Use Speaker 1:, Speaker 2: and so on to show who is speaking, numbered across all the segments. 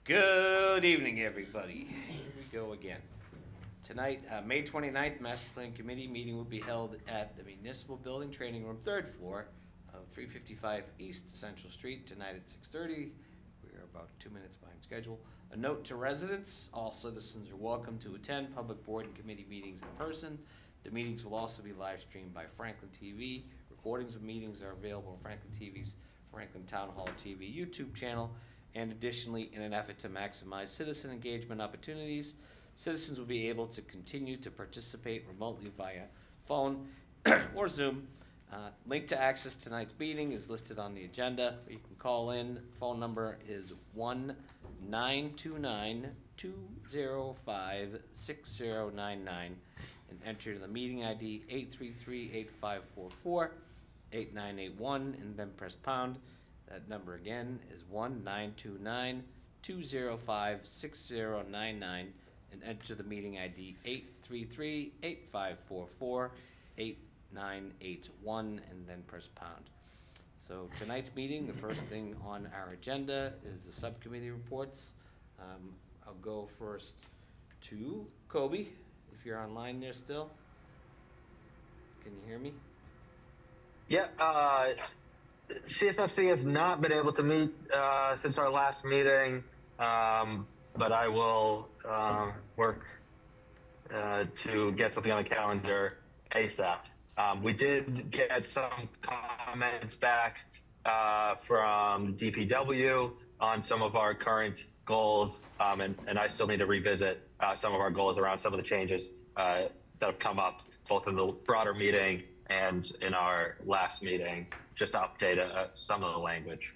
Speaker 1: Good evening, everybody. Here we go again. Tonight, May 29th, Master Plan Committee meeting will be held at the Municipal Building Training Room, 3rd floor of 355 East Central Street, tonight at 6:30. We are about 2 minutes behind schedule. A note to residents, all citizens are welcome to attend public board and committee meetings in person. The meetings will also be live streamed by Franklin TV. Recordings of meetings are available on Franklin TV's Franklin Town Hall TV YouTube channel. And additionally, in an effort to maximize citizen engagement opportunities, citizens will be able to continue to participate remotely via phone or Zoom. Link to access tonight's meeting is listed on the agenda. You can call in. Phone number is 1-929-205-6099 and enter the meeting ID 833-8544, 8981, and then press pound. That number again is 1-929-205-6099 and enter the meeting ID 833-8544, 8981, and then press pound. So tonight's meeting, the first thing on our agenda is the subcommittee reports. I'll go first to Kobe, if you're online there still. Can you hear me?
Speaker 2: Yeah, CSFC has not been able to meet since our last meeting, but I will work to get something on the calendar ASAP. We did get some comments back from DPW on some of our current goals, and I still need to revisit some of our goals around some of the changes that have come up both in the broader meeting and in our last meeting, just to update some of the language.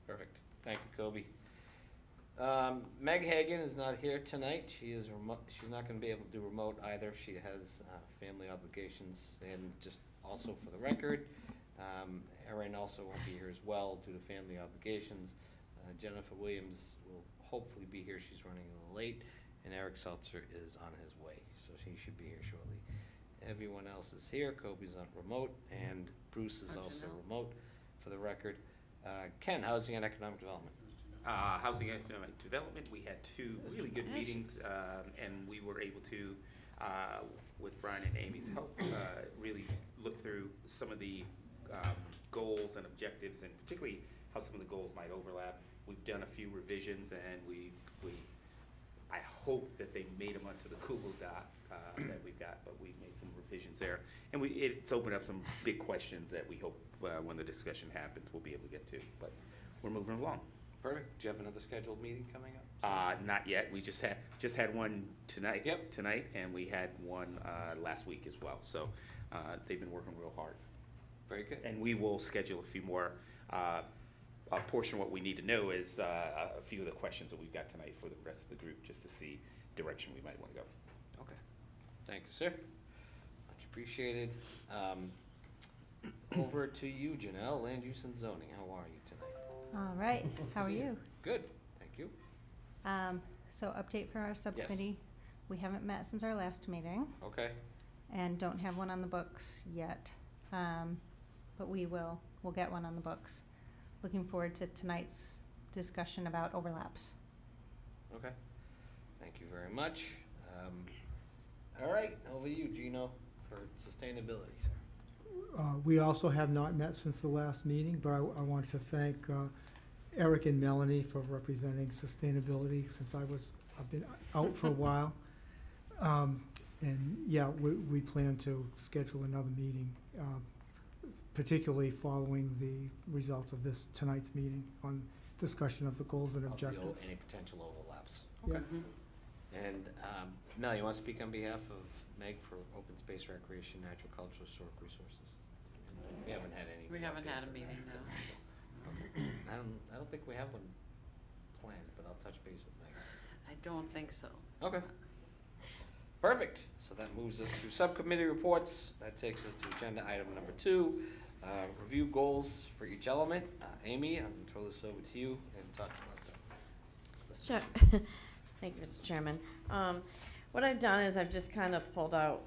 Speaker 1: Perfect. Thank you, Kobe. Meg Hagan is not here tonight. She is remote. She's not going to be able to do remote either. She has family obligations, and just also for the record, Erin also won't be here as well due to family obligations. Jennifer Williams will hopefully be here. She's running a little late, and Eric Seltzer is on his way, so he should be here shortly. Everyone else is here. Kobe's on remote, and Bruce is also remote for the record. Ken, housing and economic development.
Speaker 3: Housing and economic development, we had two really good meetings, and we were able to, with Brian and Amy's help, really look through some of the goals and objectives, and particularly how some of the goals might overlap. We've done a few revisions, and I hope that they made them onto the Google Doc that we've got, but we've made some revisions there. And it's opened up some big questions that we hope when the discussion happens, we'll be able to get to, but we're moving along.
Speaker 1: Perfect. Do you have another scheduled meeting coming up?
Speaker 3: Not yet. We just had one tonight.
Speaker 1: Yep.
Speaker 3: Tonight, and we had one last week as well. So they've been working real hard.
Speaker 1: Very good.
Speaker 3: And we will schedule a few more. A portion of what we need to know is a few of the questions that we've got tonight for the rest of the group, just to see direction we might want to go.
Speaker 1: Okay. Thank you, sir. Much appreciated. Over to you, Janelle, land use and zoning. How are you tonight?
Speaker 4: All right, how are you?
Speaker 1: Good, thank you.
Speaker 4: So update for our subcommittee. We haven't met since our last meeting
Speaker 1: Okay,
Speaker 4: and don't have one on the books yet. But we will. We'll get one on the books. Looking forward to tonight's discussion about overlaps.
Speaker 1: okay. Thank you very much. All right, over to you, Gino, for sustainability, sir.
Speaker 5: We also have not met since the last meeting, but I wanted to thank Eric and Melanie for representing sustainability since I've been out for a while. And yeah, we plan to schedule another meeting, particularly following the results of tonight's meeting on discussion of the goals and objectives.
Speaker 1: Any potential overlaps.
Speaker 5: Yeah.
Speaker 1: And Mel, you want to speak on behalf of Meg for open space, recreation, natural, cultural, historic resources? We haven't had any.
Speaker 6: We haven't had a meeting, no.
Speaker 1: I don't think we have one planned, but I'll touch base with Meg.
Speaker 6: I don't think so.
Speaker 1: Okay. Perfect. So that moves us through subcommittee reports. That takes us to agenda item number 2, review goals for each element. Amy, I'm going to throw this over to you and talk about that.
Speaker 7: Sure. Thank you, Mr. Chairman. What I've done is I've just kind of pulled out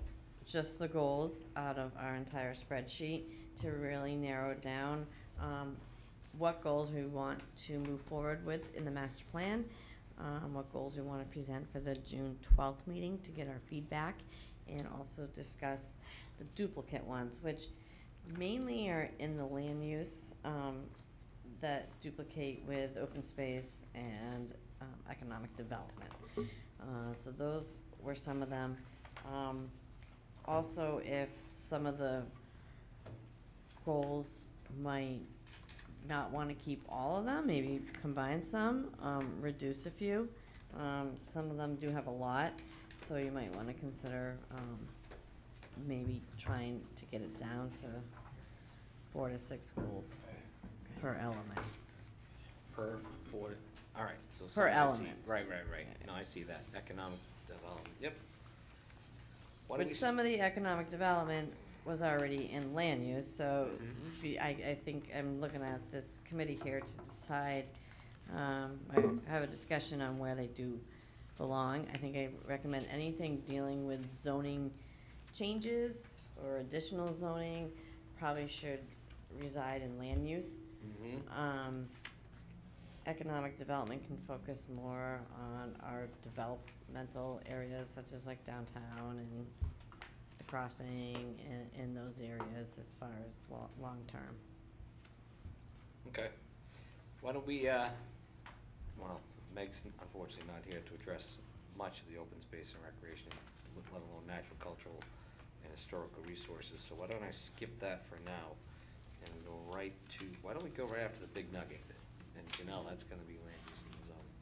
Speaker 7: just the goals out of our entire spreadsheet to really narrow it down. what goals we want to move forward with in the master plan, what goals we want to present for the June 12th meeting to get our feedback, and also discuss the duplicate ones, which mainly are in the land use, that duplicate with open space and economic development. So those were some of them. Also, if some of the goals might not want to keep all of them, maybe combine some, reduce a few. Some of them do have a lot, so you might want to consider maybe trying to get it down to 4 to 6 goals per element.
Speaker 1: Per 4, all right, so.
Speaker 7: Per
Speaker 1: I see-
Speaker 7: element.
Speaker 1: Right. No, I see that, economic development, yep. Why don't
Speaker 7: Which
Speaker 1: we
Speaker 7: some of the economic development was already in land use, so I think I'm looking at this committee here to decide, I have a discussion on where they do belong. I think I recommend anything dealing with zoning changes or additional zoning probably should reside in land use.
Speaker 1: Mhm.
Speaker 7: Economic development can focus more on our developmental areas such as like downtown and the crossing in those areas as far as long-term.
Speaker 1: Okay. Why don't we, well, Meg's unfortunately not here to address much of the open space and recreation, let alone natural, cultural, and historical resources, so why don't I skip that for now and go right to, why don't we go right after the big nugget? And Janelle, that's gonna be land use and zoning.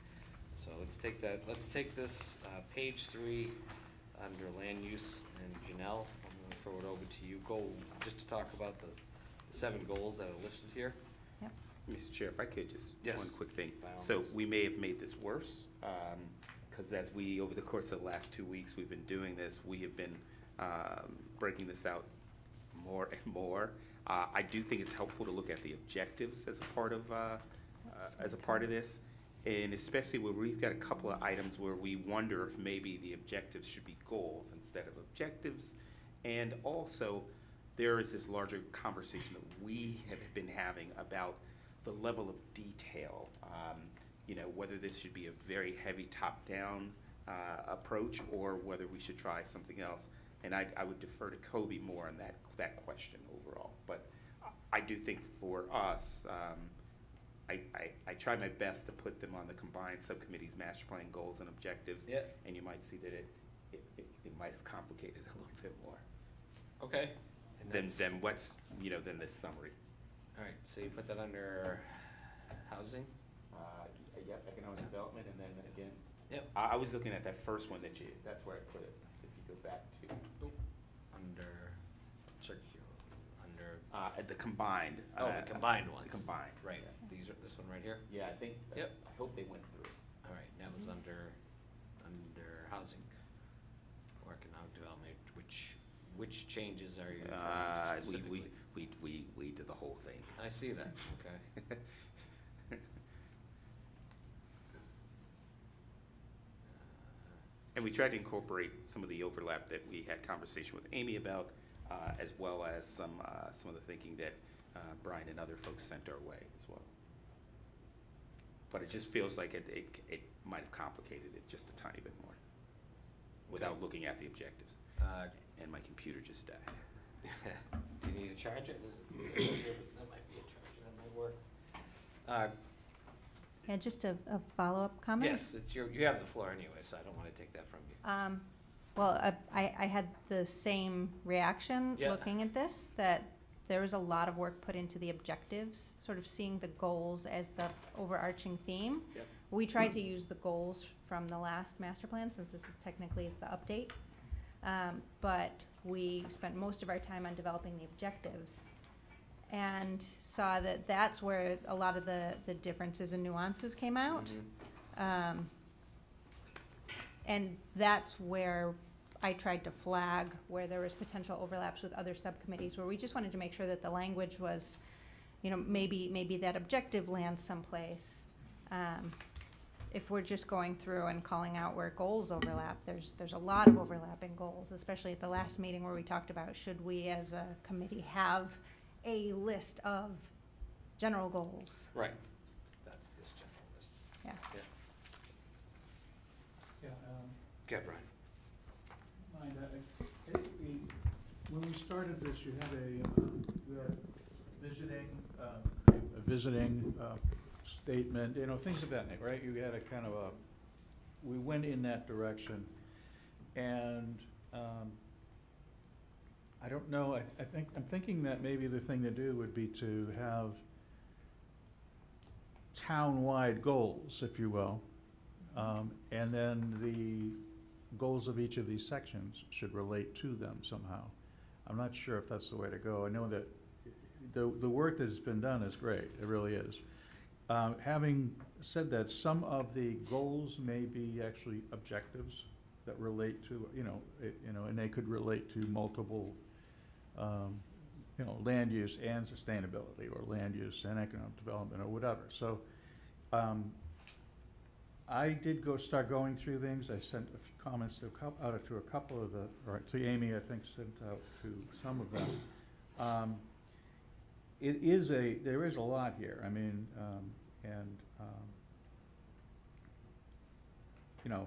Speaker 1: So let's take that, let's take this, page 3 under land use, and Janelle, I'm gonna throw it over to you. Just to talk about the 7 goals that are listed here.
Speaker 4: Yep.
Speaker 3: Mr. Chair, if I could, just
Speaker 1: Yes.
Speaker 3: one quick thing.
Speaker 1: By all
Speaker 3: So
Speaker 1: means.
Speaker 3: we may have made this worse, because as we, over the course of the last 2 weeks, we've been doing this, we have been breaking this out more and more. I do think it's helpful to look at the objectives as a part of this, and especially where we've got a couple of items where we wonder if maybe the objectives should be goals instead of objectives. And also, there is this larger conversation that we have been having about the level of detail. Whether this should be a very heavy top-down approach or whether we should try something else. And I would defer to Kobe more on that question overall. But I do think for us, I try my best to put them on the combined subcommittee's master plan goals and objectives.
Speaker 1: Yeah.
Speaker 3: And you might see that it might have complicated a little bit more
Speaker 1: Okay. And
Speaker 3: than
Speaker 1: that's-
Speaker 3: than this summary.
Speaker 1: All right, so you put that under housing?
Speaker 3: Yep, economic development, and then again.
Speaker 1: Yep.
Speaker 3: I was looking at that first one that's where I put it, if you go back to.
Speaker 1: Under circular, under,
Speaker 3: At the combined.
Speaker 1: the combined ones.
Speaker 3: The combined.
Speaker 1: Right,
Speaker 3: Yeah.
Speaker 1: these are, this one right here?
Speaker 3: Yeah, I think,
Speaker 1: Yep.
Speaker 3: I hope they went through.
Speaker 1: All right, that was under housing or economic development, which changes are you referring to specifically?
Speaker 3: We did the whole thing.
Speaker 1: I see that, okay.
Speaker 3: And we tried to incorporate some of the overlap that we had conversation with Amy about, as well as some of the thinking that Brian and other folks sent our way as well. But it just feels like it might have complicated it just a tiny bit more without
Speaker 1: Okay.
Speaker 3: looking at the objectives. And my computer just died.
Speaker 1: Do you need a charger? That might be a charger, that might work.
Speaker 4: Yeah, just a follow-up comment?
Speaker 1: Yes, you have the floor anyway, so I don't want to take that from you.
Speaker 4: Well, I had the same reaction
Speaker 1: Yeah.
Speaker 4: looking at this, that there was a lot of work put into the objectives, sort of seeing the goals as the overarching theme.
Speaker 1: Yep.
Speaker 4: We tried to use the goals from the last master plan, since this is technically the update. But we spent most of our time on developing the objectives and saw that that's where a lot of the differences and nuances came out.
Speaker 1: Mhm.
Speaker 4: And that's where I tried to flag where there was potential overlaps with other subcommittees, where we just wanted to make sure that the language was, maybe that objective lands someplace. If we're just going through and calling out where goals overlap, there's a lot of overlapping goals, especially at the last meeting where we talked about, should we as a committee have a list of general goals,
Speaker 1: Right. That's this general list.
Speaker 4: yeah.
Speaker 1: Yeah.
Speaker 8: Yeah,
Speaker 1: Okay, Brian.
Speaker 8: mind, when we started this, you had we had a visiting statement, things of that nature, right? You had a kind of we went in that direction. And, I don't know, I'm thinking that maybe the thing to do would be to have town-wide goals, if you will. And then the goals of each of these sections should relate to them somehow. I'm not sure if that's the way to go. I know that the work that has been done is great, it really is. Having said that, some of the goals may be actually objectives that relate to, and they could relate to multiple, land use and sustainability, or land use and economic development, or whatever. So, I did start going through things. I sent a few comments to a couple of or to Amy, I think, sent out to some of them. There is a lot here. I mean,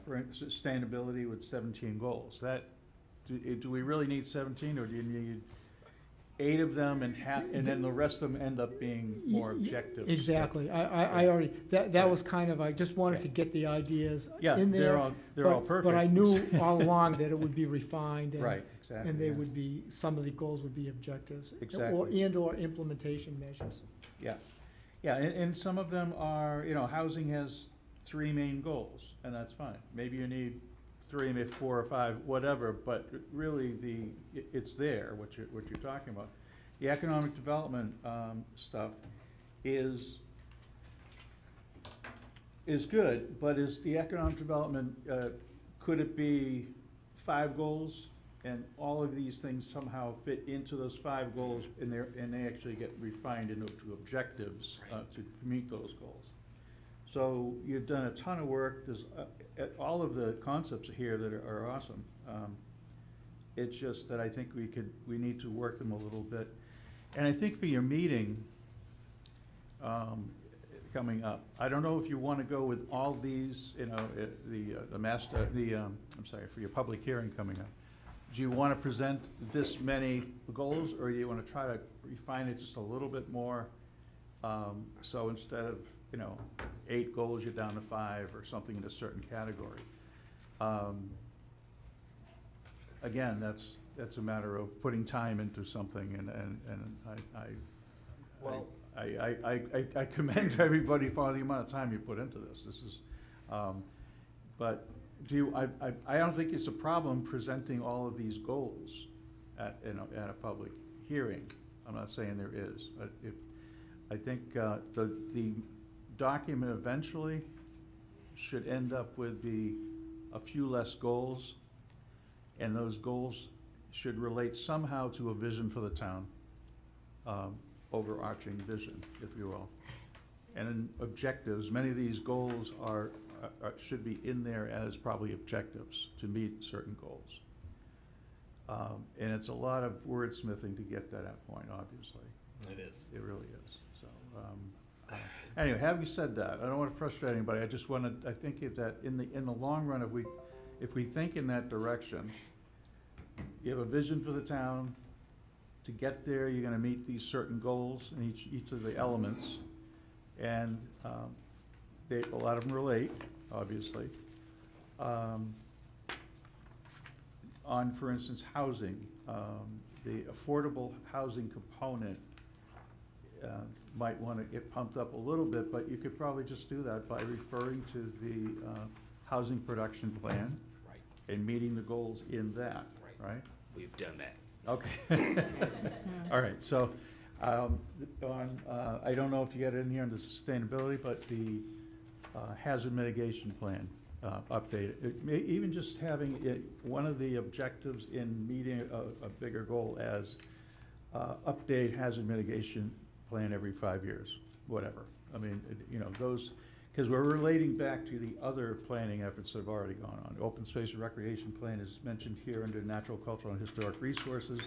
Speaker 8: for sustainability with 17 goals. Do we really need 17, or do you need 8 of them and then the rest of them end up being more objectives?
Speaker 5: Exactly. I already, that was kind of, I just wanted to get the ideas in there.
Speaker 8: Yeah, they're all perfect.
Speaker 5: But I knew all along that it would be refined. And,
Speaker 8: Right, exactly.
Speaker 5: And they
Speaker 8: yeah.
Speaker 5: would be, some of the goals would be objectives.
Speaker 8: Exactly.
Speaker 5: And/or implementation measures.
Speaker 8: Yeah, and some of them are, housing has 3 main goals, and that's fine. Maybe you need 3, maybe 4 or 5, whatever, but really it's there, what you're talking about. The economic development stuff is good, but is the economic development, could it be 5 goals? And all of these things somehow fit into those 5 goals, and they actually get refined into objectives to meet those goals. So you've done a ton of work. There's all of the concepts here that are awesome. It's just that I think we need to work them a little bit. And I think for your meeting coming up, I don't know if you want to go with all these, for your public hearing coming up. Do you want to present this many goals, or do you want to try to refine it just a little bit more? So instead of 8 goals, you're down to 5 or something in a certain category. Again, that's a matter of putting time into something, I commend everybody for the amount of time you put into this. This is, but I don't think it's a problem presenting all of these goals at a public hearing. I'm not saying there is, but I think the document eventually should end up with a few less goals, and those goals should relate somehow to a vision for the town, overarching vision, if you will. And in objectives, many of these goals should be in there as probably objectives to meet certain goals. And it's a lot of wordsmithing to get to that point, obviously.
Speaker 1: It is.
Speaker 8: It really is, so. Anyway, having said that, I don't want to frustrate anybody. I think that in the long run, if we think in that direction, you have a vision for the town. To get there, you're gonna meet these certain goals in each of the elements. And a lot of them relate, obviously. On, for instance, housing, the affordable housing component might want to get pumped up a little bit, but you could probably just do that by referring to the housing production plan.
Speaker 1: Right.
Speaker 8: And meeting the goals in that, right?
Speaker 3: We've done that.
Speaker 8: Okay. All right, so, I don't know if you got it in here under sustainability, but the hazard mitigation plan update. Even just having one of the objectives in meeting a bigger goal as update hazard mitigation plan every 5 years, whatever. I mean, those, because we're relating back to the other planning efforts that have already gone on. The open space and recreation plan is mentioned here under natural, cultural, and historic resources.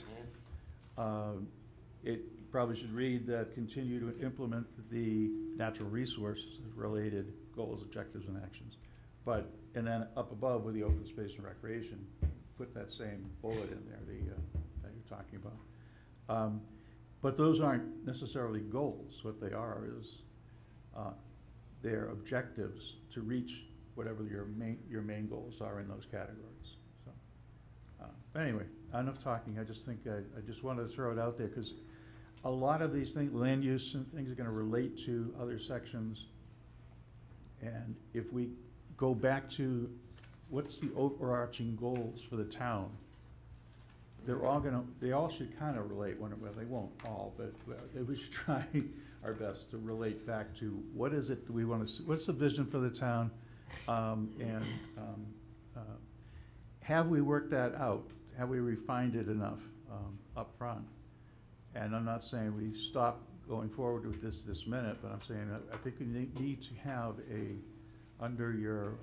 Speaker 8: it probably should read that continue to implement the natural resources related goals, objectives, and actions. But, and then up above with the open space and recreation, put that same bullet in there, that you're talking about. But those aren't necessarily goals. What they are is, they're objectives to reach whatever your main goals are in those categories, so. But anyway, enough talking. I just think, I just wanted to throw it out there, because a lot of these things, land use and things, are gonna relate to other sections. And if we go back to what's the overarching goals for the town, they're all they all should kind of relate, well, they won't all, but we should try our best to relate back to what is it that we want to see, what's the vision for the town? Have we worked that out? Have we refined it enough up front? And I'm not saying we stop going forward with this minute, but I'm saying that I think we need to have under your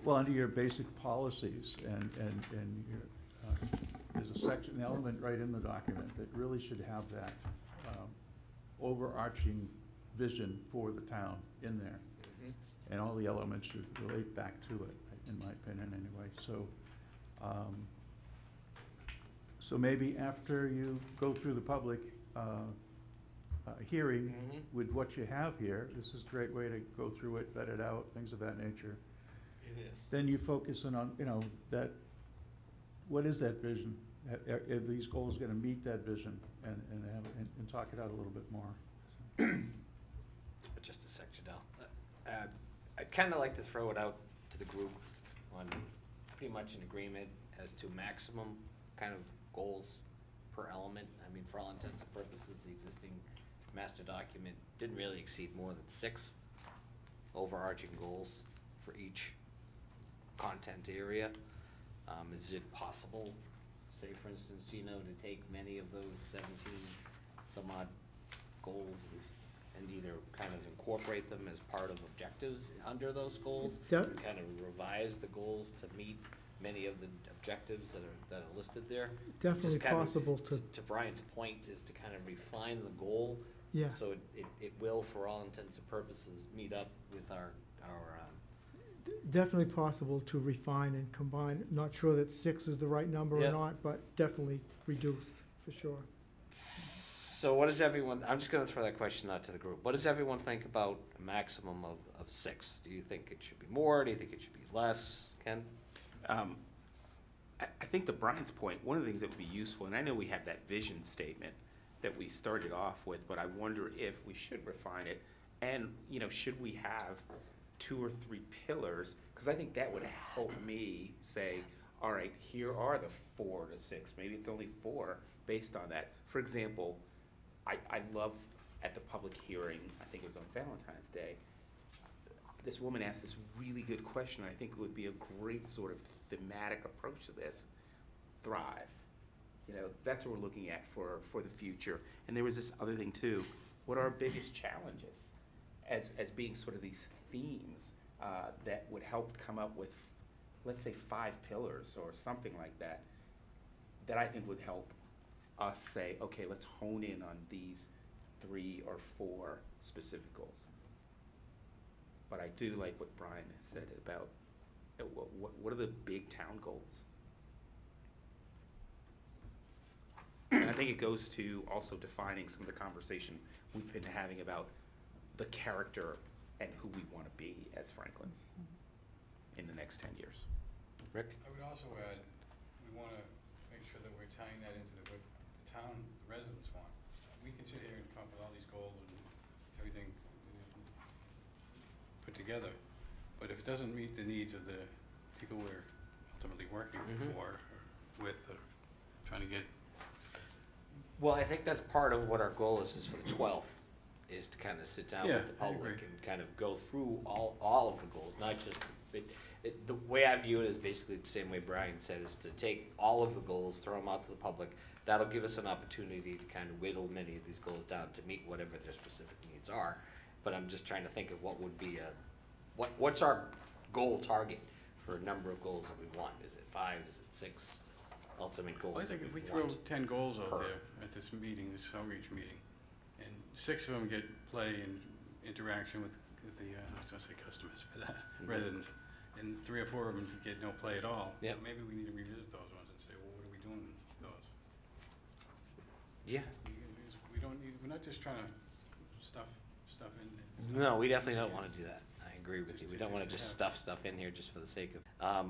Speaker 8: under your basic policies and your, there's a section, an element right in the document that really should have that overarching vision for the town in there. And all the elements should relate back to it, in my opinion, anyway. So, so maybe after you go through the public hearing with what you have here, this is a great way to go through it, vet it out, things of that nature.
Speaker 1: It is.
Speaker 8: Then you focus on, that, what is that vision? Are these goals gonna meet that vision, and talk it out a little bit more?
Speaker 1: Just a section down. I'd kind of like to throw it out to the group on pretty much an agreement as to maximum kind of goals per element. I mean, for all intents and purposes, the existing master document didn't really exceed more than 6 overarching goals for each content area. Is it possible, say for instance, Gino, to take many of those 17 some odd goals and either kind of incorporate them as part of objectives under those goals,
Speaker 5: Yep.
Speaker 1: and kind of revise the goals to meet many of the objectives that are listed there?
Speaker 5: Definitely
Speaker 1: Just kind of,
Speaker 5: possible to,
Speaker 1: to Brian's point, is to kind of refine the goal.
Speaker 5: yeah,
Speaker 1: So it will, for all intents and purposes, meet up with our
Speaker 5: definitely possible to refine and combine. Not sure that 6 is the right number
Speaker 1: Yeah.
Speaker 5: or not, but definitely reduced, for sure.
Speaker 1: So what does everyone, I'm just gonna throw that question out to the group. What does everyone think about a maximum of 6? Do you think it should be more? Do you think it should be less? Ken?
Speaker 3: I think to Brian's point, one of the things that would be useful, and I know we have that vision statement that we started off with, but I wonder if we should refine it, and, should we have 2 or 3 pillars? Because I think that would help me say, all right, here are the 4 to 6, maybe it's only 4 based on that. For example, I love at the public hearing, I think it was on Valentine's Day, this woman asked this really good question. I think it would be a great sort of thematic approach to this. Thrive. That's what we're looking at for the future. And there was this other thing too. What are our biggest challenges as being sort of these themes that would help come up with, let's say, 5 pillars or something like that, that I think would help us say, okay, let's hone in on these 3 or 4 specific goals. But I do like what Brian said about what are the big town goals. And I think it goes to also defining some of the conversation we've been having about the character and who we want to be as Franklin in the next 10 years.
Speaker 1: Rick?
Speaker 9: I would also add, we want to make sure that we're tying that into what the town residents want. We can sit here and come up with all these goals and everything put together, but if it doesn't meet the needs of the people we're ultimately working for, or with, trying to get.
Speaker 1: Well, I think that's part of what our goal is for the 12th, is to kind of sit down
Speaker 9: Yeah,
Speaker 1: with the
Speaker 9: I
Speaker 1: public
Speaker 9: agree.
Speaker 1: and kind of go through all of the goals, not just, the way I view it is basically the same way Brian said, is to take all of the goals, throw them out to the public. That'll give us an opportunity to kind of whittle many of these goals down to meet whatever their specific needs are. But I'm just trying to think of what would be what's our goal target for a number of goals that we want? Is it 5? Is it 6? ultimate goals.
Speaker 9: Well, I think
Speaker 1: that
Speaker 9: if we
Speaker 1: we
Speaker 9: throw
Speaker 1: want.
Speaker 9: 10 goals out
Speaker 1: per.
Speaker 9: there at this meeting, this outreach meeting, and 6 of them get play and interaction with the, I was gonna say customers, but residents, and 3 or 4 of them get no play at all.
Speaker 1: Yep.
Speaker 9: Maybe we need to revisit those ones and say, well, what are we doing with those?
Speaker 1: Yeah.
Speaker 9: We don't need, we're not just trying to stuff in.
Speaker 1: No, we definitely don't want to do that. I agree with you. We don't want to
Speaker 9: Just
Speaker 1: just
Speaker 9: have-
Speaker 1: stuff stuff in here just for the sake of,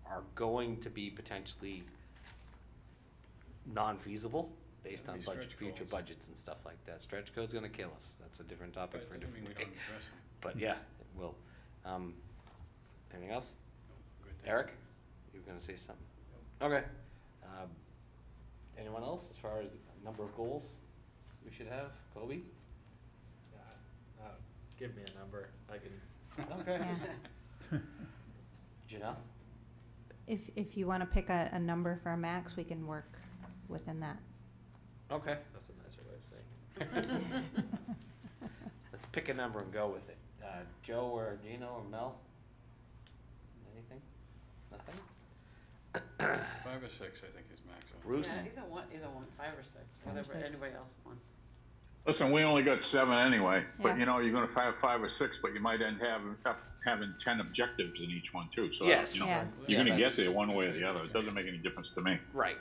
Speaker 1: are going to be potentially non-feasible based on
Speaker 9: That'd be
Speaker 1: budget,
Speaker 9: stretch
Speaker 1: future
Speaker 9: goals.
Speaker 1: budgets and stuff like that. Stretch code's gonna kill us. That's a different topic
Speaker 9: But
Speaker 1: for a
Speaker 9: that doesn't mean
Speaker 1: different
Speaker 9: we
Speaker 1: day.
Speaker 9: don't address them.
Speaker 1: But yeah, it will. Anything else?
Speaker 9: No, good thing.
Speaker 1: Eric, you were gonna say something? Okay. Anyone else as far as number of goals we should have? Kobe?
Speaker 10: Give me a number, I can.
Speaker 1: Okay.
Speaker 4: Yeah.
Speaker 1: Janelle?
Speaker 4: If you want to pick a number for a max, we can work within that.
Speaker 1: Okay.
Speaker 10: That's a nicer way of saying it.
Speaker 1: Let's pick a number and go with it. Joe or Gino or Mel? Anything? Nothing?
Speaker 9: 5 or 6, I think, is max.
Speaker 1: Bruce?
Speaker 6: Yeah, either one, 5 or 6,
Speaker 4: 5 or
Speaker 6: whatever
Speaker 4: 6.
Speaker 6: anybody else wants.
Speaker 11: Listen, we only got 7 anyway, but
Speaker 4: Yeah.
Speaker 11: you know, you're gonna have 5 or 6, but you might end up having 10 objectives in each one too, so,
Speaker 1: Yes.
Speaker 11: you know,
Speaker 4: Yeah.
Speaker 11: you're gonna
Speaker 1: that's-
Speaker 11: get there one way or the other, it doesn't make any difference to me.
Speaker 1: Right.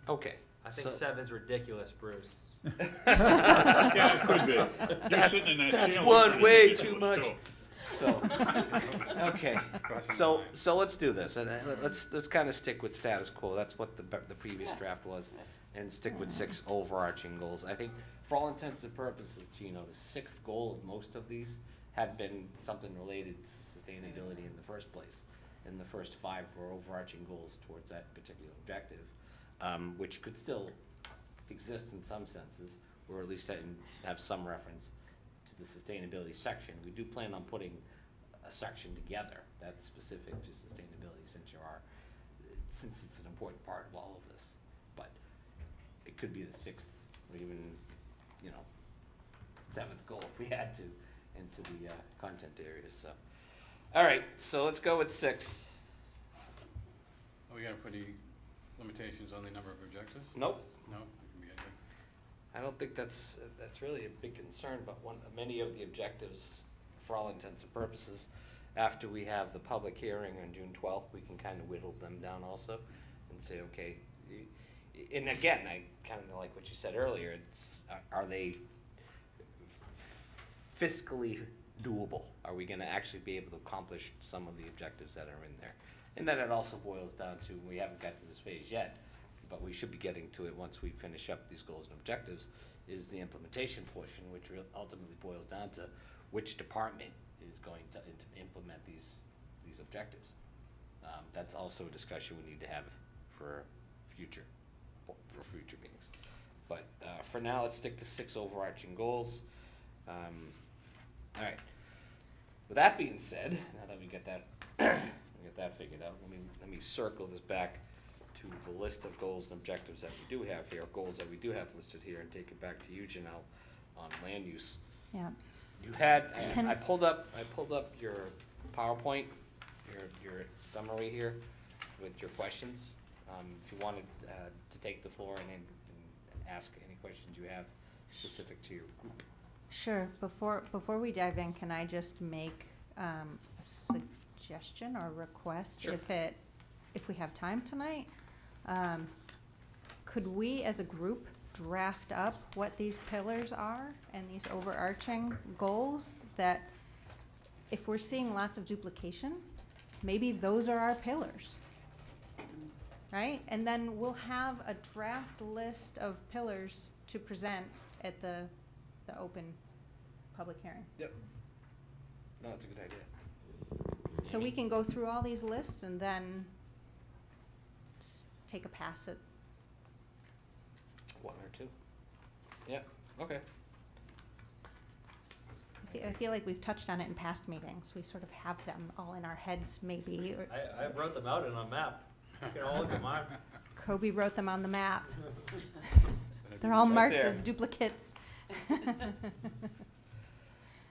Speaker 1: Okay.
Speaker 10: I think
Speaker 1: So-
Speaker 10: 7's ridiculous, Bruce.
Speaker 11: Yeah, it could be. You're
Speaker 1: That's-
Speaker 11: sitting in that
Speaker 1: that's
Speaker 11: chair
Speaker 1: one
Speaker 11: looking
Speaker 1: way
Speaker 11: ridiculous,
Speaker 1: too much.
Speaker 11: too.
Speaker 1: So, okay,
Speaker 9: Crossing the
Speaker 1: so,
Speaker 9: line.
Speaker 1: so let's do this, and let's kind of stick with status quo, that's what the previous draft was, and stick with 6 overarching goals. I think, for all intents and purposes, Gino, the 6th goal of most of these had been something related to sustainability in the first place. And the first 5 were overarching goals towards that particular objective, which could still exist in some senses, or at least have some reference to the sustainability section. We do plan on putting a section together that's specific to sustainability, since it's an important part of all of this. But it could be the 6th, or even, 7th goal if we had to, into the content areas, so. All right, so let's go with 6.
Speaker 9: Are we gonna put any limitations on the number of objectives?
Speaker 1: Nope.
Speaker 9: No, it can be anything.
Speaker 1: I don't think that's really a big concern, but many of the objectives, for all intents and purposes, after we have the public hearing on June 12th, we can kind of whittle them down also and say, okay, and again, I kind of like what you said earlier, are they fiscally doable? Are we gonna actually be able to accomplish some of the objectives that are in there? And then it also boils down to, we haven't got to this phase yet, but we should be getting to it once we finish up these goals and objectives, is the implementation portion, which ultimately boils down to which department is going to implement these objectives. That's also a discussion we need to have for future meetings. But for now, let's stick to 6 overarching goals. All right. With that being said, now that we get that figured out, let me circle this back to the list of goals and objectives that we do have here, goals that we do have listed here, and take it back to you, Janelle, on land use.
Speaker 4: Yeah.
Speaker 1: You had,
Speaker 4: Can-
Speaker 1: I pulled up your PowerPoint, your summary here with your questions. If you wanted to take the floor and ask any questions you have specific to your group.
Speaker 4: Sure. Before we dive in, can I just make a suggestion or request?
Speaker 1: Sure.
Speaker 4: If we have time tonight, could we as a group draft up what these pillars are and these overarching goals, that if we're seeing lots of duplication, maybe those are our pillars, right? And then we'll have a draft list of pillars to present at the open public hearing.
Speaker 1: Yep. No, it's a good idea.
Speaker 4: So we can go through all these lists and then take a pass at,
Speaker 1: 1 or 2. Yeah, okay.
Speaker 4: I feel like we've touched on it in past meetings. We sort of have them all in our heads maybe. Or
Speaker 10: I wrote them out in a map. You can all look at mine.
Speaker 4: Kobe wrote them on the map.
Speaker 9: That'd
Speaker 4: They're
Speaker 9: be
Speaker 4: all
Speaker 1: Right
Speaker 4: marked
Speaker 1: there.
Speaker 4: as duplicates.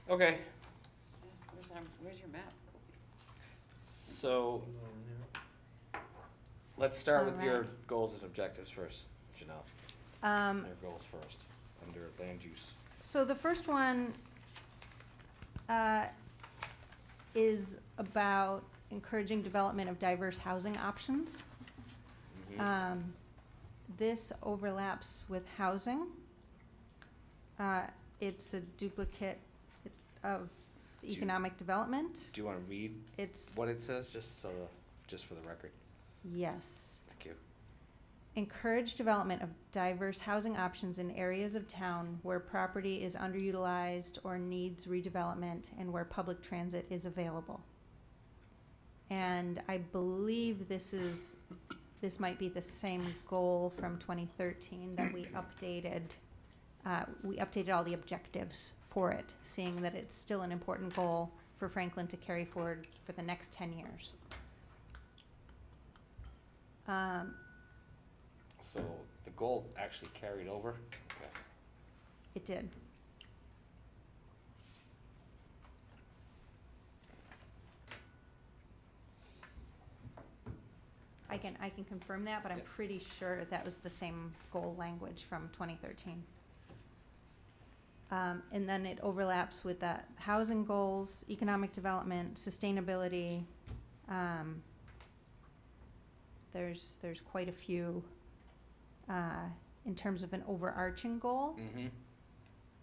Speaker 1: Okay,
Speaker 6: Where's your map?
Speaker 1: so Let's start with your
Speaker 4: Alright.
Speaker 1: goals and objectives first, Janelle. Your goals first, under land use.
Speaker 4: So the first one is about encouraging development of diverse housing options. This overlaps with housing. It's a duplicate of
Speaker 1: Do you-
Speaker 4: economic development.
Speaker 1: Do you want to read
Speaker 4: It's,
Speaker 1: what it says, just for the record?
Speaker 4: yes.
Speaker 1: Thank you.
Speaker 4: Encourage development of diverse housing options in areas of town where property is underutilized or needs redevelopment and where public transit is available. And I believe this might be the same goal from 2013 that we updated. We updated all the objectives for it, seeing that it's still an important goal for Franklin to carry forward for the next 10 years.
Speaker 1: So the goal actually carried over? Okay.
Speaker 4: It did. I can confirm that, but I'm
Speaker 1: Yeah.
Speaker 4: pretty sure that was the same goal language from 2013. And then it overlaps with the housing goals, economic development, sustainability. There's quite a few in terms of an overarching goal.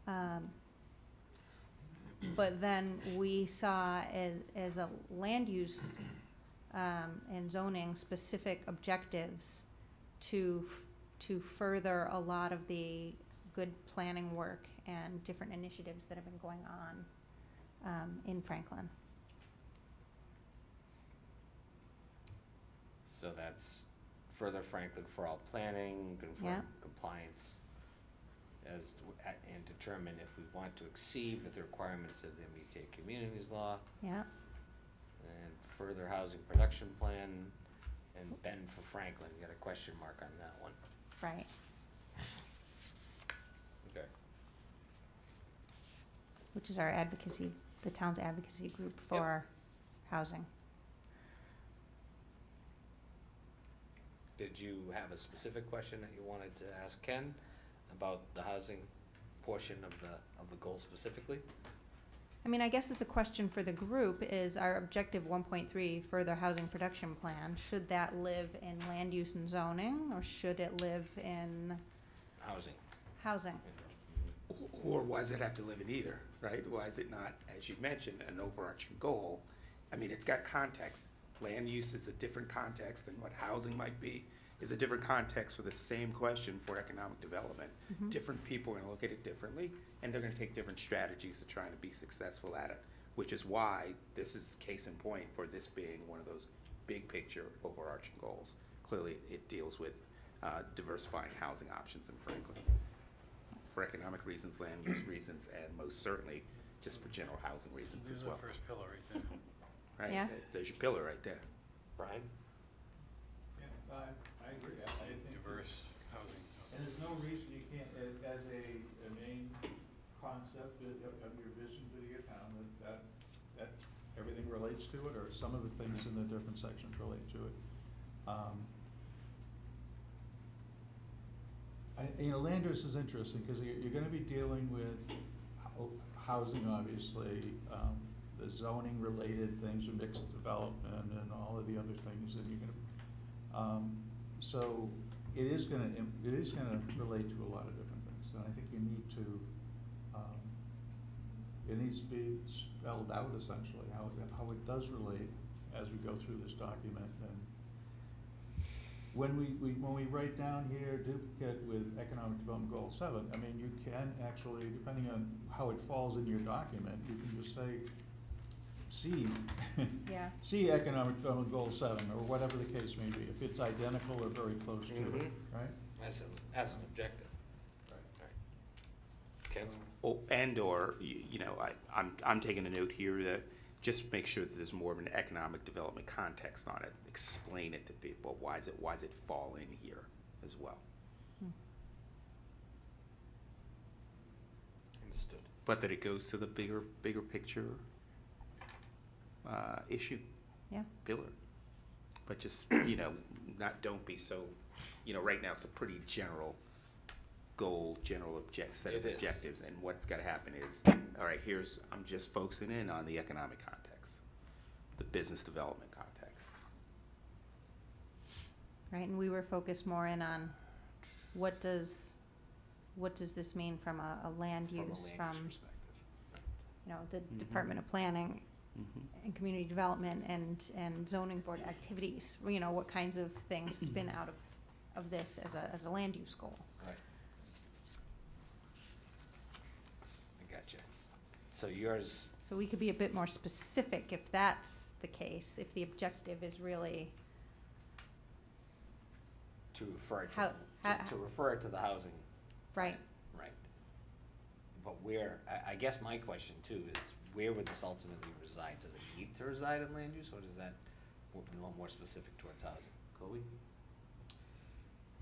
Speaker 1: Mm-hmm.
Speaker 4: But then we saw as a land use and zoning specific objectives to further a lot of the good planning work and different initiatives that have been going on in Franklin.
Speaker 1: So that's further Franklin for all planning,
Speaker 4: Yeah.
Speaker 1: compliance, and determine if we want to exceed with the requirements of the MBTA Communities Law,
Speaker 4: Yeah,
Speaker 1: and further housing production plan, and bend for Franklin. You got a question mark on that one.
Speaker 4: right.
Speaker 1: Okay.
Speaker 4: Which is our advocacy, the town's advocacy group for housing.
Speaker 1: Did you have a specific question that you wanted to ask Ken about the housing portion of the goal specifically?
Speaker 4: I mean, I guess it's a question for the group, is our objective 1.3 further housing production plan, should that live in land use and zoning, or should it live in
Speaker 1: Housing.
Speaker 4: housing?
Speaker 3: Or why does it have to live in either, right? Why is it not, as you mentioned, an overarching goal? I mean, it's got context. Land use is a different context than what housing might be, is a different context for the same question for economic development.
Speaker 4: Mhm.
Speaker 3: Different people are gonna look at it differently, and they're gonna take different strategies to trying to be successful at it, which is why this is case in point for this being one of those big picture overarching goals. Clearly, it deals with diversifying housing options in Franklin for economic reasons, land use reasons, and most certainly just for general housing reasons
Speaker 9: This
Speaker 3: as
Speaker 9: is the
Speaker 3: well.
Speaker 9: first pillar right there.
Speaker 3: Right?
Speaker 4: Yeah.
Speaker 3: There's your pillar right there.
Speaker 1: Brian?
Speaker 8: Yeah, I agree. I think
Speaker 9: Diverse housing.
Speaker 8: And there's no reason you can't, as a main concept of your vision for your town, that everything relates to it, or some of the things in the different sections relate to it. Land use is interesting, because you're gonna be dealing with housing, obviously, the zoning related things, or mixed development, and all of the other things that you're gonna, so it is gonna relate to a lot of different things, and I think you need to, it needs to be spelled out essentially, how it does relate as we go through this document. And when we write down here duplicate with economic development goal 7, I mean, you can actually, depending on how it falls in your document, you can just say C.
Speaker 4: Yeah.
Speaker 8: C economic development goal 7, or whatever the case may be, if it's identical or very close to it,
Speaker 1: Mhm.
Speaker 8: right?
Speaker 1: As an objective. Right. Ken?
Speaker 3: Or, I'm taking a note here that just make sure that there's more of an economic development context on it. Explain it to people. Why does it fall in here as well?
Speaker 1: Understood.
Speaker 3: But that it goes to the bigger picture issue.
Speaker 4: Yeah.
Speaker 3: Pillar. but just, don't be so, right now it's a pretty general goal, general set of
Speaker 1: It is.
Speaker 3: objectives, and what's gotta happen is, all right, I'm just focusing in on the economic context, the business development context.
Speaker 4: Right, and we were focused more in on what does this mean from a land use, from,
Speaker 1: perspective.
Speaker 4: the Department of Planning and Community Development and zoning board activities, what kinds of things spin out of this as a land use goal.
Speaker 1: Right. I gotcha. So yours,
Speaker 4: So we could be a bit more specific if that's the case, if the objective is really,
Speaker 1: to refer to,
Speaker 4: How-
Speaker 1: to refer to the housing.
Speaker 4: right,
Speaker 1: Right. But where, I guess my question too is, where would this ultimately reside? Does it need to reside in land use, or does that more specific towards housing? Colby?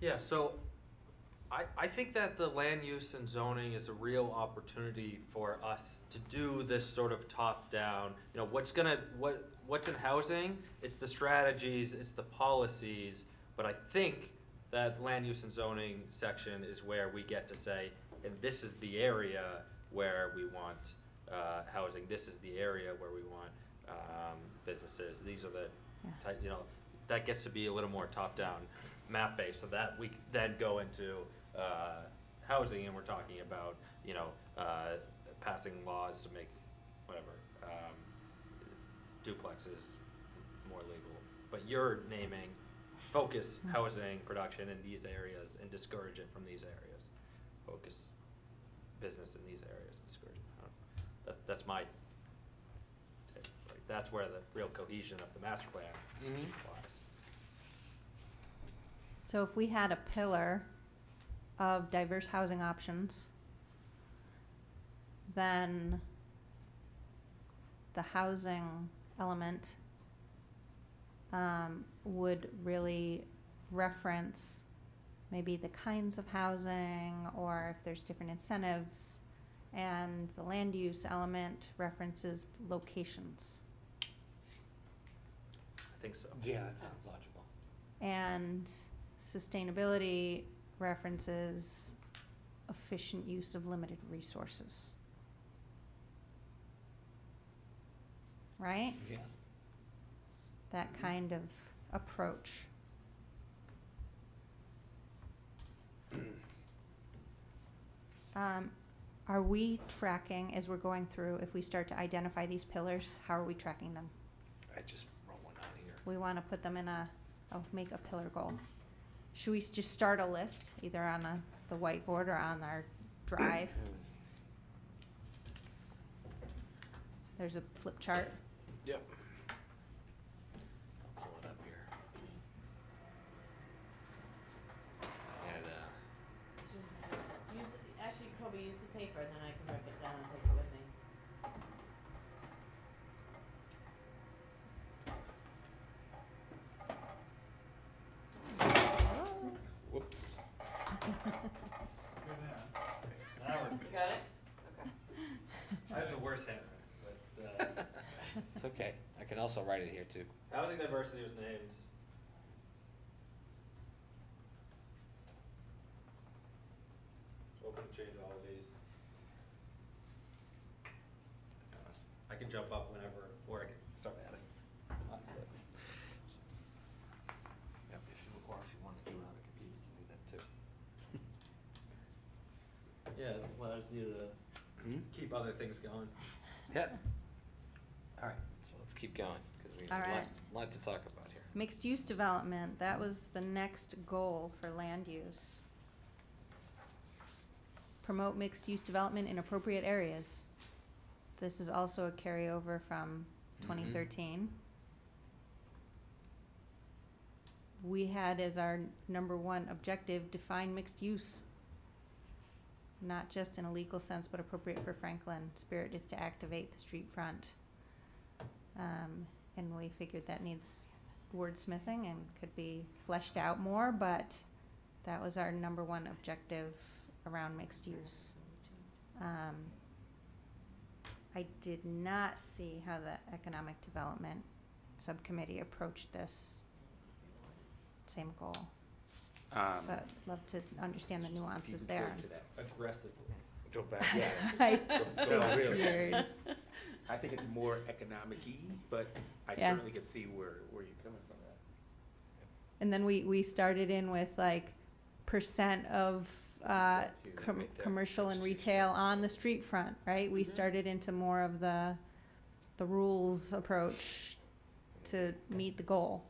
Speaker 10: Yeah, so I think that the land use and zoning is a real opportunity for us to do this sort of top-down, what's in housing, it's the strategies, it's the policies, but I think that land use and zoning section is where we get to say, and this is the area where we want housing, this is the area where we want businesses, these are the
Speaker 4: Yeah.
Speaker 10: type, that gets to be a little more top-down map-based, so that we then go into housing, and we're talking about, passing laws to make whatever, duplexes more legal. But you're naming focus housing production in these areas and discourage it from these areas. Focus business in these areas and discourage it. I don't know. That's my take, right? That's where the real cohesion of the master plan lies.
Speaker 4: so if we had a pillar of diverse housing options, then the housing element would really reference maybe the kinds of housing, or if there's different incentives, and the land use element references locations.
Speaker 10: I think so.
Speaker 1: Yeah, that sounds logical.
Speaker 4: And sustainability references efficient use of limited resources. Right?
Speaker 1: Yes.
Speaker 4: That kind of approach. Are we tracking, as we're going through, if we start to identify these pillars, how are we tracking them?
Speaker 1: I just wrote one out here.
Speaker 4: We want to put them in make a pillar goal. Should we just start a list, either on the whiteboard or on our drive? There's a flip chart.
Speaker 1: Yep. I'll pull it up here. And,
Speaker 7: Actually, Kobe, use the paper, and then I can rip it down and take it with me.
Speaker 1: whoops.
Speaker 10: You
Speaker 7: got it? Okay.
Speaker 10: I have the worst handwriting, but
Speaker 1: It's okay. I can also write it here too.
Speaker 10: housing diversity was named. Open to change all of these. I can jump up whenever, or I can start adding.
Speaker 1: Yep, or if you want to do it on the computer, you can do that too.
Speaker 10: Yeah, it allows you to keep other things going.
Speaker 1: Yeah. All right, so let's keep going, because we have
Speaker 4: All
Speaker 1: a
Speaker 4: right.
Speaker 1: lot to talk about here.
Speaker 4: Mixed use development, that was the next goal for land use. Promote mixed use development in appropriate areas. This is also a carryover from 2013. We had as our number one objective, define mixed use. Not just in a legal sense, but appropriate for Franklin. Spirit is to activate the street front. And we figured that needs wordsmithing and could be fleshed out more, but that was our number one objective around mixed use. I did not see how the economic development subcommittee approached this. same goal.
Speaker 3: Um,
Speaker 4: But love to understand the nuances
Speaker 3: go
Speaker 4: there.
Speaker 3: to that.
Speaker 10: Aggressively.
Speaker 1: Go back.
Speaker 4: I
Speaker 3: Go really.
Speaker 4: figured.
Speaker 3: I think it's more economic-y, but I
Speaker 4: Yeah.
Speaker 3: certainly could see where you're coming from that.
Speaker 4: And then we started in with like percent of
Speaker 1: Right there.
Speaker 4: commercial and
Speaker 1: Mixed use.
Speaker 4: retail on the street front, right? We started into more of the rules approach to meet the goal.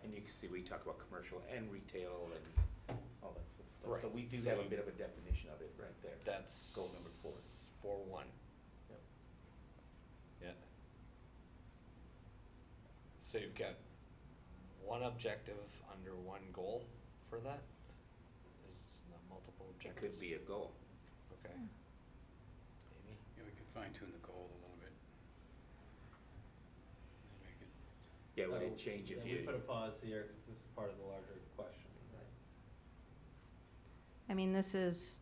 Speaker 3: And you can see, we talk about commercial and retail and all that sort of stuff. So
Speaker 1: Right.
Speaker 3: we do
Speaker 1: So
Speaker 3: have a
Speaker 1: you-
Speaker 3: bit of a definition of it right there.
Speaker 1: That's
Speaker 3: Goal number 4.
Speaker 1: 4-1.
Speaker 3: Yep.
Speaker 1: Yeah. So you've got one objective under one goal for that? There's not multiple
Speaker 3: It
Speaker 1: objectives?
Speaker 3: could be a goal.
Speaker 1: Okay. Amy?
Speaker 9: Yeah, we can fine tune the goal a little bit. And make it,
Speaker 3: Yeah, would it change if
Speaker 10: We
Speaker 3: you,
Speaker 10: put a pause here, because this is part of the larger question, right?
Speaker 4: I mean, this is,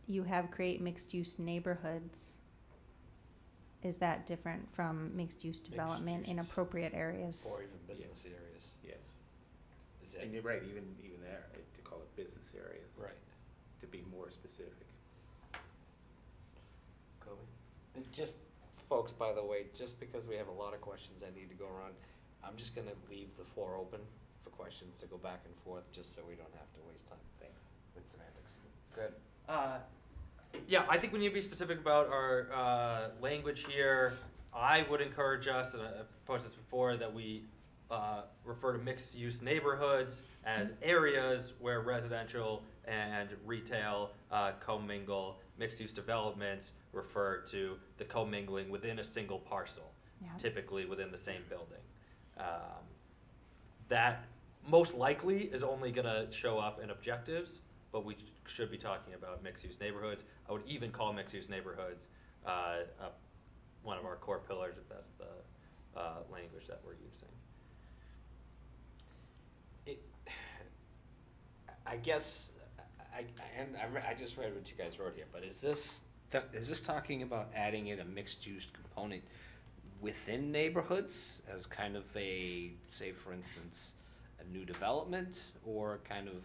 Speaker 4: you have create mixed-use neighborhoods. Is that different from mixed-use development in
Speaker 1: use.
Speaker 4: appropriate areas?
Speaker 1: Or even business areas?
Speaker 3: yes.
Speaker 1: Is that,
Speaker 3: And you're right, even there, to call it business areas.
Speaker 1: right.
Speaker 3: To be more specific.
Speaker 1: Kobe? And just, folks, by the way, just because we have a lot of questions that need to go around, I'm just gonna leave the floor open for questions to go back and forth, just so we don't have to waste time.
Speaker 3: Thanks.
Speaker 1: With semantics. Good.
Speaker 10: Yeah, I think we need to be specific about our language here. I would encourage us, and I've proposed this before, that we refer to mixed-use neighborhoods as areas where residential and retail commingle. Mixed-use developments refer to the commingling within a single parcel,
Speaker 4: Yeah.
Speaker 10: typically within the same building. That most likely is only gonna show up in objectives, but we should be talking about mixed-use neighborhoods. I would even call mixed-use neighborhoods one of our core pillars, if that's the language that we're using.
Speaker 1: I guess, I just read what you guys wrote here, but is this talking about adding in a mixed-use component within neighborhoods as kind of a, say for instance, a new development, or kind of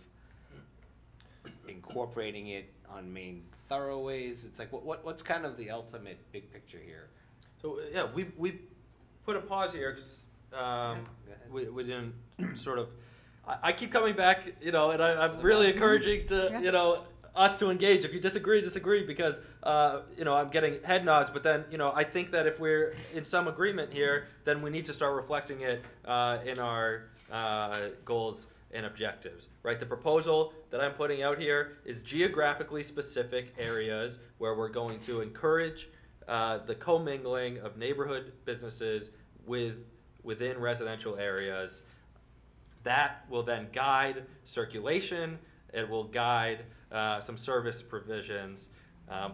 Speaker 1: incorporating it on main thoroughways? It's like, what's kind of the ultimate big picture here?
Speaker 10: So, yeah, we put a pause here, because
Speaker 1: Go ahead.
Speaker 10: we didn't sort of, I keep coming back, and I'm really encouraging to,
Speaker 4: Yeah.
Speaker 10: us to engage. If you disagree, because, I'm getting head nods, but then, I think that if we're in some agreement here, then we need to start reflecting it in our goals and objectives, right? The proposal that I'm putting out here is geographically specific areas where we're going to encourage the commingling of neighborhood businesses within residential areas. That will then guide circulation, it will guide some service provisions,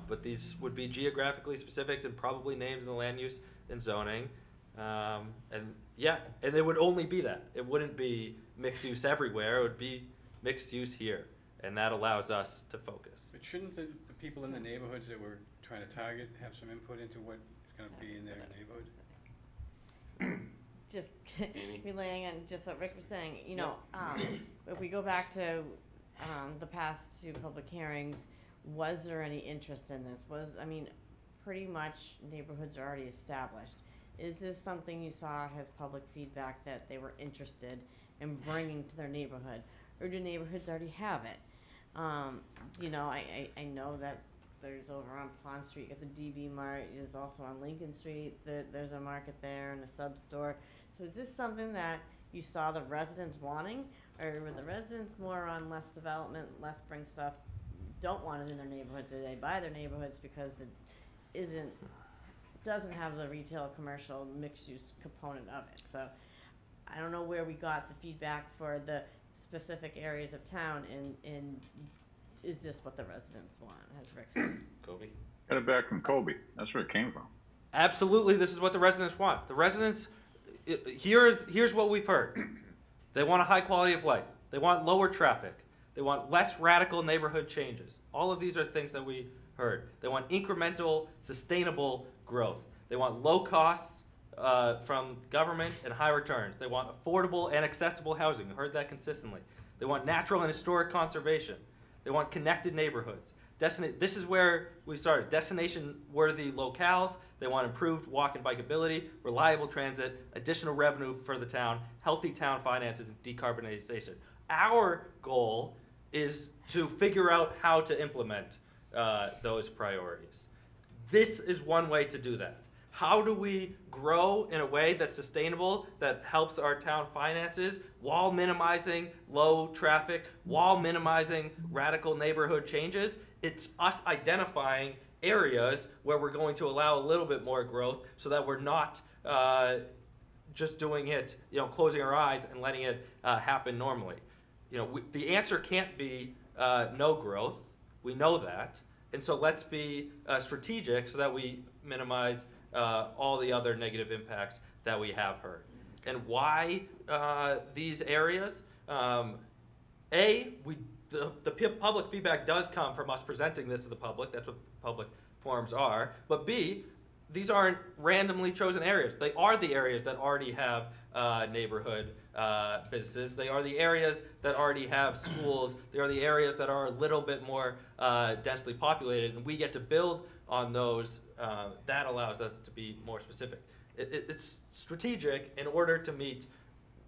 Speaker 10: but these would be geographically specific and probably named in the land use and zoning. And it would only be that. It wouldn't be mixed use everywhere, it would be mixed use here, and that allows us to focus.
Speaker 9: but shouldn't the people in the neighborhoods that we're trying to target have some input into what's gonna be in their neighborhood?
Speaker 7: Just relaying on just what Rick was saying, if we go back to the past two public hearings, was there any interest in this? Pretty much neighborhoods are already established. Is this something you saw as public feedback that they were interested in bringing to their neighborhood? Or do neighborhoods already have it? I know that there's over on Pond Street, at the DB Mart, is also on Lincoln Street, there's a market there and a sub-store. So is this something that you saw the residents wanting? Or were the residents more on less development, less bring stuff, don't want it in their neighborhoods? Do they buy their neighborhoods because it doesn't have the retail, commercial, mixed-use component of it? So I don't know where we got the feedback for the specific areas of town, and is this what the residents want, as Rick said?
Speaker 1: Kobe?
Speaker 11: Got it back from Kobe. That's where it came from.
Speaker 10: Absolutely, this is what the residents want. The residents, here's what we've heard. They want a high quality of life. They want lower traffic. They want less radical neighborhood changes. All of these are things that we heard. They want incremental, sustainable growth. They want low costs from government and high returns. They want affordable and accessible housing. You heard that consistently. They want natural and historic conservation. They want connected neighborhoods. This is where we started. Destination-worthy locales. They want improved walk and bikeability, reliable transit, additional revenue for the town, healthy town finances, and decarbonization. Our goal is to figure out how to implement those priorities. This is one way to do that. How do we grow in a way that's sustainable, that helps our town finances, while minimizing low traffic, while minimizing radical neighborhood changes? It's us identifying areas where we're going to allow a little bit more growth so that we're not just doing it, closing our eyes and letting it happen normally. The answer can't be no growth. We know that. And so let's be strategic so that we minimize all the other negative impacts that we have heard. And why these areas? The public feedback does come from us presenting this to the public. That's what public forums are. But B, these aren't randomly chosen areas. They are the areas that already have neighborhood businesses. They are the areas that already have schools. They are the areas that are a little bit more densely populated, and we get to build on those. That allows us to be more specific. It's strategic in order to meet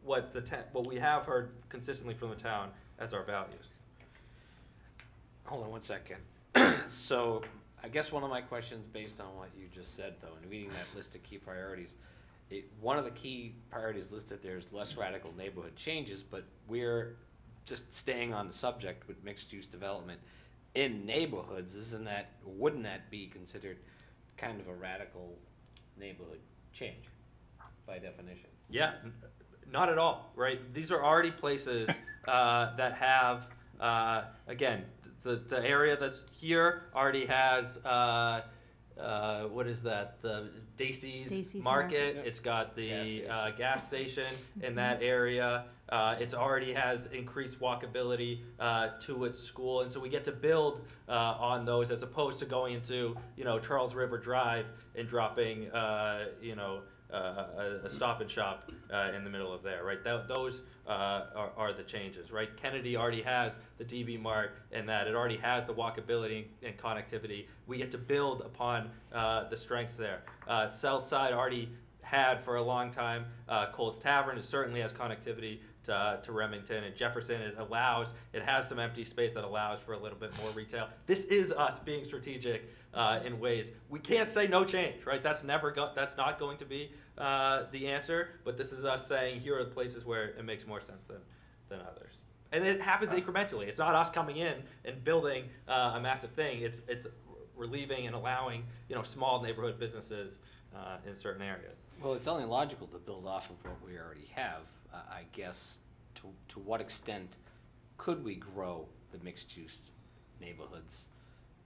Speaker 10: what we have heard consistently from the town as our values.
Speaker 1: Hold on one second. So I guess one of my questions based on what you just said, though, in reading that list of key priorities, one of the key priorities listed there is less radical neighborhood changes, but we're just staying on the subject with mixed-use development in neighborhoods. Wouldn't that be considered kind of a radical neighborhood change by definition?
Speaker 10: Yeah, not at all, right? These are already places that have, again, the area that's here already has, what is that? The Dacey's Market.
Speaker 4: Market.
Speaker 10: It's got the
Speaker 1: Gas station.
Speaker 10: gas station in that area. It already has increased walkability to its school, and so we get to build on those as opposed to going into Charles River Drive and dropping a Stop and Shop in the middle of there, right? Those are the changes, right? Kennedy already has the DB Mart and that. It already has the walkability and connectivity. We get to build upon the strengths there. South Side already had for a long time Cole's Tavern. It certainly has connectivity to Remington and Jefferson. It has some empty space that allows for a little bit more retail. This is us being strategic in ways. We can't say no change, right? That's not going to be the answer, but this is us saying here are the places where it makes more sense than others. And it happens incrementally. It's not us coming in and building a massive thing. It's relieving and allowing small neighborhood businesses in certain areas.
Speaker 1: Well, it's only logical to build off of what we already have. I guess to what extent could we grow the mixed-use neighborhoods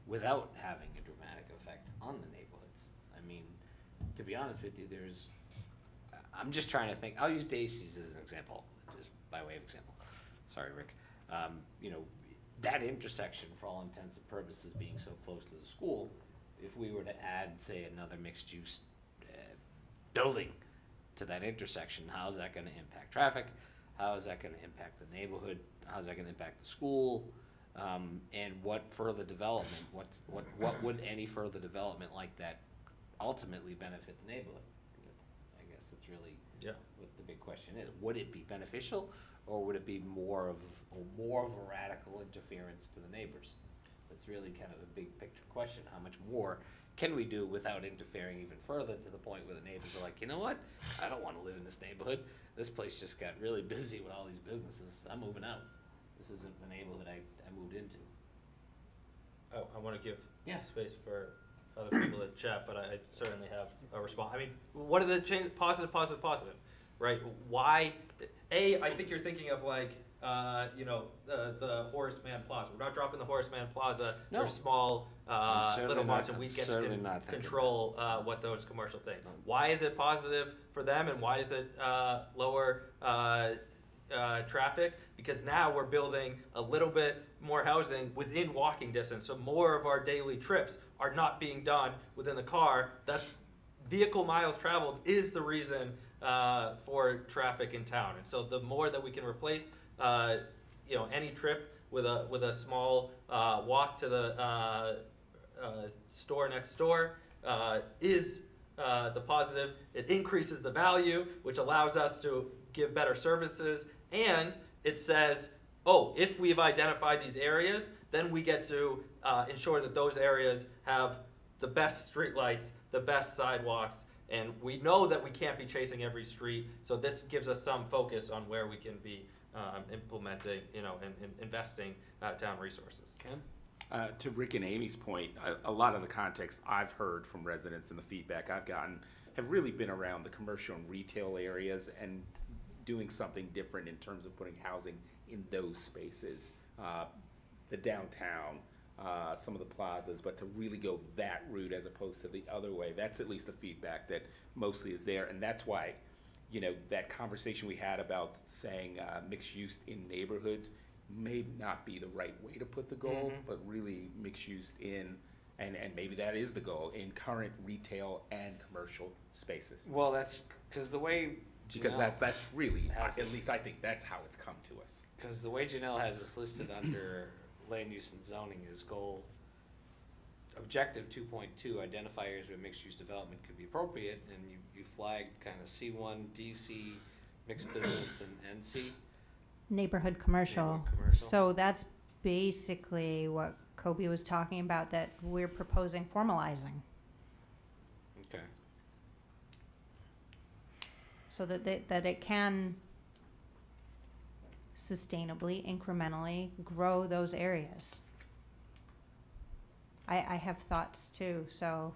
Speaker 1: without having a dramatic effect on the neighborhoods? I mean, to be honest with you, I'm just trying to think. I'll use Dacey's as an example, just by way of example. Sorry, Rick. That intersection, for all intents and purposes, being so close to the school, if we were to add, say, another mixed-use building to that intersection, how is that going to impact traffic? How is that going to impact the neighborhood? How is that going to impact the school? And what further development? What would any further development like that ultimately benefit the neighborhood? I guess that's really what the big question is. Would it be beneficial, or would it be more of a radical interference to the neighbors? That's really kind of a big picture question. How much more can we do without interfering even further to the point where the neighbors are like, you know what? I don't want to live in this neighborhood. This place just got really busy with all these businesses. I'm moving out. This isn't the neighborhood I moved into.
Speaker 10: Oh, I want to give space for other people to chat, but I certainly have a response. I mean, what are the changes? Positive, right? Why? I think you're thinking of like, the Horace Mann Plaza. We're not dropping the Horace Mann Plaza.
Speaker 1: No.
Speaker 10: They're small little marts, and we get to control what those commercial things. Why is it positive for them, and why is it lower traffic? Because now we're building a little bit more housing within walking distance, so more of our daily trips are not being done within the car. That's vehicle miles traveled is the reason for traffic in town. And so the more that we can replace, any trip with a small walk to the store next door is the positive. It increases the value, which allows us to give better services, and it says, oh, if we've identified these areas, then we get to ensure that those areas have the best streetlights, the best sidewalks, and we know that we can't be chasing every street, so this gives us some focus on where we can be implementing, and investing town resources.
Speaker 1: Ken?
Speaker 3: To Rick and Amy's point, a lot of the context I've heard from residents and the feedback I've gotten have really been around the commercial and retail areas and doing something different in terms of putting housing in those spaces. The downtown, some of the plazas, but to really go that route as opposed to the other way. That's at least the feedback that mostly is there, and that's why, that conversation we had about saying mixed use in neighborhoods may not be the right way to put the goal, but really mixed use in, and maybe that is the goal, in current retail and commercial spaces.
Speaker 1: Well, that's because the way
Speaker 3: Because
Speaker 1: Janelle
Speaker 3: that's really,
Speaker 1: has
Speaker 3: at
Speaker 1: this-
Speaker 3: least I think that's how it's come to us.
Speaker 1: Because the way Janelle has this listed under land use and zoning is goal, objective 2.2, identifiers where mixed-use development could be appropriate, and you flagged kind of C1, DC, mixed business, and NC.
Speaker 4: Neighborhood commercial.
Speaker 1: Neighborhood commercial.
Speaker 4: So that's basically what Kobe was talking about, that we're proposing formalizing.
Speaker 1: Okay.
Speaker 4: So that it can sustainably, incrementally grow those areas. I have thoughts too, so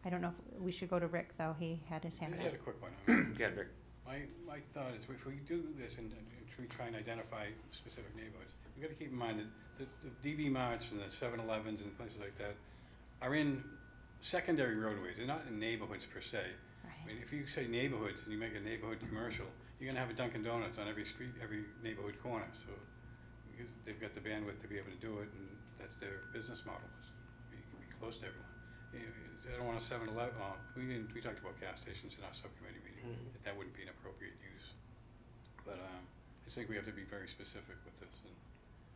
Speaker 4: I don't know if we should go to Rick, though. He had his
Speaker 9: I
Speaker 4: hand
Speaker 9: just
Speaker 4: up.
Speaker 9: had a quick one.
Speaker 1: Go ahead, Rick.
Speaker 9: My thought is, if we do this and we try and identify specific neighborhoods, we got to keep in mind that the DB Marts and the 7-Elevens and places like that are in secondary roadways. They're not in neighborhoods per se. I mean, if you say neighborhoods and you make a neighborhood commercial, you're gonna have a Dunkin' Donuts on every street, every neighborhood corner. So because they've got the bandwidth to be able to do it, and that's their business model, is be close to everyone. I don't want a 7-Eleven. We talked about gas stations in our subcommittee meeting. That wouldn't be an appropriate use. But I think we have to be very specific with this.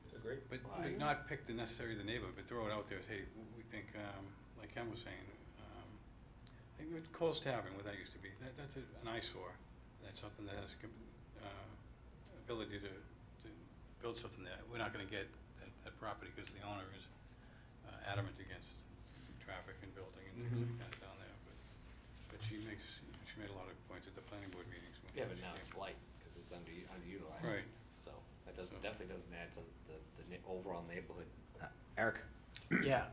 Speaker 10: It's a great.
Speaker 9: But not pick necessarily the neighborhood, but throw it out there. Say, we think, like Ken was saying, Cole's Tavern, where that used to be, that's an eyesore. That's something that has ability to build something there. We're not going to get that property because the owner is adamant against traffic and building and things like that down there. But she made a lot of points at the planning board meetings.
Speaker 1: Yeah, but now it's blight because it's underutilized.
Speaker 9: Right.
Speaker 1: So that definitely doesn't add to the overall neighborhood. Eric?
Speaker 12: Yeah,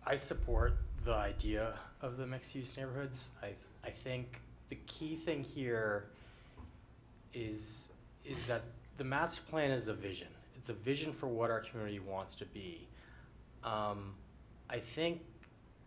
Speaker 12: I support the idea of the mixed-use neighborhoods. I think the key thing here is that the master plan is a vision. It's a vision for what our community wants to be. I think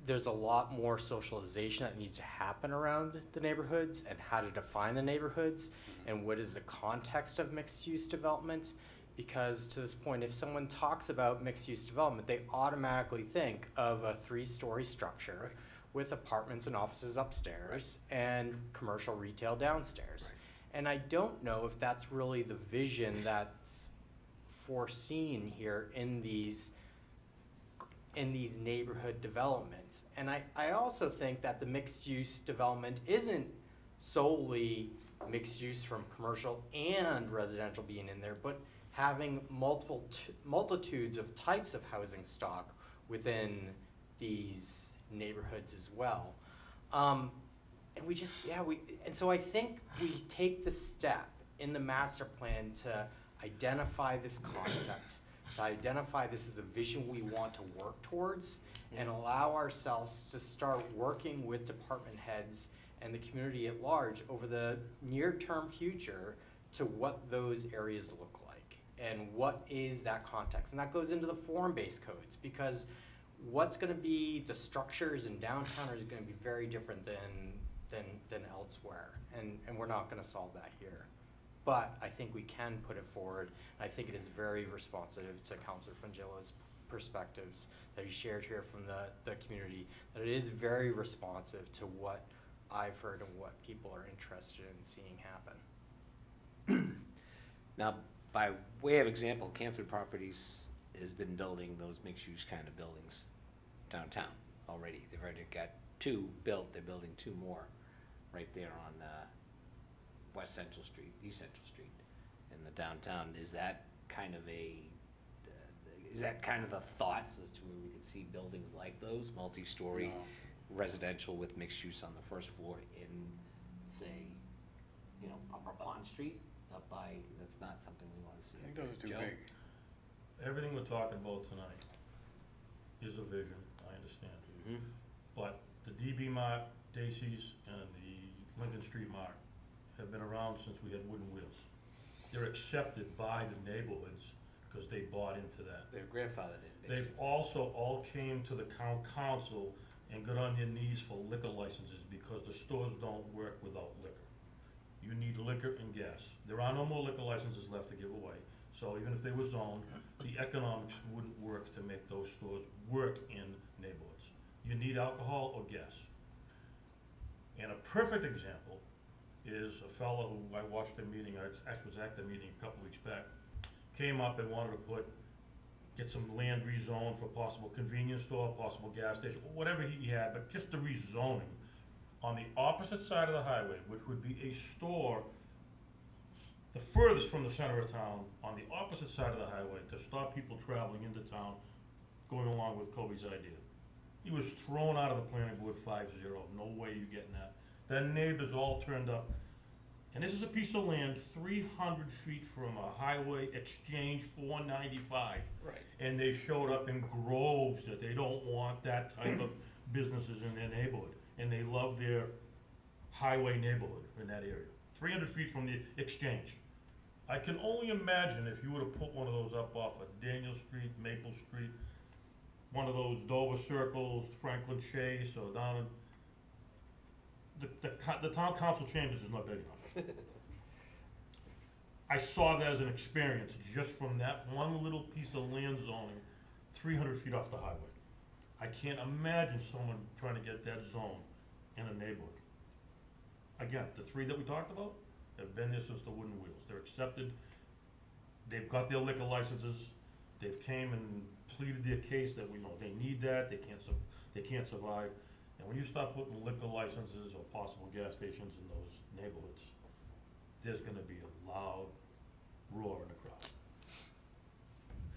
Speaker 12: there's a lot more socialization that needs to happen around the neighborhoods and how to define the neighborhoods and what is the context of mixed-use development. Because to this point, if someone talks about mixed-use development, they automatically think of a 3-story structure with apartments and offices upstairs and commercial retail downstairs. And I don't know if that's really the vision that's foreseen here in these neighborhood developments. And I also think that the mixed-use development isn't solely mixed use from commercial and residential being in there, but having multitudes of types of housing stock within these neighborhoods as well. And so I think we take the step in the master plan to identify this concept, to identify this as a vision we want to work towards, and allow ourselves to start working with department heads and the community at large over the near-term future to what those areas look like and what is that context. And that goes into the form-based codes, because what's going to be the structures in downtown is going to be very different than elsewhere, and we're not going to solve that here. But I think we can put it forward. I think it is very responsive to Councilor Frangilla's perspectives that he shared here from the community, that it is very responsive to what I've heard and what people are interested in seeing happen.
Speaker 1: Now, by way of example, Canfield Properties has been building those mixed-use kind of buildings downtown already. They've already got 2 built, they're building 2 more right there on West Central Street, East Central Street in the downtown. Is that kind of the thoughts as to where we could see buildings like those, multi-story residential with mixed use on the first floor in, say, Upper Pond Street? Up by, that's not something we want to see.
Speaker 9: I think those are too
Speaker 1: Joe?
Speaker 9: big.
Speaker 13: Everything we're talking about tonight is a vision, I understand.
Speaker 1: Mhm.
Speaker 13: But the DB Mart, Dacey's, and the Lincoln Street Mart have been around since we had wooden wheels. They're accepted by the neighborhoods because they bought into that.
Speaker 1: Their grandfather did,
Speaker 13: They've
Speaker 1: basically.
Speaker 13: also all came to the council and got on their knees for liquor licenses because the stores don't work without liquor. You need liquor and gas. There are no more liquor licenses left to give away. So even if they were zoned, the economics wouldn't work to make those stores work in neighborhoods. You need alcohol or gas. And a perfect example is a fellow who I watched a meeting, I actually was at the meeting a couple weeks back, came up and wanted to get some land rezoned for possible convenience store, possible gas station, whatever he had, but just the rezoning on the opposite side of the highway, which would be a store the furthest from the center of town, on the opposite side of the highway, to stop people traveling into town, going along with Kobe's idea. He was thrown out of the planning board 5-0, no way you getting that. Then neighbors all turned up, and this is a piece of land 300 feet from a highway exchange 495.
Speaker 1: Right.
Speaker 13: And they showed up in groves that they don't want that type of businesses in their neighborhood. And they love their highway neighborhood in that area. 300 feet from the exchange. I can only imagine if you were to put one of those up off of Daniel Street, Maple Street, one of those Dover Circles, Franklin Chase, or down in, the town council chambers is not big enough. I saw that as an experience just from that one little piece of land zoning 300 feet off the highway. I can't imagine someone trying to get that zone in a neighborhood. Again, the 3 that we talked about have been there since the wooden wheels. They're accepted. They've got their liquor licenses. They've came and pleaded their case that we know they need that. They can't survive. And when you start putting liquor licenses or possible gas stations in those neighborhoods, there's going to be a loud roar in the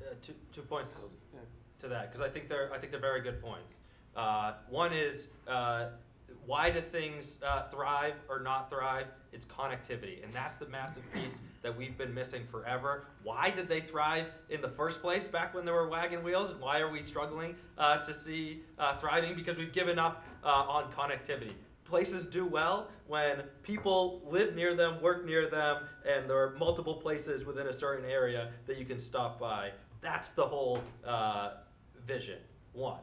Speaker 13: crowd.
Speaker 10: Two points to that, because I think they're very good points. One is why do things thrive or not thrive? It's connectivity, and that's the massive piece that we've been missing forever. Why did they thrive in the first place back when there were wagon wheels, and why are we struggling to see thriving? Because we've given up on connectivity. Places do well when people live near them, work near them, and there are multiple places within a certain area that you can stop by. That's the whole vision, 1.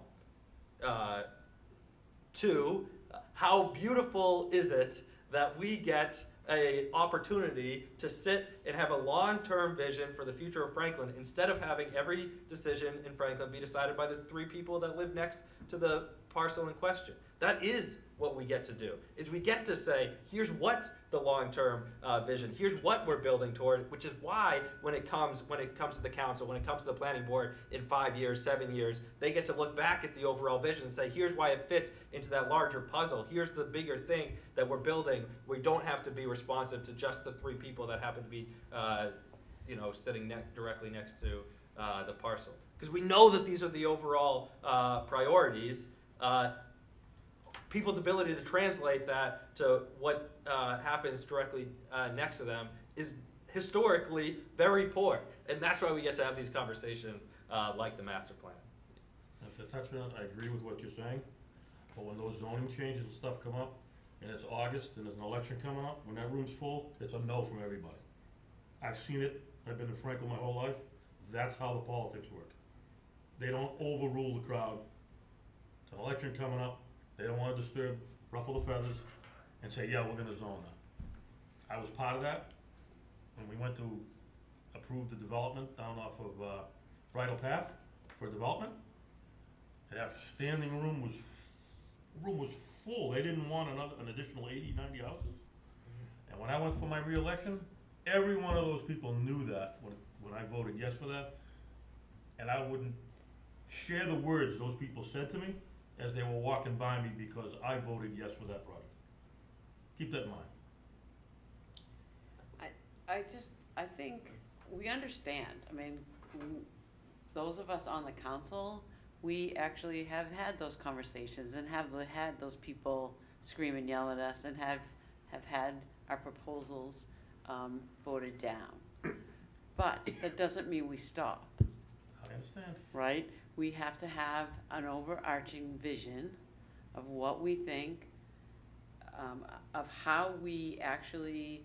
Speaker 10: 2, how beautiful is it that we get an opportunity to sit and have a long-term vision for the future of Franklin instead of having every decision in Franklin be decided by the 3 people that live next to the parcel in question. That is what we get to do, is we get to say, here's what the long-term vision, here's what we're building toward, which is why when it comes to the council, when it comes to the planning board in 5 years, 7 years, they get to look back at the overall vision and say, here's why it fits into that larger puzzle. Here's the bigger thing that we're building. We don't have to be responsive to just the 3 people that happen to be, sitting directly next to the parcel. Because we know that these are the overall priorities. People's ability to translate that to what happens directly next to them is historically very poor. And that's why we get to have these conversations like the master plan.
Speaker 13: And to touch on it, I agree with what you're saying, but when those zoning changes and stuff come up, and it's August and there's an election coming up, when that room's full, it's a no from everybody. I've seen it, I've been in Franklin my whole life, that's how the politics work. They don't overrule the crowd. It's an election coming up, they don't want to disturb, ruffle the feathers, and say, yeah, we're gonna zone that. I was part of that, when we went to approve the development down off of Bridle Path for development. That standing room was room was full. They didn't want an additional 80, 90 houses. And when I went for my reelection, every one of those people knew that when I voted yes for that. And I wouldn't share the words those people said to me as they were walking by me because I voted yes for that project. Keep that in mind.
Speaker 6: I think we understand. I mean, those of us on the council, we actually have had those conversations and have had those people scream and yell at us and have had our proposals voted down. But that doesn't mean we stop,
Speaker 13: I understand.
Speaker 6: right? We have to have an overarching vision of what we think, of how we actually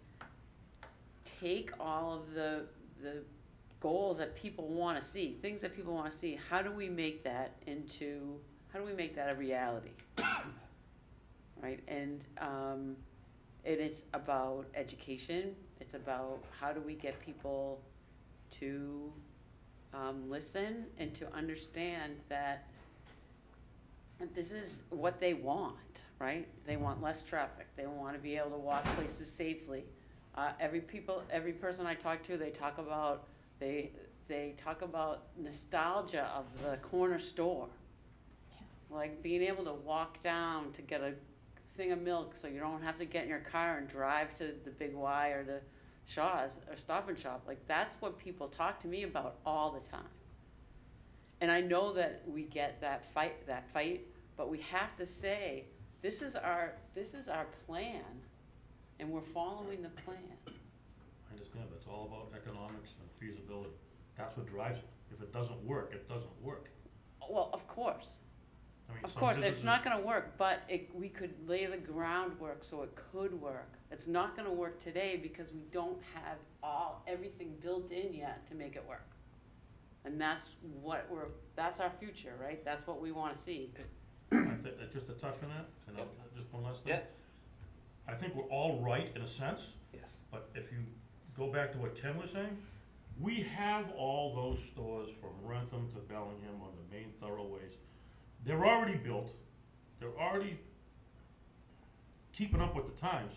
Speaker 6: take all of the goals that people want to see, things that people want to see. How do we make that a reality? Right? And it's about education. It's about how do we get people to listen and to understand that this is what they want, right? They want less traffic. They want to be able to walk places safely. Every person I talk to, they talk about nostalgia of the corner store. Yeah. Like being able to walk down to get a thing of milk so you don't have to get in your car and drive to the Big Y or the Shaw's or Stop and Shop. Like that's what people talk to me about all the time. And I know that we get that fight, but we have to say, this is our plan, and we're following the plan.
Speaker 13: I understand, but it's all about economics and feasibility. That's what drives it. If it doesn't work, it doesn't work.
Speaker 6: Well, of course.
Speaker 13: I mean,
Speaker 6: Of
Speaker 13: some
Speaker 6: course, it's
Speaker 13: businesses-
Speaker 6: not gonna work, but we could lay the groundwork so it could work. It's not gonna work today because we don't have everything built in yet to make it work. And that's our future, right? That's what we wanna see.
Speaker 13: Just to touch on that, and just one last thing.
Speaker 1: Yeah.
Speaker 13: I think we're all right in a sense,
Speaker 1: Yes.
Speaker 13: but if you go back to what Ken was saying, we have all those stores from Rentham to Bellingham on the main thoroughways. They're already built. They're already keeping up with the times.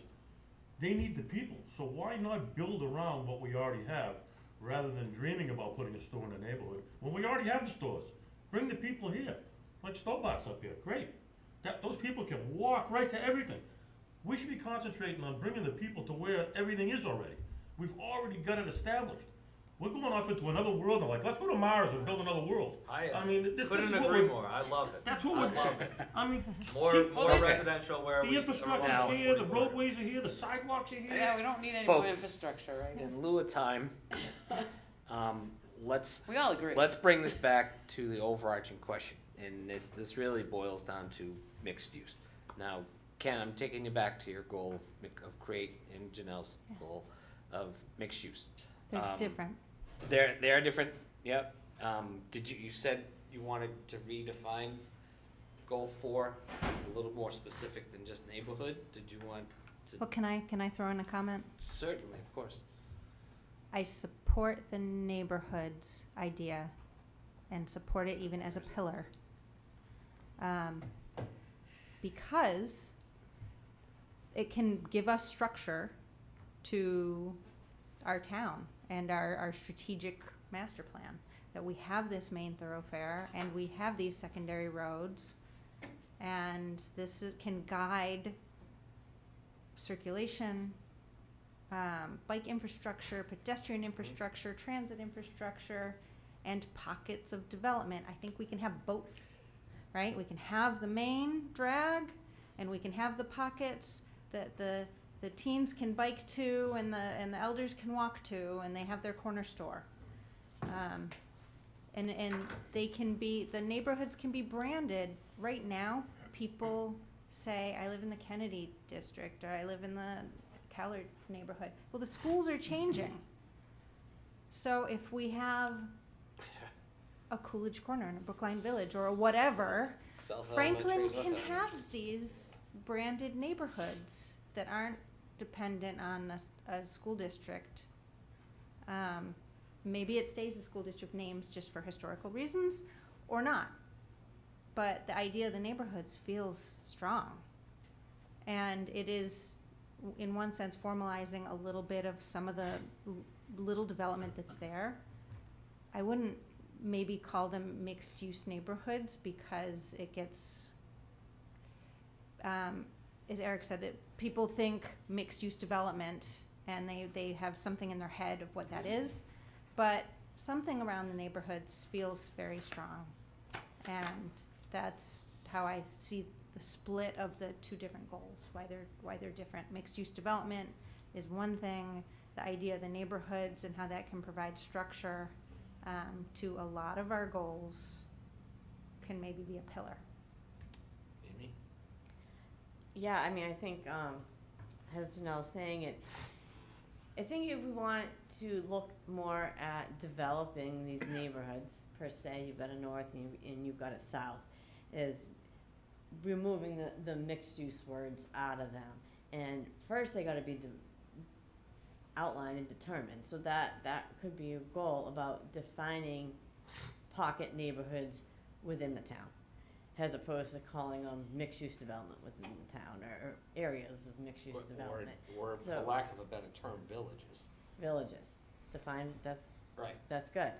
Speaker 13: They need the people. So why not build around what we already have rather than dreaming about putting a store in the neighborhood when we already have the stores? Bring the people here, like Stobart's up here. Great. Those people can walk right to everything. We should be concentrating on bringing the people to where everything is already. We've already got it established. We're going off into another world and like, let's go to Mars and build another world.
Speaker 10: I
Speaker 13: mean, this
Speaker 10: couldn't
Speaker 13: is what
Speaker 10: agree
Speaker 13: we're-
Speaker 10: more. I love it.
Speaker 13: That's what
Speaker 10: I
Speaker 13: we're,
Speaker 10: love it.
Speaker 13: I mean,
Speaker 10: More
Speaker 1: Okay.
Speaker 10: residential where
Speaker 13: the
Speaker 10: we
Speaker 13: infrastructure's
Speaker 1: Now-
Speaker 13: here, the roadways are here, the sidewalks are here.
Speaker 6: Yeah, we don't need any more
Speaker 1: Folks.
Speaker 6: infrastructure, right?
Speaker 1: In lieu of time, let's
Speaker 6: We all agree.
Speaker 1: let's bring this back to the overarching question, and this really boils down to mixed use. Now, Ken, I'm taking you back to your goal of create, and Janelle's goal of mixed use.
Speaker 4: They're different.
Speaker 1: They are different. Yep. You said you wanted to redefine goal 4 a little more specific than just neighborhood? Did you want to?
Speaker 4: Well, can I throw in a comment?
Speaker 1: Certainly, of course.
Speaker 4: I support the neighborhoods idea and support it even as a pillar. Because it can give us structure to our town and our strategic master plan. That we have this main thoroughfare and we have these secondary roads, and can guide circulation, bike infrastructure, pedestrian infrastructure, transit infrastructure, and pockets of development. I think we can have both, right? We can have the main drag, and we can have the pockets that the teens can bike to, and the elders can walk to, and they have their corner store. And the neighborhoods can be branded. Right now, people say, I live in the Kennedy district, or I live in the Callard neighborhood. Well, the schools are changing. So if we have a Coolidge Corner in a Brookline Village or whatever,
Speaker 1: South
Speaker 4: Franklin
Speaker 1: Elementary is
Speaker 4: can
Speaker 1: up there.
Speaker 4: have these branded neighborhoods that aren't dependent on a school district. Maybe it stays the school district names just for historical reasons, or not. but the idea of the neighborhoods feels strong. And it is, in one sense, formalizing a little bit of some of the little development that's there. I wouldn't maybe call them mixed-use neighborhoods because it gets, as Eric said, people think mixed-use development and they have something in their head of what that is, but something around the neighborhoods feels very strong. And that's how I see the split of the two different goals, why they're different. Mixed-use development is one thing, the idea of the neighborhoods and how that can provide structure to a lot of our goals can maybe be a pillar.
Speaker 1: Amy?
Speaker 7: Yeah, I mean, I think, as Janelle's saying it, I think if we want to look more at developing these neighborhoods, per se, you've got a north and you've got a south, is removing the mixed-use words out of them. And first, they gotta be outlined and determined, so that could be a goal about defining pocket neighborhoods within the town, as opposed to calling them mixed-use development within the town, or areas of mixed-use development.
Speaker 1: Or
Speaker 7: So-
Speaker 1: for lack of a better term, villages.
Speaker 7: Villages, define,
Speaker 1: Right.
Speaker 7: that's good,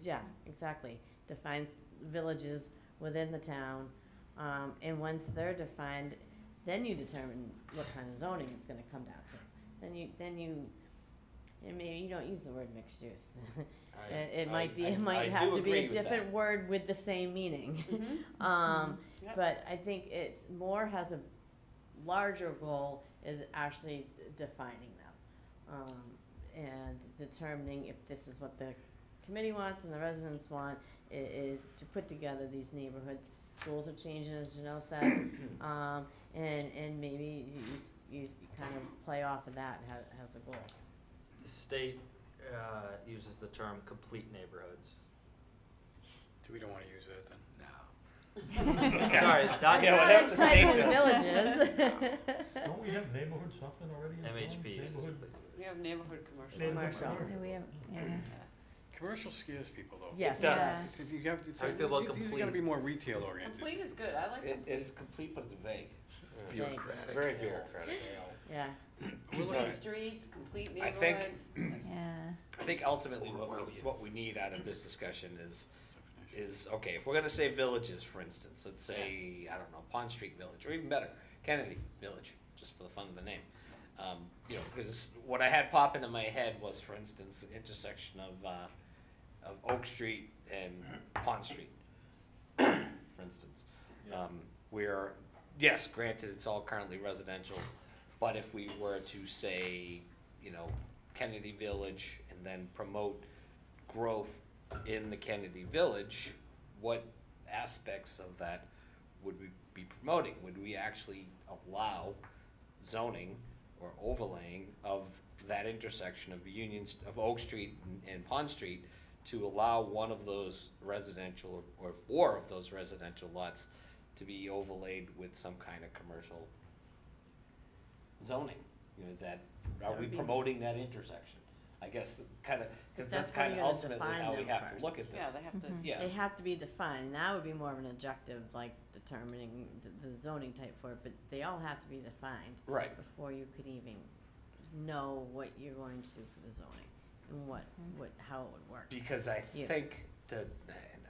Speaker 7: yeah, exactly, define villages within the town, and once they're defined, then you determine what kind of zoning it's gonna come down to. And maybe you don't use the word mixed use. It might
Speaker 1: I
Speaker 7: have
Speaker 1: do
Speaker 7: to be
Speaker 1: agree
Speaker 7: a
Speaker 1: with
Speaker 7: different
Speaker 1: that.
Speaker 7: word with the same meaning.
Speaker 6: Yep.
Speaker 7: But I think it's more has a larger goal is actually defining them. And determining if this is what the committee wants and the residents want, is to put together these neighborhoods. Schools are changing, as Janelle said, and maybe you kind of play off of that as a goal.
Speaker 10: The state uses the term complete neighborhoods.
Speaker 9: So we don't wanna use that then?
Speaker 10: Sorry, not
Speaker 1: Yeah, well,
Speaker 7: Not
Speaker 1: the state
Speaker 7: entitled
Speaker 1: does.
Speaker 7: villages.
Speaker 13: Don't we have neighborhood something already? in town?
Speaker 10: MHP uses
Speaker 13: Neighborhood-
Speaker 10: it.
Speaker 6: We have neighborhood commercial.
Speaker 7: Commercial.
Speaker 4: Yeah, we have, yeah.
Speaker 9: Commercial scares people though.
Speaker 7: Yes,
Speaker 1: It does.
Speaker 4: Yes.
Speaker 9: If you have to
Speaker 10: How do you feel about
Speaker 9: these are
Speaker 10: complete?
Speaker 9: gonna be more retail oriented.
Speaker 6: Complete is good, I like complete.
Speaker 1: It's complete, but it's vague.
Speaker 7: bureaucratic.
Speaker 1: It's very bureaucratic.
Speaker 7: Yeah.
Speaker 6: Complete streets, complete
Speaker 1: I think-
Speaker 6: neighborhoods.
Speaker 4: Yeah.
Speaker 1: I think ultimately what we need out of this discussion is, okay, if we're gonna say villages, for instance, let's say, I don't know, Pond Street Village, or even better, Kennedy Village, just for the fun of the name. You know, because what I had pop into my head was, for instance, the intersection of Oak Street and Pond Street, for instance. Where, yes, granted, it's all currently residential, but if we were to say, you know, Kennedy Village and then promote growth in the Kennedy Village, what aspects of that would we be promoting? Would we actually allow zoning or overlaying of that intersection of Oak Street and Pond Street to allow one of those residential or 4 of those residential lots to be overlaid with some kind of commercial zoning? You know, are we
Speaker 7: would be-
Speaker 1: promoting that intersection? I guess it's kind of, because that's
Speaker 7: That's where
Speaker 1: kind of
Speaker 7: you gotta
Speaker 1: ultimately
Speaker 7: define
Speaker 1: how we
Speaker 7: them
Speaker 1: have to look
Speaker 7: first.
Speaker 1: at this.
Speaker 6: Yeah, they have to,
Speaker 4: Mhm.
Speaker 1: Yeah.
Speaker 7: They have to be defined, and that would be more of an objective, like determining the zoning type for it, but they all have to be defined
Speaker 1: Right.
Speaker 7: before you could even know what you're going to do for the zoning and how it would work.
Speaker 1: Because I
Speaker 7: Yeah.
Speaker 1: think and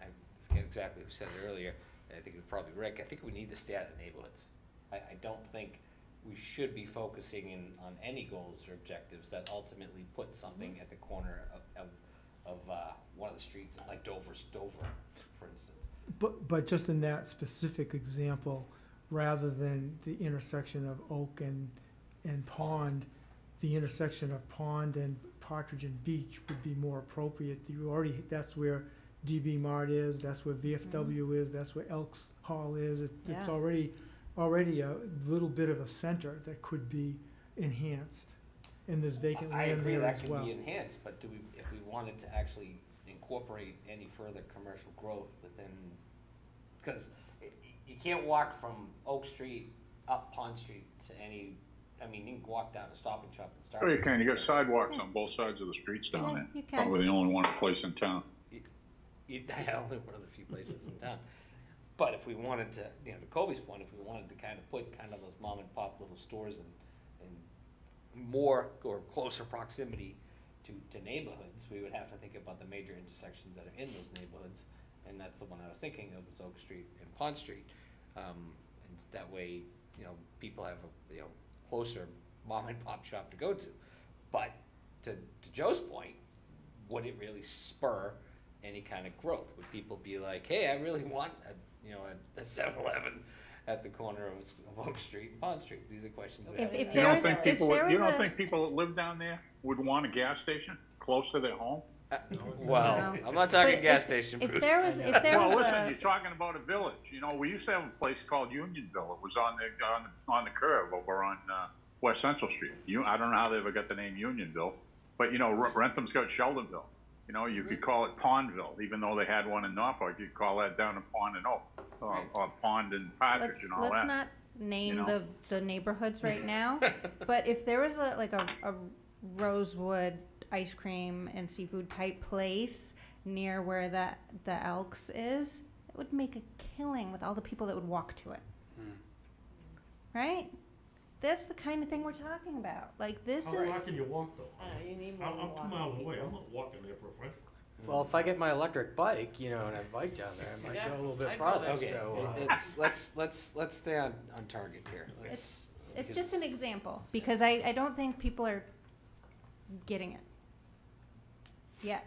Speaker 1: I forget exactly who said it earlier, I think it was probably Rick, I think we need to stay out of the neighborhoods. I don't think we should be focusing in on any goals or objectives that ultimately put something at the corner of one of the streets, like Dover, for instance.
Speaker 5: But just in that specific example, rather than the intersection of Oak and Pond, the intersection of Pond and Partridge and Beach would be more appropriate. That's where DB Mart is, that's where VFW is, that's where Elks Hall is. It's
Speaker 7: Yeah.
Speaker 5: already a little bit of a center that could be enhanced. And there's vacant
Speaker 1: I
Speaker 5: land
Speaker 1: agree
Speaker 5: there
Speaker 1: that
Speaker 5: as
Speaker 1: can
Speaker 5: well.
Speaker 1: be enhanced, but if we wanted to actually incorporate any further commercial growth within, because you can't walk from Oak Street up Pond Street to any, I mean, you can walk down to Stop and Shop and Starbucks.
Speaker 11: Oh, you can, you got sidewalks on both sides of the streets down
Speaker 4: Yeah,
Speaker 11: there.
Speaker 4: you can.
Speaker 11: Probably the only one place in town.
Speaker 1: Only one of the few places in town. But if we wanted to, you know, to Kobe's point, if we wanted to kind of put kind of those mom and pop little stores in more or closer proximity to neighborhoods, we would have to think about the major intersections that are in those neighborhoods. And that's the one I was thinking of, was Oak Street and Pond Street. And that way, you know, people have a, you know, closer mom and pop shop to go to. But to Joe's point, would it really spur any kind of growth? Would people be like, hey, I really want a 7-Eleven at the corner of Oak Street and Pond Street? These are questions we have.
Speaker 4: If
Speaker 11: You
Speaker 4: there
Speaker 11: don't
Speaker 4: was
Speaker 11: think
Speaker 4: a- if
Speaker 11: people,
Speaker 4: there
Speaker 11: you
Speaker 4: was
Speaker 11: don't
Speaker 4: a-
Speaker 11: think people that live down there would want a gas station close to their home?
Speaker 1: Well,
Speaker 4: No.
Speaker 1: I'm not talking
Speaker 4: But
Speaker 1: gas
Speaker 4: if-
Speaker 1: station,
Speaker 4: if
Speaker 1: Bruce.
Speaker 4: there was
Speaker 11: Well, listen,
Speaker 4: a,
Speaker 11: you're talking about a village. You know, we used to have a place called Unionville. It was on the curve over on West Central Street. I don't know how they ever got the name Unionville, but you know, Rentham's got Sheldonville. You know, you could call it Pondville, even though they had one in Norfolk. You'd call that down in Pond and Oak, or Pond and Partridge and all
Speaker 4: let's
Speaker 11: that.
Speaker 4: not name
Speaker 11: you know?
Speaker 4: the neighborhoods right now, but if there was a Rosewood ice cream and seafood type place near where the Elks is, it would make a killing with all the people that would walk to it. Right? That's the kind of thing we're talking about. Like, this
Speaker 13: How far
Speaker 4: is,
Speaker 13: can you walk though?
Speaker 7: I know, you need more
Speaker 13: I'm
Speaker 7: than
Speaker 13: 2
Speaker 7: walking
Speaker 13: miles
Speaker 7: people.
Speaker 13: away, I'm not walking there for a french fry.
Speaker 12: Well, if I get my electric bike, you know, and I bike down there, I might go a little bit farther,
Speaker 1: Okay,
Speaker 12: so.
Speaker 1: let's stay on target here.
Speaker 4: it's just an example, because I don't think people are getting it yet,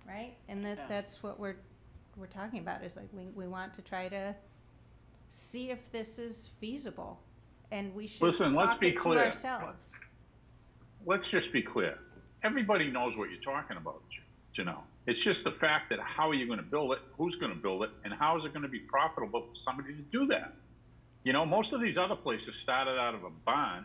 Speaker 4: right? And that's what we're talking about, is like, we want to try to see if this is feasible, and we should
Speaker 11: Listen, let's
Speaker 4: talk
Speaker 11: be
Speaker 4: it to
Speaker 11: clear.
Speaker 4: ourselves.
Speaker 11: Let's just be clear. Everybody knows what you're talking about, you know. It's just the fact that how are you going to build it, who's going to build it, and how is it going to be profitable for somebody to do that? You know, most of these other places started out of a barn,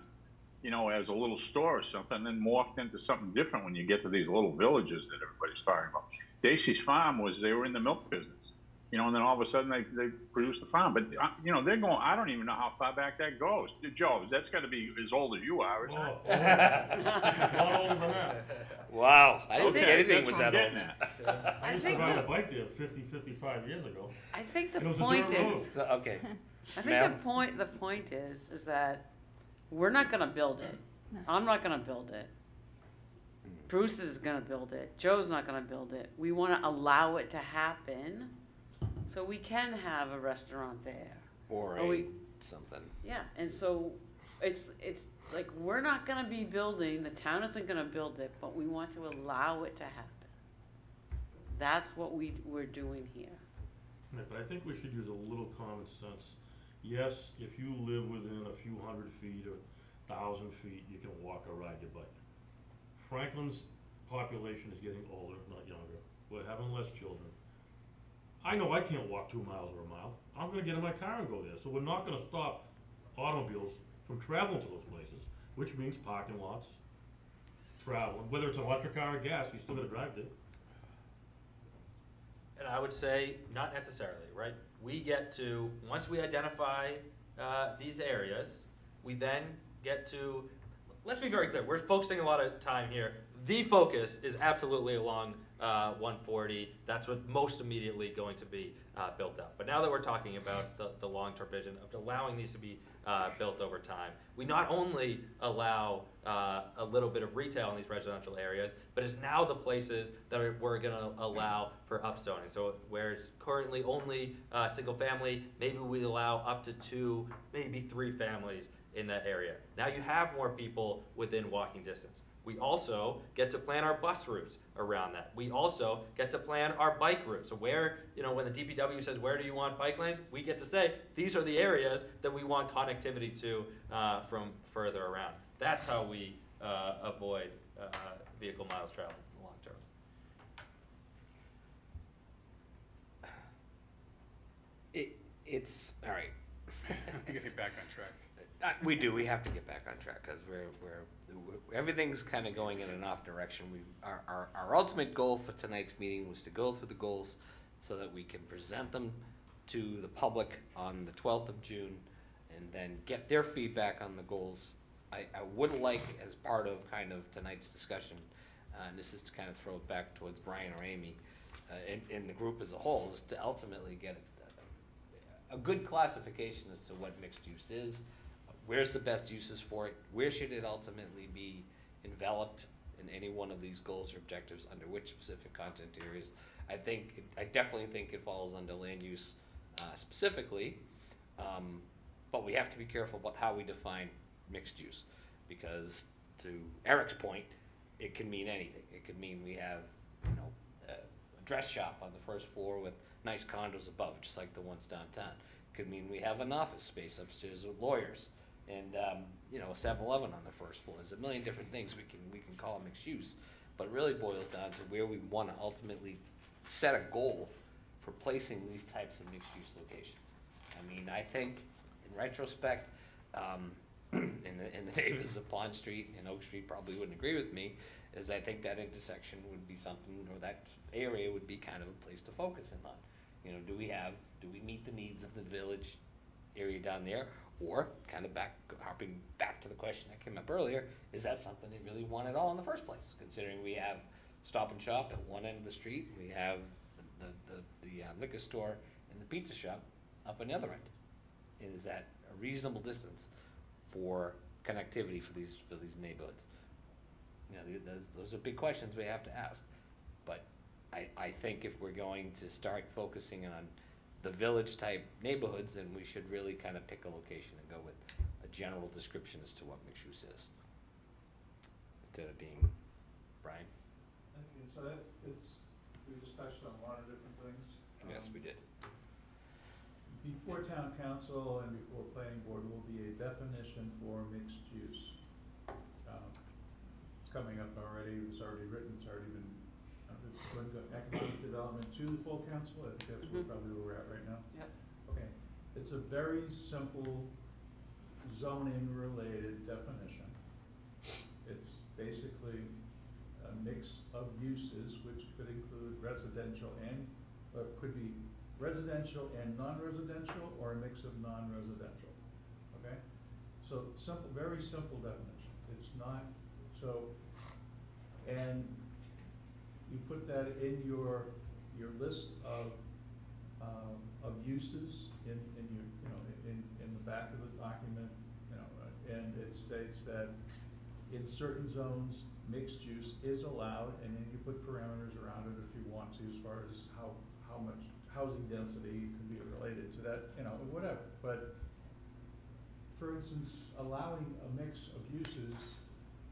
Speaker 11: you know, as a little store or something, and then morphed into something different when you get to these little villages that everybody's talking about. Dacey's Farm they were in the milk business, you know, and then all of a sudden they produced a farm. But, you know, they're going, I don't even know how far back that goes. Joe, that's got to be as old as you are, isn't it?
Speaker 13: Not older than that.
Speaker 1: Wow, I didn't
Speaker 11: Okay,
Speaker 1: think anything
Speaker 11: that's
Speaker 1: was
Speaker 11: what
Speaker 1: that
Speaker 11: I'm
Speaker 1: old.
Speaker 11: getting at.
Speaker 13: I used to ride a bike there 55 years ago.
Speaker 6: I think the
Speaker 13: And it was a
Speaker 6: point
Speaker 13: dirt road.
Speaker 6: is,
Speaker 1: So, okay,
Speaker 6: I think
Speaker 1: Ma'am?
Speaker 6: the point is that we're not gonna build it.
Speaker 4: No.
Speaker 6: I'm not gonna build it. Bruce is gonna build it. Joe's not gonna build it. We wanna allow it to happen so we can have a restaurant there.
Speaker 1: or
Speaker 6: Are we-
Speaker 1: something.
Speaker 6: Yeah, and so it's like, we're not gonna be building, the town isn't gonna build it, but we want to allow it to happen. That's what we're doing here.
Speaker 13: Yeah, but I think we should use a little common sense. Yes, if you live within a few hundred feet or 1,000 feet, you can walk or ride your bike. Franklin's population is getting older, not younger. We're having less children. I know I can't walk 2 miles or a mile. I'm gonna get in my car and go there. So we're not gonna stop automobiles from traveling to those places, which means parking lots, traveling, whether it's an electric car or gas, you still gotta drive there.
Speaker 10: And I would say, not necessarily, right? We get to, once we identify these areas, we then get to, let's be very clear, we're focusing a lot of time here. The focus is absolutely along 140. That's what most immediately going to be built up. But now that we're talking about the long-term vision of allowing these to be built over time, we not only allow a little bit of retail in these residential areas, but it's now the places that we're going to allow for upzoning. So where it's currently only single family, maybe we allow up to 2, maybe 3 families in that area. Now you have more people within walking distance. We also get to plan our bus routes around that. We also get to plan our bike routes. So where, you know, when the DPW says, where do you want bike lanes? We get to say, these are the areas that we want connectivity to from further around. That's how we avoid vehicle miles traveled in the long term.
Speaker 1: It's, all right.
Speaker 9: We gotta get back on track.
Speaker 1: We do. We have to get back on track because everything's kind of going in an off direction. Our ultimate goal for tonight's meeting was to go through the goals so that we can present them to the public on the 12th of June and then get their feedback on the goals. I would like, as part of kind of tonight's discussion, and this is to kind of throw it back towards Brian or Amy, and the group as a whole, is to ultimately get a good classification as to what mixed use is, where's the best uses for it, where should it ultimately be enveloped in any one of these goals or objectives, under which specific content areas. I definitely think it falls under land use specifically, but we have to be careful about how we define mixed use, because to Eric's point, it can mean anything. It could mean we have, you know, a dress shop on the first floor with nice condos above, just like the ones downtown. It could mean we have an office space upstairs with lawyers and, you know, a 7-Eleven on the first floor. There's a million different things we can call mixed use, but it really boils down to where we want to ultimately set a goal for placing these types of mixed use locations. I mean, I think in retrospect, and the neighbors of Pond Street and Oak Street probably wouldn't agree with me, is I think that intersection would be something, or that area would be kind of a place to focus in on. You know, do we meet the needs of the village area down there? Or, kind of harping back to the question that came up earlier, is that something they really want at all in the first place? Considering we have Stop and Shop at one end of the street, we have the liquor store and the pizza shop up on the other end. Is that a reasonable distance for connectivity for these neighborhoods? You know, those are big questions we have to ask. But I think if we're going to start focusing on the village type neighborhoods, then we should really kind of pick a location and go with a general description as to what mixed use is, instead of being, Brian?
Speaker 8: Okay, so we just touched on a lot of different things.
Speaker 1: Yes, we did.
Speaker 8: Before town council and before planning board will be a definition for mixed use. It's coming up already, it's already written, it's already been, it's going to economic development to the full council. I think that's probably where we're at right now.
Speaker 6: Yep.
Speaker 8: Okay, it's a very simple zoning related definition. It's basically a mix of uses which could include residential and, could be residential and non-residential, or a mix of non-residential, okay? So simple, very simple definition. It's not, so, and you put that in your list of uses in your, you know, in the back of the document, you know, and it states that in certain zones, mixed use is allowed, and then you put parameters around it if you want to, as far as how much housing density can be related to that, you know, whatever. But for instance, allowing a mix of uses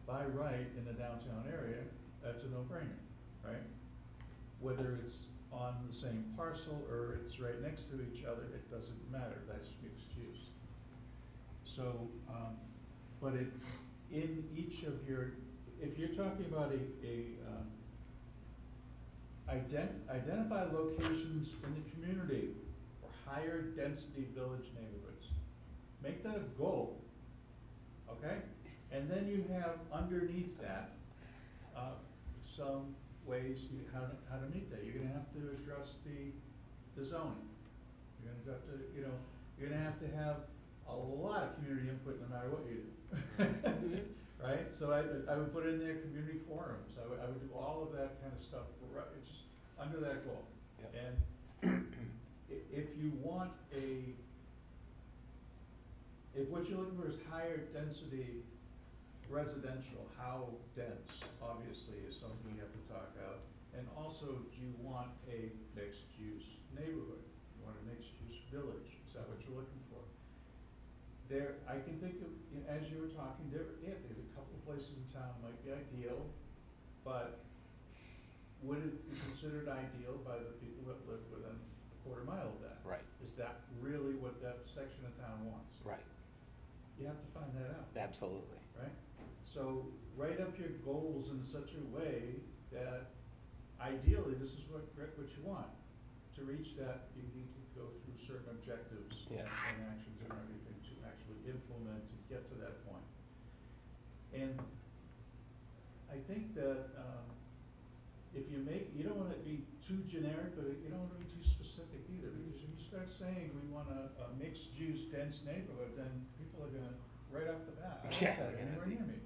Speaker 8: by right in the downtown area, that's a no-brainer, right? Whether it's on the same parcel or it's right next to each other, it doesn't matter, that's mixed use. So, but in each of your, if you're talking about identify locations in the community for higher density village neighborhoods. Make that a goal, okay? And then you have underneath that some ways how to meet that. You're gonna have to address the zoning. You're gonna have to, you know, you're gonna have to have a lot of community input no matter what you do. Right? So I would put in there community forums. I would do all of that kind of stuff, just under that goal.
Speaker 1: Yep.
Speaker 8: And if you want if what you're looking for is higher density residential, how dense, obviously, is something you have to talk out. And also, do you want a mixed use neighborhood? You want a mixed use village? Is that what you're looking for? There, I can think of, as you were talking, there's a couple of places in town might be ideal, but would it be considered ideal by the people that live within a quarter mile of that?
Speaker 1: Right.
Speaker 8: Is that really what that section of town wants?
Speaker 1: Right.
Speaker 8: You have to find that out.
Speaker 1: Absolutely.
Speaker 8: Right? So write up your goals in such a way that ideally this is what you want. To reach that, you need to go through certain objectives and actions and everything to actually implement to get to that point. And I think that if you don't want to be too generic, but you don't want to be too specific either, because if you start saying we want a mixed use dense neighborhood, then people are gonna, right off the bat, I don't want that anywhere near me,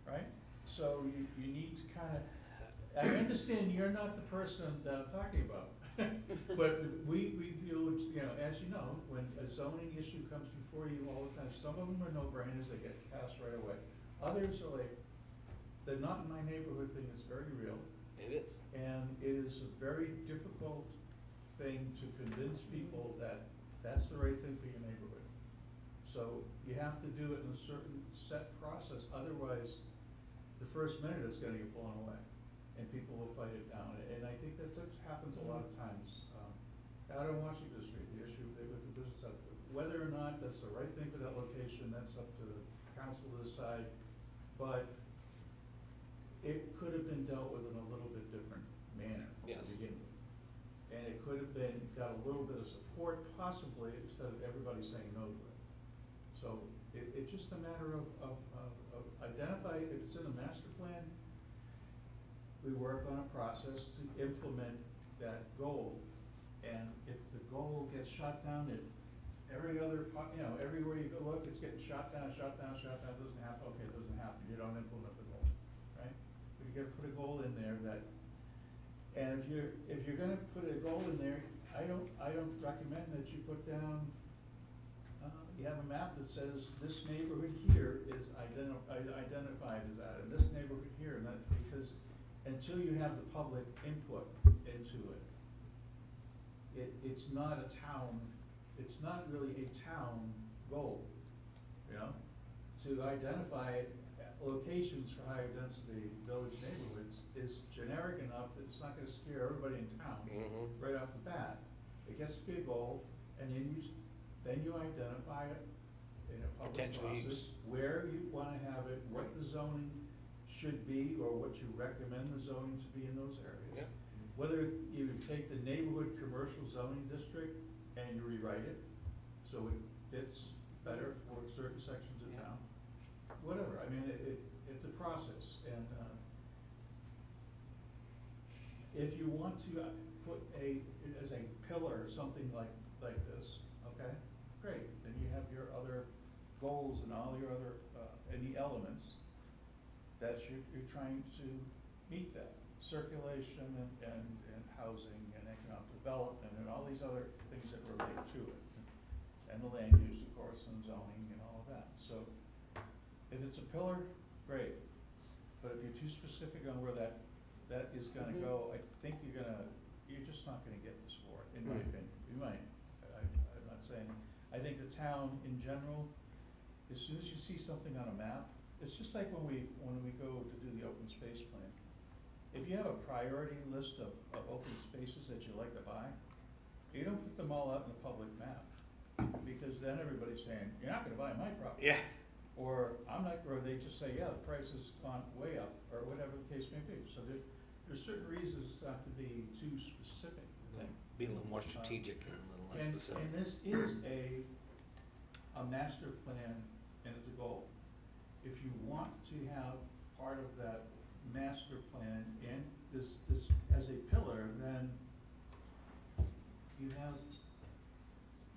Speaker 8: right? So you need to kind of, I understand you're not the person that I'm talking about. But we feel, you know, as you know, when a zoning issue comes before you all the time, some of them are no-brainers, they get passed right away. Others are like, the not in my neighborhood thing is very real,
Speaker 1: It is.
Speaker 8: and it is a very difficult thing to convince people that that's the right thing for your neighborhood. So you have to do it in a certain set process, otherwise, the first minute it's gonna get blown away, and people will fight it down. And I think that happens a lot of times. Out on Washington Street, the issue with the business, whether or not that's the right thing for that location, that's up to the council to decide. But it could have been dealt with in a little bit different manner
Speaker 1: Yes.
Speaker 8: to begin with. And it could have been, got a little bit of support possibly, instead of everybody saying no to it. So it's just a matter of identify, if it's in the master plan, we work on a process to implement that goal. And if the goal gets shot down at every other, you know, everywhere you go look, it's getting shot down, doesn't happen, okay, it doesn't happen, you don't implement the goal, right? But you gotta put a goal in there that, and if you're gonna put a goal in there, I don't recommend that you put down, you have a map that says this neighborhood here is identified as that, and this neighborhood here, and that, because until you have the public input into it, it's not a town, it's not really a town goal, you know? To identify locations for higher density village neighborhoods is generic enough that it's not gonna scare everybody in town right off the bat. It gets to be a goal, and then you identify it in a public
Speaker 1: Potential
Speaker 8: process,
Speaker 1: use.
Speaker 8: where you wanna have it, what the zoning should be, or what you recommend the zoning to be in those areas.
Speaker 1: Yep.
Speaker 8: Whether you take the neighborhood commercial zoning district and you rewrite it, so it fits better for certain sections of
Speaker 1: Yeah.
Speaker 8: town. Whatever, I mean, it's a process, and, if you want to put as a pillar, something like this, okay, great, then you have your other goals and all your other, any elements that you're trying to meet that. Circulation and housing and economic development and all these other things that relate to it. And the land use, of course, and zoning and all of that. So if it's a pillar, great. But if you're too specific on where that is gonna go, I think you're just not gonna get the support, in my opinion. You might, I'm not saying, I think the town in general, as soon as you see something on a map, it's just like when we go to do the open space plan. If you have a priority list of open spaces that you like to buy, you don't put them all out in the public map, because then everybody's saying, you're not gonna buy my property.
Speaker 1: Yeah.
Speaker 8: Or or they just say, yeah, the price has gone way up, or whatever the case may be. So there's certain reasons not to be too specific, I think.
Speaker 1: Be a little more strategic and a little less specific.
Speaker 8: And this is a master plan, and it's a goal. If you want to have part of that master plan and this as a pillar, then you have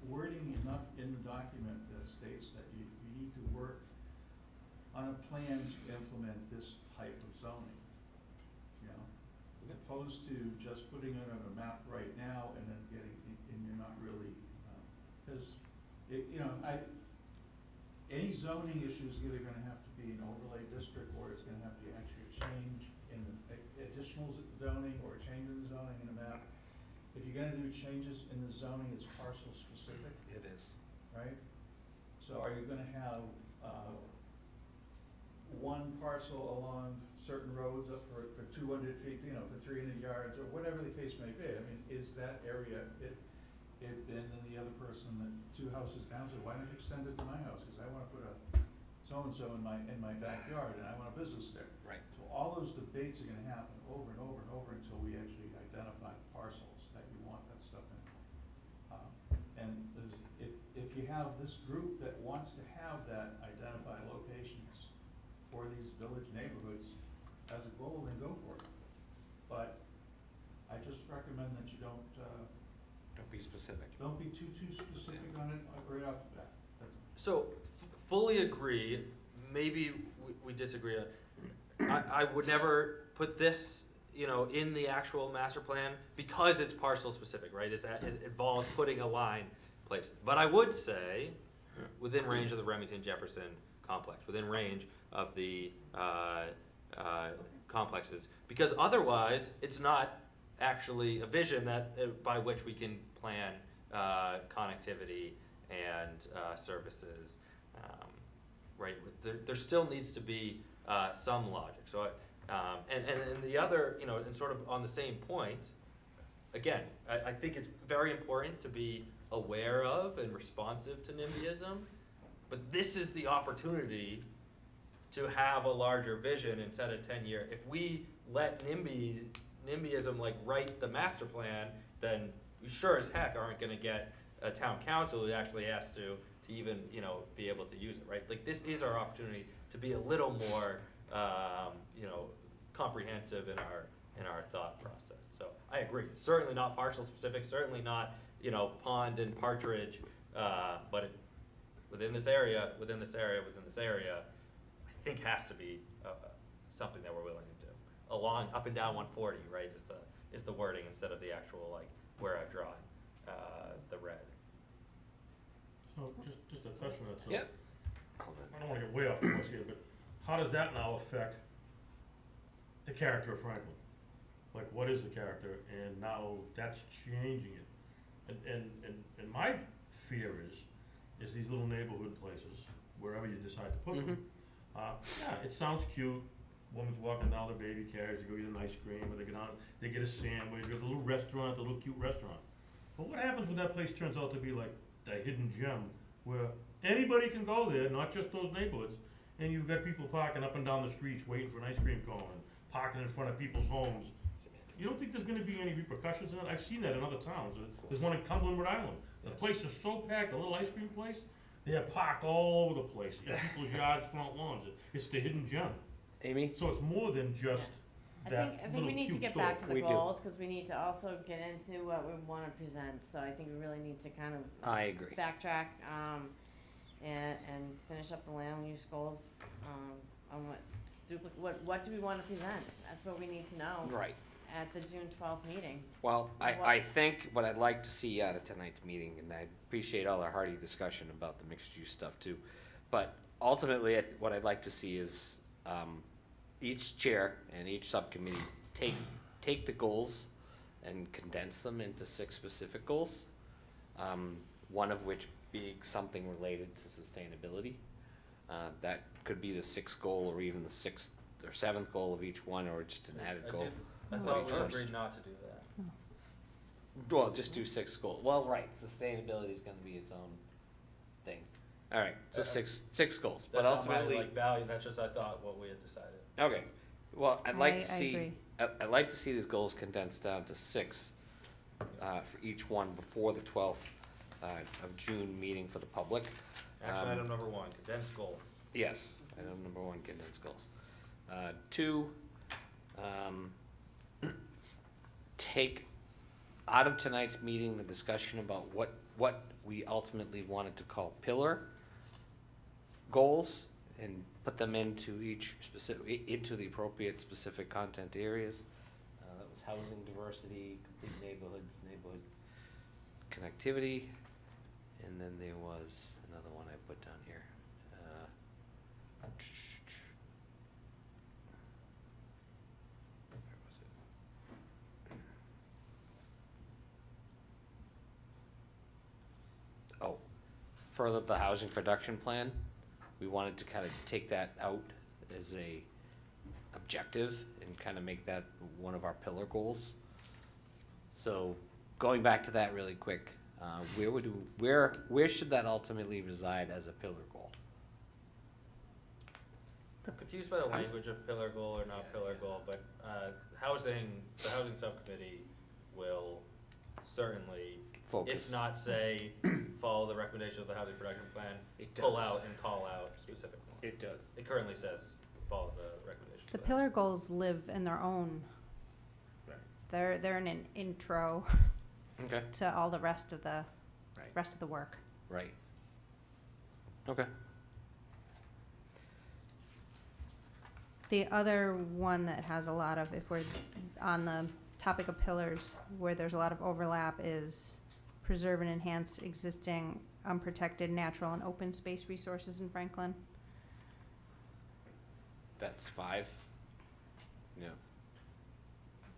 Speaker 8: wording enough in the document that states that you need to work on a plan to implement this type of zoning, you know? As opposed to just putting it on a map right now and then and you're not really, because, any zoning issue is either gonna have to be an overlay district, or it's gonna have to be actually a change in the additional zoning, or a change in the zoning in the map. If you're gonna do changes in the zoning, it's parcel specific.
Speaker 1: It is.
Speaker 8: Right? So are you gonna have, one parcel along certain roads up for 200 feet, for 300 yards, or whatever the case may be? I mean, is that area, and then the other person, that 2 houses down, said, why don't you extend it to my house? Because I wanna put a so-and-so in my backyard, and I want a business there.
Speaker 1: Right.
Speaker 8: So all those debates are gonna happen over and over and over until we actually identify parcels that you want that stuff in. And if you have this group that wants to have that identified locations for these village neighborhoods as a goal, then go for it. But I just recommend that you don't
Speaker 1: Don't be specific.
Speaker 8: don't be too specific on it right off the bat.
Speaker 10: So, fully agree, maybe we disagree. I would never put this you know, in the actual master plan because it's parcel specific, right? It involves putting a line placed. But I would say within range of the Remington Jefferson complex, within range of the complexes, because otherwise it's not actually a vision that by which we can plan connectivity and services, right? There still needs to be some logic. So, and the other, you know, and sort of on the same point, again, I think it's very important to be aware of and responsive to NIMBYism, but this is the opportunity to have a larger vision and set a 10-year. If we let NIMBYism like write the master plan, then we sure as heck aren't going to get a town council who actually has to even, you know, be able to use it, right? Like, this is our opportunity to be a little more, you know, comprehensive in our thought process. So I agree. Certainly not parcel specific. Certainly not, you know, pond and partridge. But within this area, I think has to be something that we're willing to do. Along up and down 140, right? Is the wording instead of the actual, like, where I've drawn the red.
Speaker 13: So just a touch on that. So
Speaker 1: Yeah.
Speaker 13: I don't wanna get way off course here, but how does that now affect the character of Franklin? Like, what is the character? And now that's changing it. And my fear is these little neighborhood places, wherever you decide to put them. Yeah, it sounds cute. Woman's walking down the baby carriage, they go eat an ice cream, or they get a sandwich, or the little restaurant, the little cute restaurant. But what happens when that place turns out to be like the hidden gem, where anybody can go there, not just those neighborhoods, and you've got people parking up and down the streets waiting for an ice cream cone, and parking in front of people's homes. You don't think there's gonna be any repercussions in that? I've seen that in other towns. There's one in Cumberland, Rhode Island. The place is so packed, the little ice cream place, they're parked all over the place, in people's yards, front lawns. It's the hidden gem.
Speaker 1: Amy?
Speaker 13: So it's more than just that
Speaker 7: I think
Speaker 13: little
Speaker 7: we need to
Speaker 13: cute
Speaker 7: get
Speaker 13: store.
Speaker 7: back to the
Speaker 1: We do.
Speaker 7: goals, cause we need to also get into what we wanna present, so I think we really need to kind of
Speaker 1: I agree.
Speaker 7: backtrack, and finish up the land use goals, on what do we wanna present? That's what we need to know.
Speaker 1: Right.
Speaker 7: At the June 12th meeting.
Speaker 1: Well,
Speaker 7: What-
Speaker 1: I think what I'd like to see out of tonight's meeting, and I appreciate all our hearty discussion about the mixed-use stuff too, but ultimately, what I'd like to see is each chair and each subcommittee take the goals and condense them into 6 specific goals, one of which being something related to sustainability. That could be the 6th goal, or even the 6th or 7th goal of each one, or just an added goal.
Speaker 10: I thought we agreed not to do that.
Speaker 1: Well, just do 6 goals. Well, right, sustainability is gonna be its own thing. All right, so six goals, but
Speaker 10: That's not my,
Speaker 1: ultimately,
Speaker 10: like, value, that's just, I thought, what we had decided.
Speaker 1: okay. Well, I'd like to
Speaker 4: I
Speaker 1: see,
Speaker 4: agree.
Speaker 1: I'd like to see these goals condensed down to 6, for each one before the 12th, of June meeting for the public.
Speaker 10: Action item number 1, condensed goal.
Speaker 1: Yes, item number 1, condensed goals. 2, take out of tonight's meeting the discussion about what we ultimately wanted to call pillar goals, and put them into each specific, into the appropriate specific content areas. That was housing diversity, complete neighborhoods, neighborhood connectivity, and then there was another one I put down here. Where was it? Oh, further the housing production plan, we wanted to kind of take that out as a objective and kind of make that one of our pillar goals. So going back to that really quick, where should that ultimately reside as a pillar goal?
Speaker 10: I'm confused by the language of pillar goal or not pillar goal, but the housing subcommittee will certainly,
Speaker 1: Focus.
Speaker 10: if not say, follow the recommendation of the housing production plan,
Speaker 1: It
Speaker 10: pull
Speaker 1: does.
Speaker 10: out and call out specific ones.
Speaker 1: It does.
Speaker 10: It currently says, follow the recommendation.
Speaker 4: The pillar goals live in their own,
Speaker 10: Right.
Speaker 4: they're an intro
Speaker 1: Okay.
Speaker 4: to all the rest of the,
Speaker 1: Right.
Speaker 4: rest of the work.
Speaker 1: Right. Okay.
Speaker 4: The other one that has a lot of, if we're on the topic of pillars, where there's a lot of overlap, is preserve and enhance existing unprotected natural and open space resources in Franklin.
Speaker 1: That's 5. Yeah.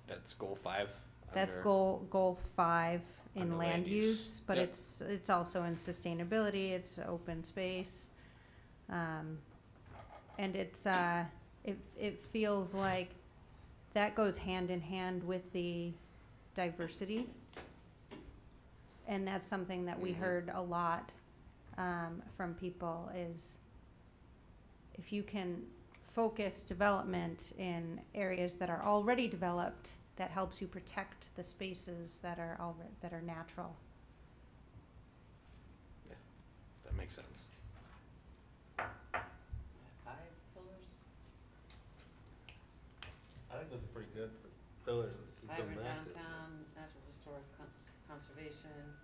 Speaker 1: That's goal 5.
Speaker 4: That's
Speaker 1: under-
Speaker 4: goal 5 in
Speaker 1: Under
Speaker 4: land
Speaker 1: land use.
Speaker 4: use, but
Speaker 1: Yep.
Speaker 4: it's also in sustainability, it's open space. And it's, it feels like that goes hand in hand with the diversity. And that's something that we
Speaker 1: Mhm.
Speaker 4: heard a lot, from people, is if you can focus development in areas that are already developed, that helps you protect the spaces that are that are natural.
Speaker 1: Yeah, that makes sense.
Speaker 6: 5 pillars?
Speaker 10: I think those are pretty good pillars that keep coming
Speaker 6: Vibrant
Speaker 10: back to.
Speaker 6: downtown, natural historic conservation,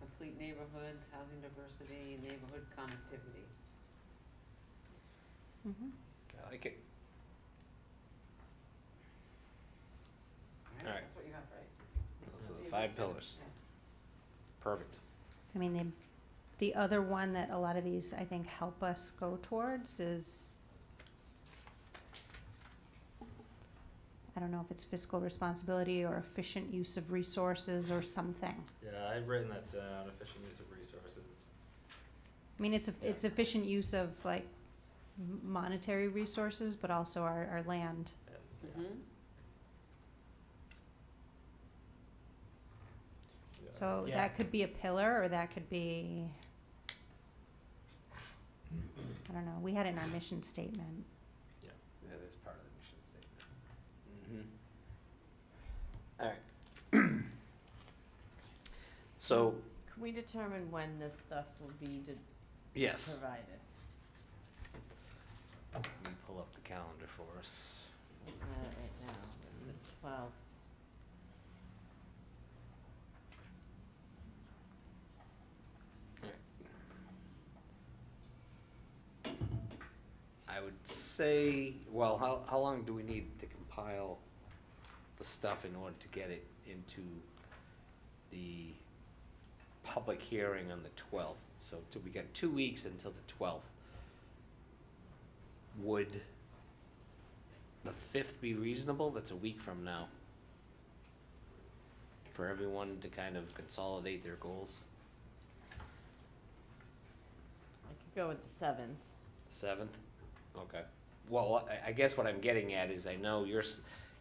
Speaker 6: complete neighborhoods, housing diversity, neighborhood connectivity.
Speaker 4: Mm-hmm.
Speaker 1: I like it. Alright.
Speaker 6: That's what you got, right?
Speaker 1: Those are the
Speaker 6: You
Speaker 1: 5
Speaker 6: got that?
Speaker 1: pillars.
Speaker 6: Yeah.
Speaker 1: Perfect.
Speaker 4: I mean, the other one that a lot of these, I think, help us go towards is, I don't know if it's fiscal responsibility or efficient use of resources or something.
Speaker 10: Yeah, I've written that down, efficient use of resources.
Speaker 4: I mean, it's efficient use of like monetary resources, but also our land.
Speaker 10: And,
Speaker 6: Mm-hmm.
Speaker 10: yeah.
Speaker 4: So
Speaker 12: Yeah.
Speaker 4: that could be a pillar, or that could be, I don't know, we had it in our mission statement.
Speaker 1: That is part of the mission statement. All right. So,
Speaker 7: Can we determine when this stuff will be
Speaker 1: yes,
Speaker 7: provided?
Speaker 1: let me pull up the calendar for us.
Speaker 7: Looking at it right now, the 12th.
Speaker 1: I would say, well, how long do we need to compile the stuff in order to get it into the public hearing on the 12th? So we got 2 weeks until the 12th. Would the 5th be reasonable? That's a week from now. For everyone to kind of consolidate their goals.
Speaker 7: I could go with the 7th.
Speaker 1: 7th? Okay. Well, I guess what I'm getting at is I know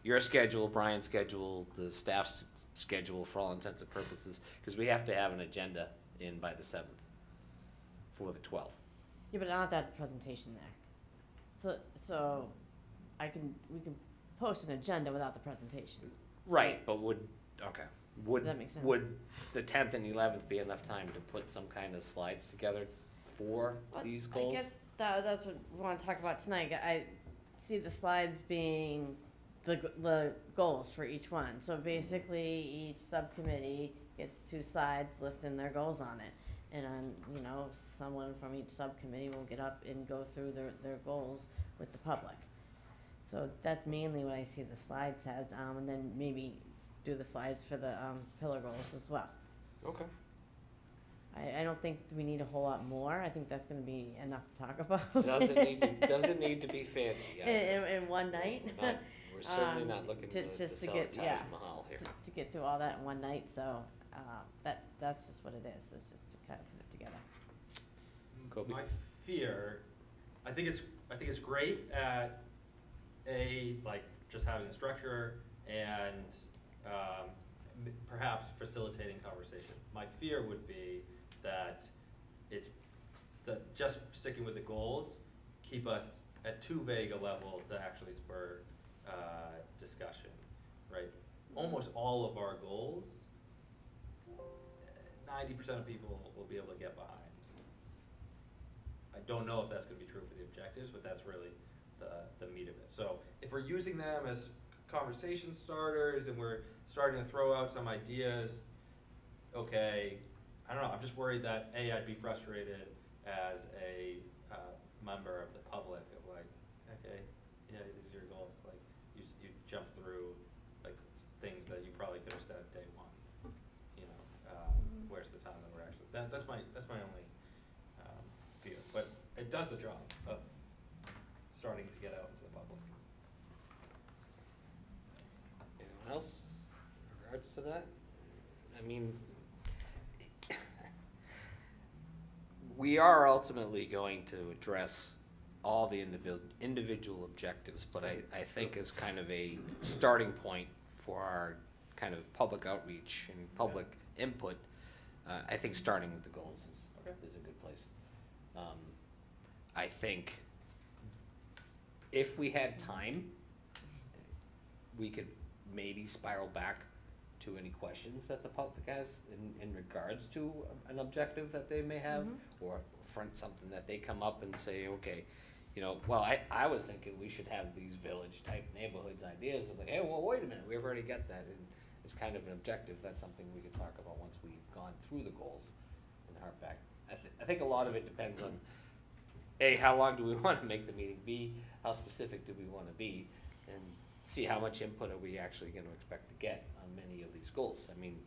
Speaker 1: your schedule, Brian's schedule, the staff's schedule for all intents and purposes, because we have to have an agenda in by the 7th for the 12th.
Speaker 7: Yeah, but I don't have to have the presentation there. So we can post an agenda without the presentation.
Speaker 1: Right, but would
Speaker 7: That makes sense.
Speaker 1: would the 10th and 11th be enough time to put some kind of slides together for
Speaker 7: Well,
Speaker 1: these goals?
Speaker 7: I guess that's what we want to talk about tonight. I see the slides being the goals for each one. So basically, each subcommittee gets 2 slides listing their goals on it. And, someone from each subcommittee will get up and go through their goals with the public. So that's mainly what I see the slides as, and then maybe do the slides for the pillar goals as well.
Speaker 1: Okay.
Speaker 7: I don't think we need a whole lot more. I think that's gonna be enough to talk about.
Speaker 1: Doesn't need to be fancy.
Speaker 7: In one night.
Speaker 1: We're certainly not looking to
Speaker 7: just to
Speaker 1: sell
Speaker 7: get,
Speaker 1: Taj
Speaker 7: yeah,
Speaker 1: Mahal here.
Speaker 7: to get through all that in one night, so, that's just what it is. It's just to kind of put it together.
Speaker 1: Kobe?
Speaker 10: My fear, I think it's great at just having a structure and perhaps facilitating conversation. My fear would be that just sticking with the goals keep us at too vague a level to actually spur discussion, right? Almost all of our goals, 90% of people will be able to get behind. I don't know if that's gonna be true for the objectives, but that's really the meat of it. So if we're using them as conversation starters and we're starting to throw out some ideas, okay, I don't know, I'm just worried that I'd be frustrated as a member of the public of like, okay, you know, these are your goals, like, you jump through, like, things that you probably could have said day one, you know, where's the time that we're actually, that's my only, fear, but it does the job of starting to get out into the public.
Speaker 1: Anyone else in regards to that? I mean, we are ultimately going to address all the individual objectives, but I think as kind of a starting point for our kind of public outreach and public input, I think starting with the goals is a good place. I think if we had time, we could maybe spiral back to any questions that the public has in regards to an objective that they may have, or front something that they come up and say, okay, you know, well, I was thinking we should have these village type neighborhoods ideas of like, hey, well, wait a minute, we've already got that, and it's kind of an objective. That's something we could talk about once we've gone through the goals and harp back. I think a lot of it depends on A, how long do we want to make the meeting? B, how specific do we want to be? And see how much input are we actually going to expect to get on many of these goals. I mean,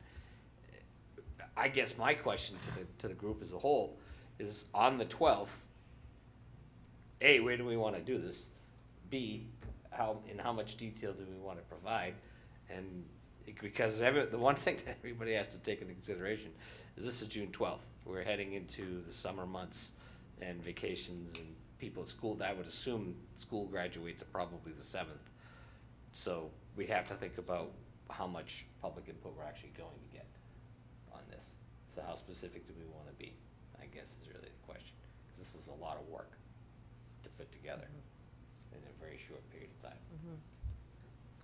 Speaker 1: I guess my question to the group as a whole is on the 12th, A, where do we want to do this? B, in how much detail do we want to provide? And because the one thing that everybody has to take into consideration is this is June 12th. We're heading into the summer months and vacations and people at school. I would assume school graduates are probably the 7th. So we have to think about how much public input we're actually going to get on this. So how specific do we want to be, I guess is really the question. Because this is a lot of work to put together in a very short period of time.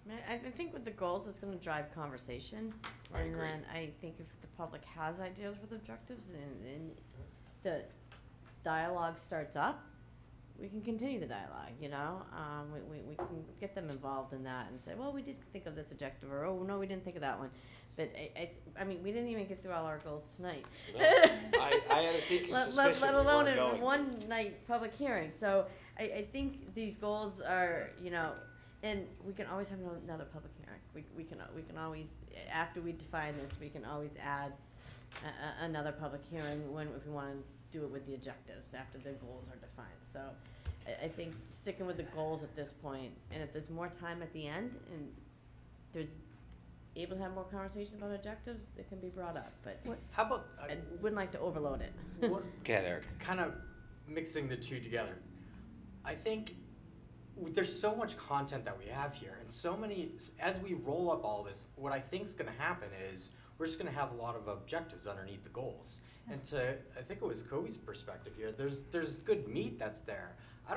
Speaker 7: I mean, I think with the goals, it's gonna drive conversation.
Speaker 1: I agree.
Speaker 7: And then I think if the public has ideas with objectives and the dialogue starts up, we can continue the dialogue, you know? We can get them involved in that and say, well, we did think of this objective, or, oh, no, we didn't think of that one. But I mean, we didn't even get through all our goals tonight.
Speaker 1: No, I had a sneaky suspicion
Speaker 7: Let
Speaker 1: we
Speaker 7: alone
Speaker 1: weren't
Speaker 7: in
Speaker 1: going to.
Speaker 7: one night public hearing. So I think these goals are, you know, and we can always have another public hearing. We can always, after we define this, we can always add another public hearing if we want to do it with the objectives after the goals are defined. So I think sticking with the goals at this point, and if there's more time at the end and there's able to have more conversations about objectives, it can be brought up. But
Speaker 12: How about,
Speaker 7: I wouldn't like to overload it.
Speaker 1: Go ahead, Eric.
Speaker 12: kind of mixing the two together? I think there's so much content that we have here, and so many, as we roll up all this, what I think is going to happen is we're just going to have a lot of objectives underneath the goals. And I think it was Kobe's perspective here, there's good meat that's there. I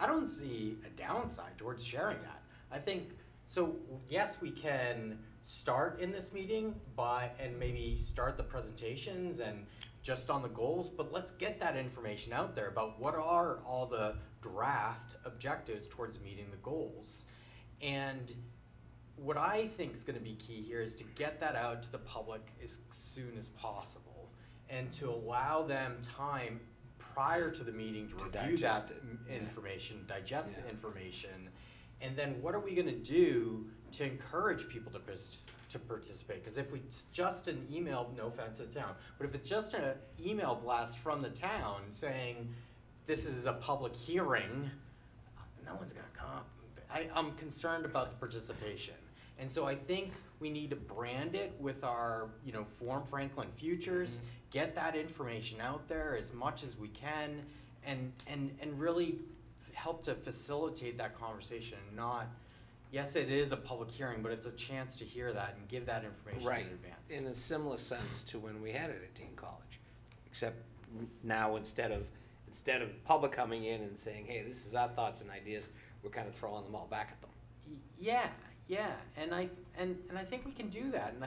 Speaker 12: don't see a downside towards sharing that. I think, so yes, we can start in this meeting and maybe start the presentations and just on the goals, but let's get that information out there about what are all the draft objectives towards meeting the goals. And what I think is going to be key here is to get that out to the public as soon as possible and to allow them time prior to the meeting to review
Speaker 1: digest
Speaker 12: that
Speaker 1: it.
Speaker 12: information, digest the
Speaker 1: Yeah.
Speaker 12: information, and then what are we going to do to encourage people to participate? Because if it's just an email, no offense to the town, but if it's just an email blast from the town saying this is a public hearing, no one's going to come. I'm concerned about the participation. And so I think we need to brand it with our, Form Franklin Futures, get that information out there as much as we can, and really help to facilitate that conversation. Not, yes, it is a public hearing, but it's a chance to hear that and give that information
Speaker 1: Right.
Speaker 12: in advance.
Speaker 1: In a similar sense to when we had it at Dean College, except now instead of public coming in and saying, hey, this is our thoughts and ideas, we're kind of throwing them all back at them.
Speaker 12: Yeah, and I think we can do that, and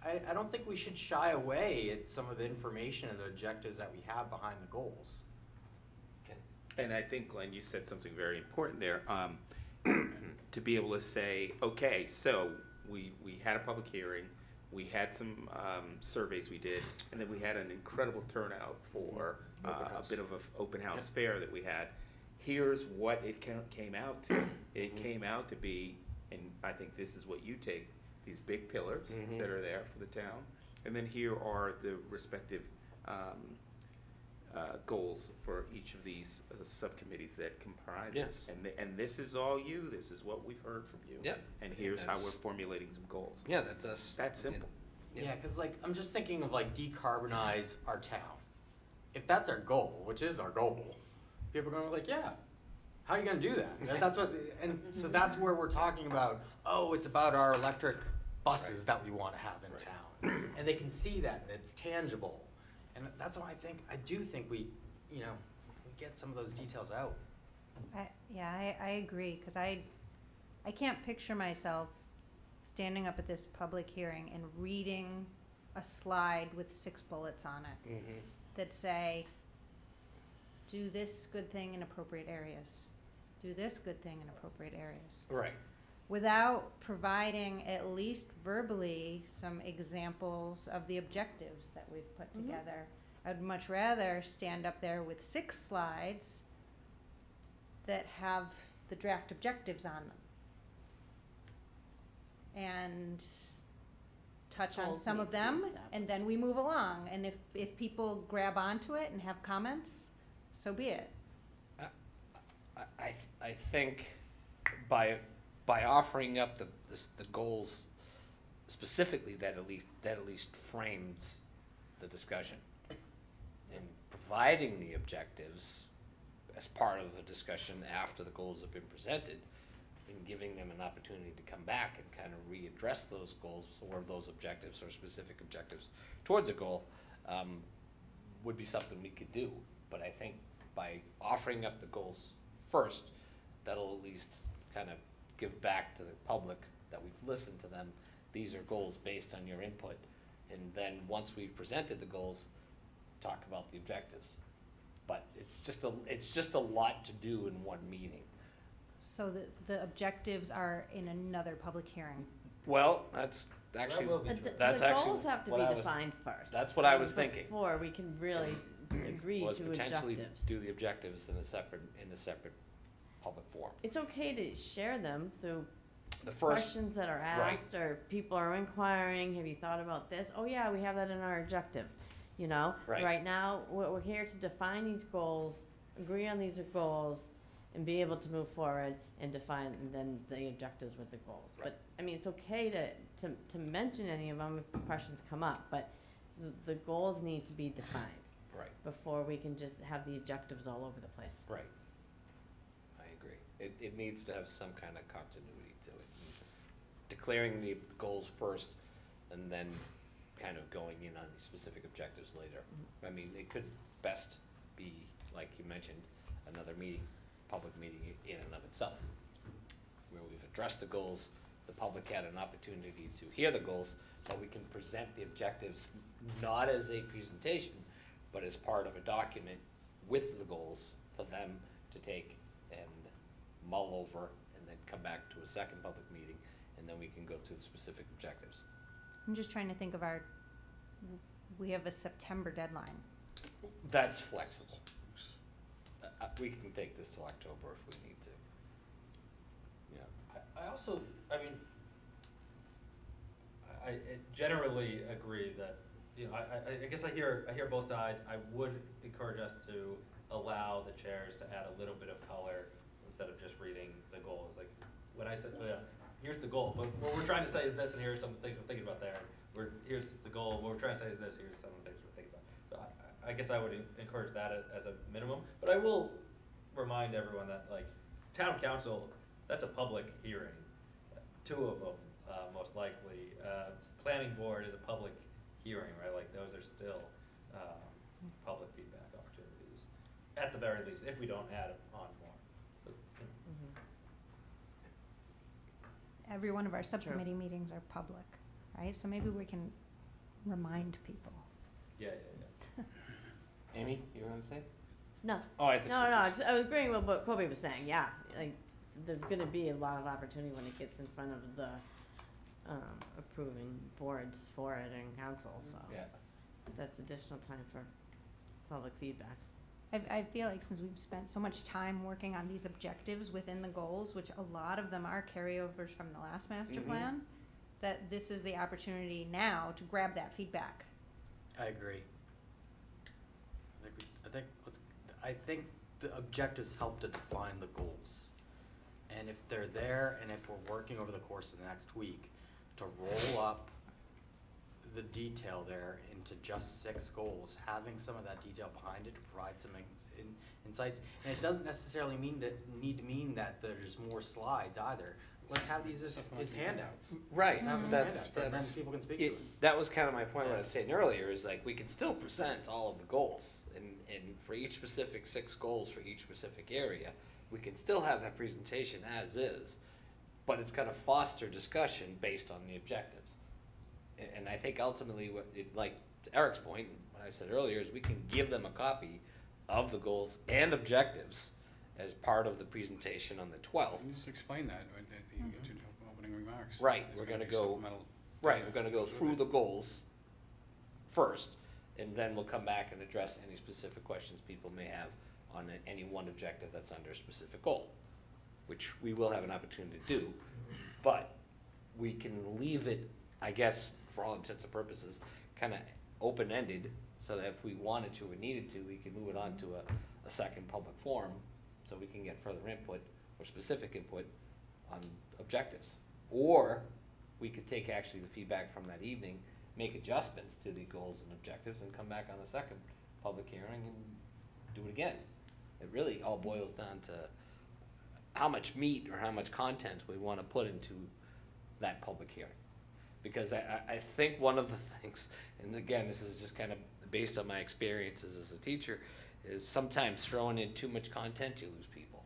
Speaker 12: I don't think we should shy away at some of the information and the objectives that we have behind the goals.
Speaker 3: And I think, Glenn, you said something very important there, to be able to say, okay, so we had a public hearing, we had some surveys we did, and then we had an incredible turnout for a bit of an open house fair that we had. here's what it came out to. It came out to be, and I think this is what you take, these big pillars that are there for the town. And then here are the respective goals for each of these subcommittees that comprise
Speaker 1: Yes.
Speaker 3: it. And this is all you, this is what we've heard from you.
Speaker 1: Yep.
Speaker 3: And here's how
Speaker 1: that's-
Speaker 3: we're formulating some goals.
Speaker 1: Yeah, that's us.
Speaker 3: That's simple.
Speaker 12: Yeah, because like I'm just thinking of like decarbonize our town. If that's our goal, which is our goal, people are going to be like, yeah, how are you going to do that? That's what, and so that's where we're talking about. Oh, it's about our electric buses that we want to have in town, and they can see that and it's tangible, and that's why I do think we, we get some of those details out.
Speaker 4: I agree, because I can't picture myself standing up at this public hearing and reading a slide with 6 bullets on it that say, do this good thing in appropriate areas, do this good thing in appropriate areas,
Speaker 1: Right.
Speaker 4: without providing at least verbally some examples of the objectives that we've put together. I'd much rather stand up there with 6 slides that have the draft objectives on them and touch on
Speaker 7: Goals
Speaker 4: some
Speaker 7: need
Speaker 4: of
Speaker 7: to be
Speaker 4: them,
Speaker 7: established.
Speaker 4: and then we move along. And if people grab onto it and have comments, so be it.
Speaker 1: I think by offering up the goals specifically, that at least frames the discussion, and providing the objectives as part of the discussion after the goals have been presented, and giving them an opportunity to come back and kind of readdress those goals or those objectives or specific objectives towards a goal, would be something we could do. But I think by offering up the goals first, that'll at least kind of give back to the public that we've listened to them. These are goals based on your input. And then once we've presented the goals, talk about the objectives. But it's just a lot to do in one meeting.
Speaker 4: So the objectives are in another public hearing.
Speaker 1: Well, that's actually,
Speaker 10: will be
Speaker 1: that's
Speaker 7: The
Speaker 1: actually
Speaker 7: goals have to
Speaker 1: what
Speaker 7: be
Speaker 1: I was-
Speaker 7: defined first.
Speaker 1: that's what I was thinking.
Speaker 7: Before we can really agree
Speaker 1: was
Speaker 7: to
Speaker 1: potentially
Speaker 7: objectives.
Speaker 1: do the objectives in a separate public forum.
Speaker 7: It's okay to share them through
Speaker 1: The first,
Speaker 7: questions that are
Speaker 1: right.
Speaker 7: asked, or people are inquiring, have you thought about this? Oh yeah, we have that in our objective,
Speaker 1: Right.
Speaker 7: Right now, we're here to define these goals, agree on these goals, and be able to move forward and define then the objectives with the goals.
Speaker 1: Right.
Speaker 7: But, I mean, it's okay to mention any of them if the questions come up, but the goals need to be defined
Speaker 1: Right,
Speaker 7: before we can just have the objectives all over the place.
Speaker 1: right. I agree. It needs to have some kind of continuity to it. Declaring the goals first and then kind of going in on the specific objectives later. I mean, it could best be, like you mentioned, another meeting, public meeting in and of itself, where we've addressed the goals, the public had an opportunity to hear the goals, but we can present the objectives not as a presentation, but as part of a document with the goals for them to take and mull over, and then come back to a second public meeting, and then we can go through the specific objectives.
Speaker 4: I'm just trying to think of we have a September deadline.
Speaker 1: That's flexible. We can take this to October if we need to. Yeah.
Speaker 10: I also, I generally agree that, I guess I hear both sides. I would encourage us to allow the chairs to add a little bit of color instead of just reading the goals. Like, when I said, here's the goal, but what we're trying to say is this, and here's some things we're thinking about there. Here's the goal, what we're trying to say is this, here's some of the things we're thinking about. But I guess I would encourage that as a minimum, but I will remind everyone that, like, town council, that's a public hearing, 2 of them, most likely. Planning board is a public hearing, right? Like, those are still public feedback opportunities, at the very least, if we don't add on more. But,
Speaker 4: Every one of our subcommittee meetings are public, right? So maybe we can remind people.
Speaker 10: yeah.
Speaker 1: Amy, you were gonna say?
Speaker 7: No,
Speaker 1: Oh, I thought
Speaker 7: no, I was agreeing with what Kobe was saying, yeah, like, there's gonna be a lot of opportunity when it gets in front of the, approving boards for it and council, so.
Speaker 1: Yeah.
Speaker 7: That's additional time for public feedback.
Speaker 4: I feel like since we've spent so much time working on these objectives within the goals, which a lot of them are carryovers from the last master
Speaker 1: Mhm.
Speaker 4: plan, that this is the opportunity now to grab that feedback.
Speaker 12: I agree. I think the objectives help to define the goals. And if they're there, and if we're working over the course of the next week to roll up the detail there into just 6 goals, having some of that detail behind it to provide some insights. And it doesn't necessarily need to mean that there's more slides either. Let's have these as handouts.
Speaker 1: Right,
Speaker 12: Let's have them as handouts, and then people can speak to it.
Speaker 1: That was kind of my point when I was saying earlier, is like, we can still present all of the goals, and for each specific 6 goals for each specific area, we can still have that presentation as is, but it's gonna foster discussion based on the objectives. And I think ultimately, like to Eric's point, what I said earlier, is we can give them a copy of the goals and objectives as part of the presentation on the 12th.
Speaker 9: Can you just explain that at the opening remarks?
Speaker 1: Right,
Speaker 9: There's
Speaker 1: we're
Speaker 9: gonna
Speaker 1: gonna
Speaker 9: be
Speaker 1: go,
Speaker 9: supplemental-
Speaker 1: right, we're gonna go through the goals first, and then we'll come back and address any specific questions people may have on any one objective that's under a specific goal, which we will have an opportunity to do, but we can leave it, I guess, for all intents and purposes, kind of open-ended, so that if we wanted to or needed to, we could move it on to a second public forum, so we can get further input or specific input on objectives. Or we could take actually the feedback from that evening, make adjustments to the goals and objectives, and come back on the second public hearing and do it again. It really all boils down to how much meat or how much content we want to put into that public hearing. Because I think one of the things, and again, this is just kind of based on my experiences as a teacher, is sometimes throwing in too much content, you lose people.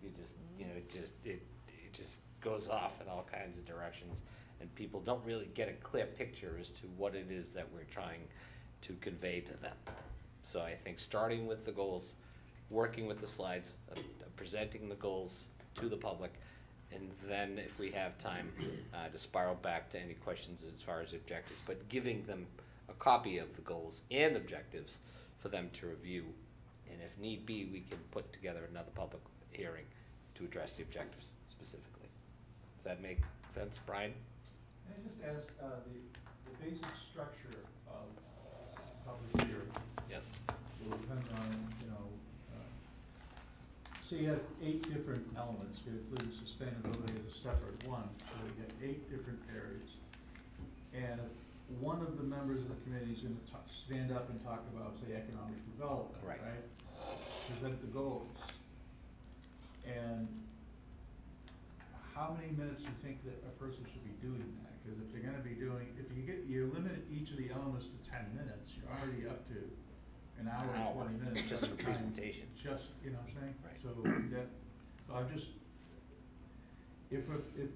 Speaker 1: You just, you know, it just goes off in all kinds of directions, and people don't really get a clear picture as to what it is that we're trying to convey to them. So I think starting with the goals, working with the slides, presenting the goals to the public, and then if we have time to spiral back to any questions as far as objectives, but giving them a copy of the goals and objectives for them to review. And if need be, we can put together another public hearing to address the objectives specifically. Does that make sense, Brian?
Speaker 8: Can I just ask, the basic structure of public hearing
Speaker 1: Yes.
Speaker 8: will depend on, you know, so you have 8 different elements, including sustainability as a separate one, so you get 8 different areas. And if one of the members of the committee is gonna stand up and talk about, say, economic development,
Speaker 1: Right.
Speaker 8: right? Present the goals. And how many minutes do you think that a person should be doing that? Because if they're gonna be doing, you limit each of the elements to 10 minutes, you're already up to an hour and 20 minutes.
Speaker 1: Just
Speaker 8: at
Speaker 1: for
Speaker 8: a time.
Speaker 1: presentation.
Speaker 8: Just, you know what I'm saying?
Speaker 1: Right.
Speaker 8: So that, I'm just, if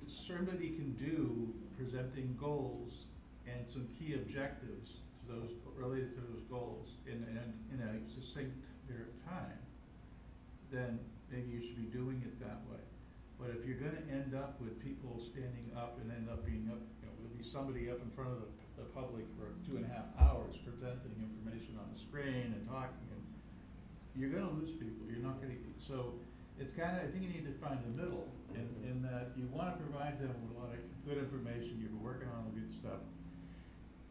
Speaker 8: somebody can do presenting goals and some key objectives to those, related to those goals in a succinct period of time, then maybe you should be doing it that way. But if you're gonna end up with people standing up and end up being up, you know, there'll be somebody up in front of the public for 2.5 hours presenting information on the screen and talking, and you're gonna lose people, you're not gonna, so it's kinda, I think you need to find the middle, in that you wanna provide them with a lot of good information, you've been working on the good stuff.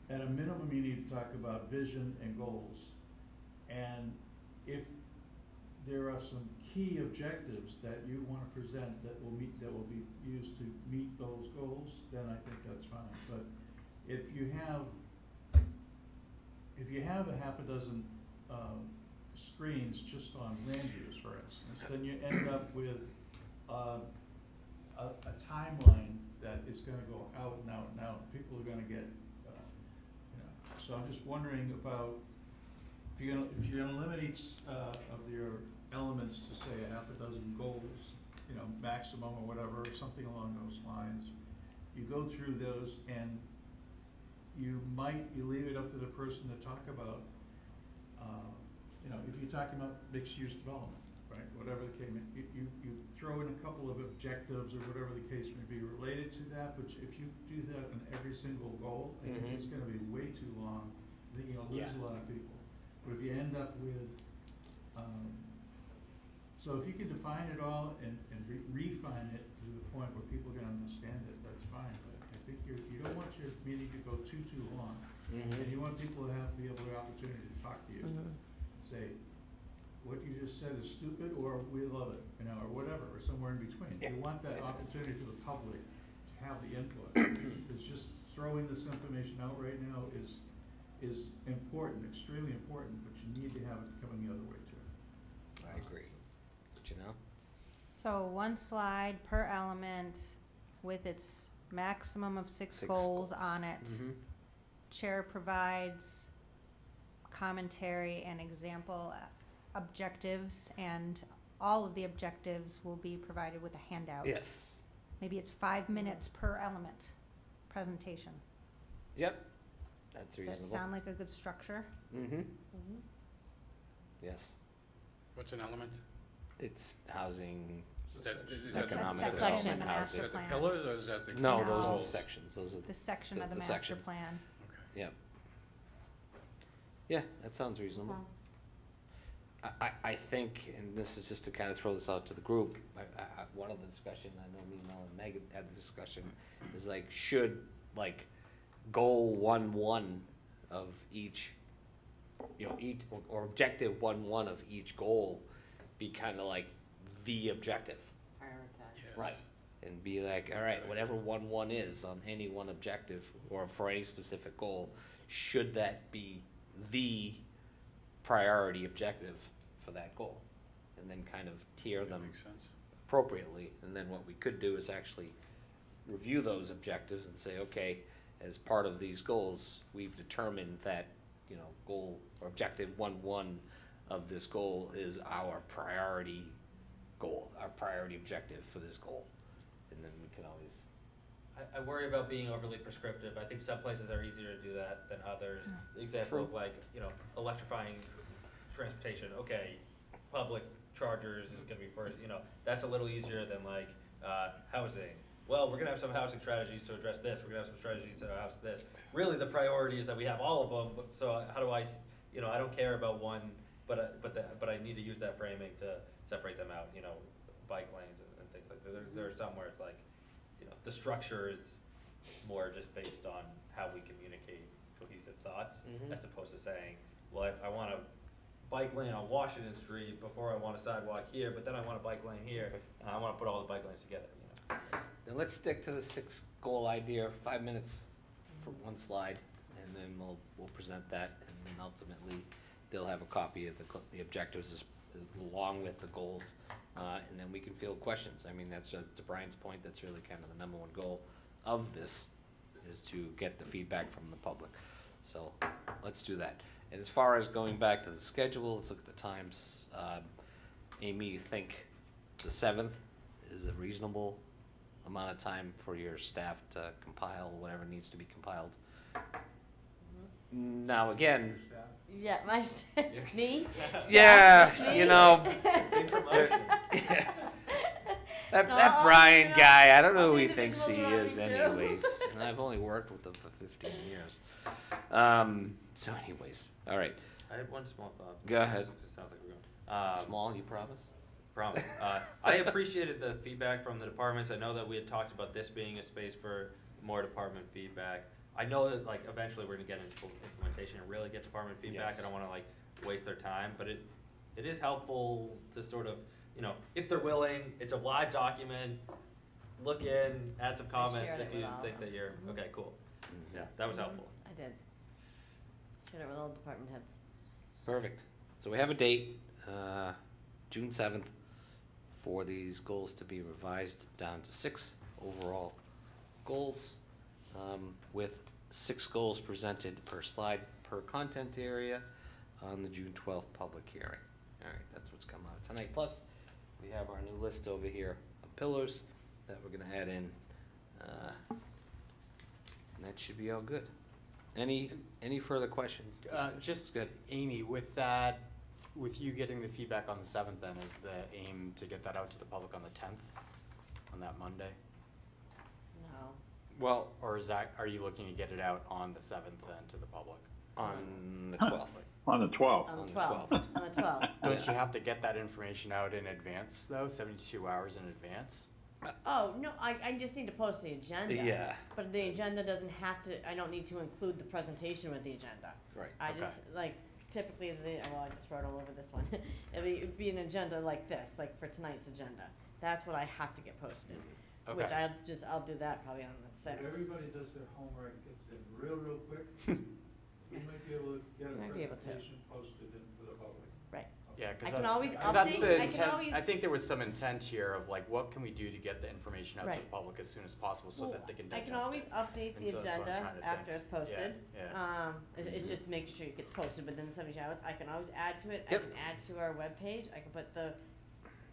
Speaker 8: At a minimum, you need to talk about vision and goals, and if there are some key objectives that you wanna present that will be used to meet those goals, then I think that's fine. But if you have a half a dozen screens just on land use, for instance, then you end up with a timeline that is gonna go out and out and out. People are gonna get, you know. So I'm just wondering about, if you're gonna limit each of your elements to say a half a dozen goals, you know, maximum or whatever, something along those lines, you go through those and you leave it up to the person to talk about, you know, if you're talking about mixed-use development, right, whatever the case, you throw in a couple of objectives or whatever the case may be related to that, but if you do that in every single goal, I think it's gonna be way too long, I think you'll lose a lot of people. but if you end up with, so if you can define it all and refine it to the point where people can understand it, that's fine, but I think you don't want your meeting to go too long. And you want people to be able to have the opportunity to talk to you, say, what you just said is stupid, or we love it, or whatever, or somewhere in between. You want that opportunity for the public to have the input. It's just throwing this information out right now is important, extremely important, but you need to have it coming the other way too.
Speaker 1: I agree. But
Speaker 4: So 1 slide per element with its maximum of 6 goals on it. Chair provides commentary and example objectives, and all of the objectives will be provided with a handout.
Speaker 1: Yes.
Speaker 4: Maybe it's 5 minutes per element presentation.
Speaker 1: Yep. That's reasonable.
Speaker 4: Does that sound like a good structure?
Speaker 1: Yes.
Speaker 9: What's an element?
Speaker 1: It's housing,
Speaker 9: Is that
Speaker 1: economic
Speaker 4: That's
Speaker 1: development,
Speaker 4: section of the
Speaker 1: housing.
Speaker 4: master
Speaker 9: Is that the
Speaker 4: plan.
Speaker 9: pillars or is that the?
Speaker 1: No, those are
Speaker 4: No.
Speaker 1: the sections. Those are
Speaker 4: The section of the master
Speaker 1: sections.
Speaker 4: plan.
Speaker 9: Okay.
Speaker 1: Yep. Yeah, that sounds reasonable. I think, and this is just to kind of throw this out to the group, one of the discussion, I know me, Mel, and Megan had the discussion, is like, should, like, goal 1-1 of each, each, or objective 1-1 of each goal be kind of like the objective?
Speaker 6: Prioritize.
Speaker 9: Yes.
Speaker 1: Right. And be like, all right, whatever 1-1 is on any one objective or for any specific goal, should that be the priority objective for that goal? And then kind of tier
Speaker 9: That
Speaker 1: them
Speaker 9: makes sense.
Speaker 1: appropriately. And then what we could do is actually review those objectives and say, okay, as part of these goals, we've determined that, goal or objective 1-1 of this goal is our priority goal, our priority objective for this goal. And then we can always,
Speaker 10: I worry about being overly prescriptive. I think some places are easier to do that than others. The example of like, electrifying transportation, okay, public chargers is gonna be first, that's a little easier than like, housing. Well, we're gonna have some housing strategies to address this, we're gonna have some strategies to address this. Really, the priority is that we have all of them, so how do I don't care about one, but I need to use that framing to separate them out, bike lanes and things like that. There are some where it's like, the structure is more just based on how we communicate cohesive thoughts, as opposed to saying, well, I want a bike lane on Washington Street before I want a sidewalk here, but then I want a bike lane here, and I want to put all the bike lanes together,
Speaker 1: then let's stick to the 6 goal idea, 5 minutes for one slide, and then we'll present that, and then ultimately they'll have a copy of the objectives along with the goals, and then we can field questions. I mean, that's just, to Brian's point, that's really kind of the number 1 goal of this, is to get the feedback from the public. So let's do that. And as far as going back to the schedule, let's look at the times. Amy, you think the 7th is a reasonable amount of time for your staff to compile whatever needs to be compiled? Now, again,
Speaker 7: Yeah, me?
Speaker 1: yeah,
Speaker 7: Me?
Speaker 1: that
Speaker 7: No,
Speaker 1: Brian guy, I don't know
Speaker 7: all
Speaker 1: who
Speaker 7: the
Speaker 1: he thinks he
Speaker 7: individuals
Speaker 1: is
Speaker 7: around me too.
Speaker 1: anyways, and I've only worked with him for 15 years. So anyways, all right,
Speaker 10: I had one small thought.
Speaker 1: Go ahead.
Speaker 10: It sounds like we're going.
Speaker 1: small, you promise?
Speaker 10: Promise. I appreciated the feedback from the departments. I know that we had talked about this being a space for more department feedback. I know that like eventually we're gonna get into implementation and really get department feedback.
Speaker 1: Yes.
Speaker 10: I don't wanna like waste their time, but it is helpful to sort of, if they're willing, it's a live document, look in, add some comments
Speaker 7: shared
Speaker 10: if
Speaker 7: it
Speaker 10: you
Speaker 7: with all
Speaker 10: think
Speaker 7: of
Speaker 10: that you're, okay, cool. Yeah, that was helpful.
Speaker 7: I did. Shared it with all department heads.
Speaker 1: Perfect. So we have a date, June 7th, for these goals to be revised down to 6 overall goals, with 6 goals presented per slide per content area on the June 12th public hearing. All right, that's what's come out tonight. Plus, we have our new list over here of pillars that we're gonna add in, and that should be all good. Any further questions? Discussions?
Speaker 12: Just
Speaker 1: Good.
Speaker 12: Amy, with you getting the feedback on the 7th, then is the aim to get that out to the public on the 10th, on that Monday?
Speaker 7: No.
Speaker 1: Well,
Speaker 12: Or are you looking to get it out on the 7th then to the public?
Speaker 1: On the 12th.
Speaker 11: On the 12th.
Speaker 7: On
Speaker 1: On
Speaker 7: the
Speaker 1: the
Speaker 7: 12th,
Speaker 1: 12th.
Speaker 7: on the 12th.
Speaker 12: Don't you have to get that information out in advance, though, 72 hours in advance?
Speaker 7: Oh, no, I just need to post the agenda.
Speaker 1: Yeah.
Speaker 7: But the agenda doesn't have to, I don't need to include the presentation with the agenda.
Speaker 1: Right.
Speaker 7: I
Speaker 12: Okay.
Speaker 7: just, like, typically well, I just wrote all over this one. It'd be an agenda like this, like for tonight's agenda. That's what I have to get posted. Which
Speaker 12: Okay.
Speaker 7: I'll do that probably on the 6th.
Speaker 8: If everybody does their homework, gets in real quick, we might be able to get a
Speaker 7: Might be able to.
Speaker 8: presentation posted in for the public.
Speaker 7: Right.
Speaker 12: Yeah,
Speaker 7: I
Speaker 12: because
Speaker 7: can
Speaker 12: that's,
Speaker 7: always
Speaker 12: 'cause that's
Speaker 7: update-
Speaker 12: the
Speaker 7: I can
Speaker 12: intent.
Speaker 7: always-
Speaker 12: I think there was some intent here of like, what can we do to get the information out to
Speaker 7: Right.
Speaker 12: the public as soon as possible so
Speaker 7: Well,
Speaker 12: that they can
Speaker 7: I
Speaker 12: digest
Speaker 7: can always
Speaker 12: it.
Speaker 7: update
Speaker 12: And
Speaker 7: the
Speaker 12: so that's what I'm
Speaker 7: agenda
Speaker 12: trying to
Speaker 7: after
Speaker 12: think.
Speaker 7: it's posted.
Speaker 12: Yeah.
Speaker 7: It's just making sure it gets posted within 72 hours. I can always add to it.
Speaker 1: Yep.
Speaker 7: I can add to our webpage. I can put the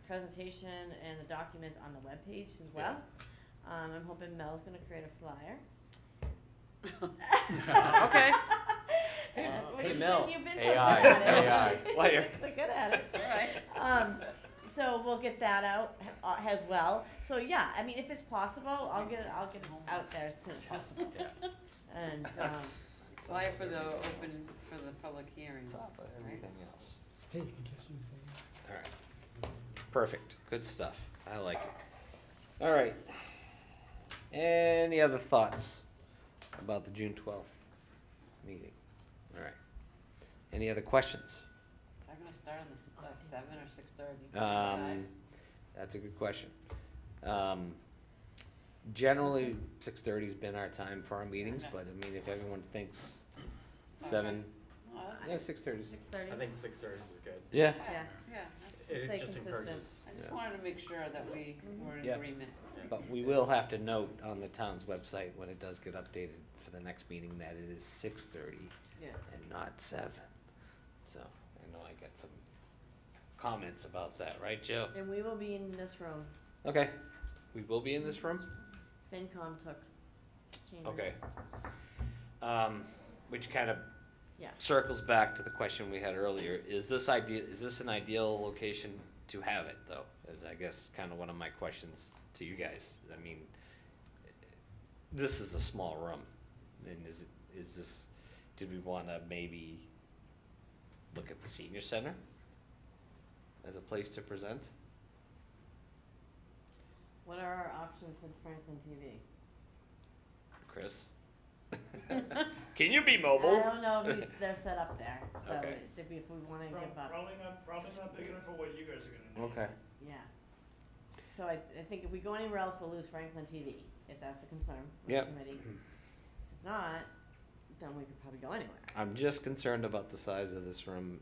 Speaker 7: presentation and the documents on the webpage as well. I'm hoping Mel's gonna create a flyer.
Speaker 12: Okay.
Speaker 7: Which
Speaker 1: Mel.
Speaker 7: you've been so
Speaker 12: AI,
Speaker 7: good at it.
Speaker 12: AI.
Speaker 1: Liar.
Speaker 7: We're good at it. So we'll get that out as well. So yeah, I mean, if it's possible, I'll get it out there as soon as possible.
Speaker 12: Yeah.
Speaker 7: And
Speaker 6: Flyer for the public hearing.
Speaker 1: Top of everything else.
Speaker 5: Hey, you can just use that.
Speaker 1: All right. Perfect. Good stuff. I like it. All right. Any other thoughts about the June 12th meeting? All right. Any other questions?
Speaker 6: Is that gonna start on the 7 or 6:30?
Speaker 1: That's a good question. Generally, 6:30's been our time for our meetings,
Speaker 6: Okay.
Speaker 1: but I mean, if everyone thinks 7, yeah, 6:30.
Speaker 7: 6:30.
Speaker 12: I think 6:30 is good.
Speaker 1: Yeah.
Speaker 7: Yeah.
Speaker 6: Yeah,
Speaker 12: It
Speaker 7: Stay
Speaker 12: just
Speaker 7: consistent.
Speaker 12: encourages.
Speaker 6: I just
Speaker 1: Yeah.
Speaker 6: wanted to make sure that we were in
Speaker 1: Yep.
Speaker 6: agreement.
Speaker 1: But we will have to note on the town's website when it does get updated for the next meeting that it is 6:30
Speaker 7: Yeah.
Speaker 1: and not 7. So I know I got some comments about that, right, Joe?
Speaker 7: And we will be in this room.
Speaker 1: Okay. We will be in this room?
Speaker 7: FinCom took chambers.
Speaker 1: Okay. Which kind of
Speaker 7: Yeah.
Speaker 1: circles back to the question we had earlier. Is this an ideal location to have it, though? Is, I guess, kind of one of my questions to you guys. I mean, this is a small room, and did we want to maybe look at the senior center as a place to present?
Speaker 7: What are our options with Franklin TV?
Speaker 1: Chris? Can you be
Speaker 7: I
Speaker 1: mobile?
Speaker 7: don't know if they're set up there, so
Speaker 1: Okay.
Speaker 7: if we wanna give up,
Speaker 13: Probably not big enough for what you guys are gonna need.
Speaker 1: Okay.
Speaker 7: yeah. So I think if we go anywhere else, we'll lose Franklin TV, if that's the concern with the
Speaker 1: Yep.
Speaker 7: committee. If it's not, then we could probably go anywhere.
Speaker 1: I'm just concerned about the size of this room.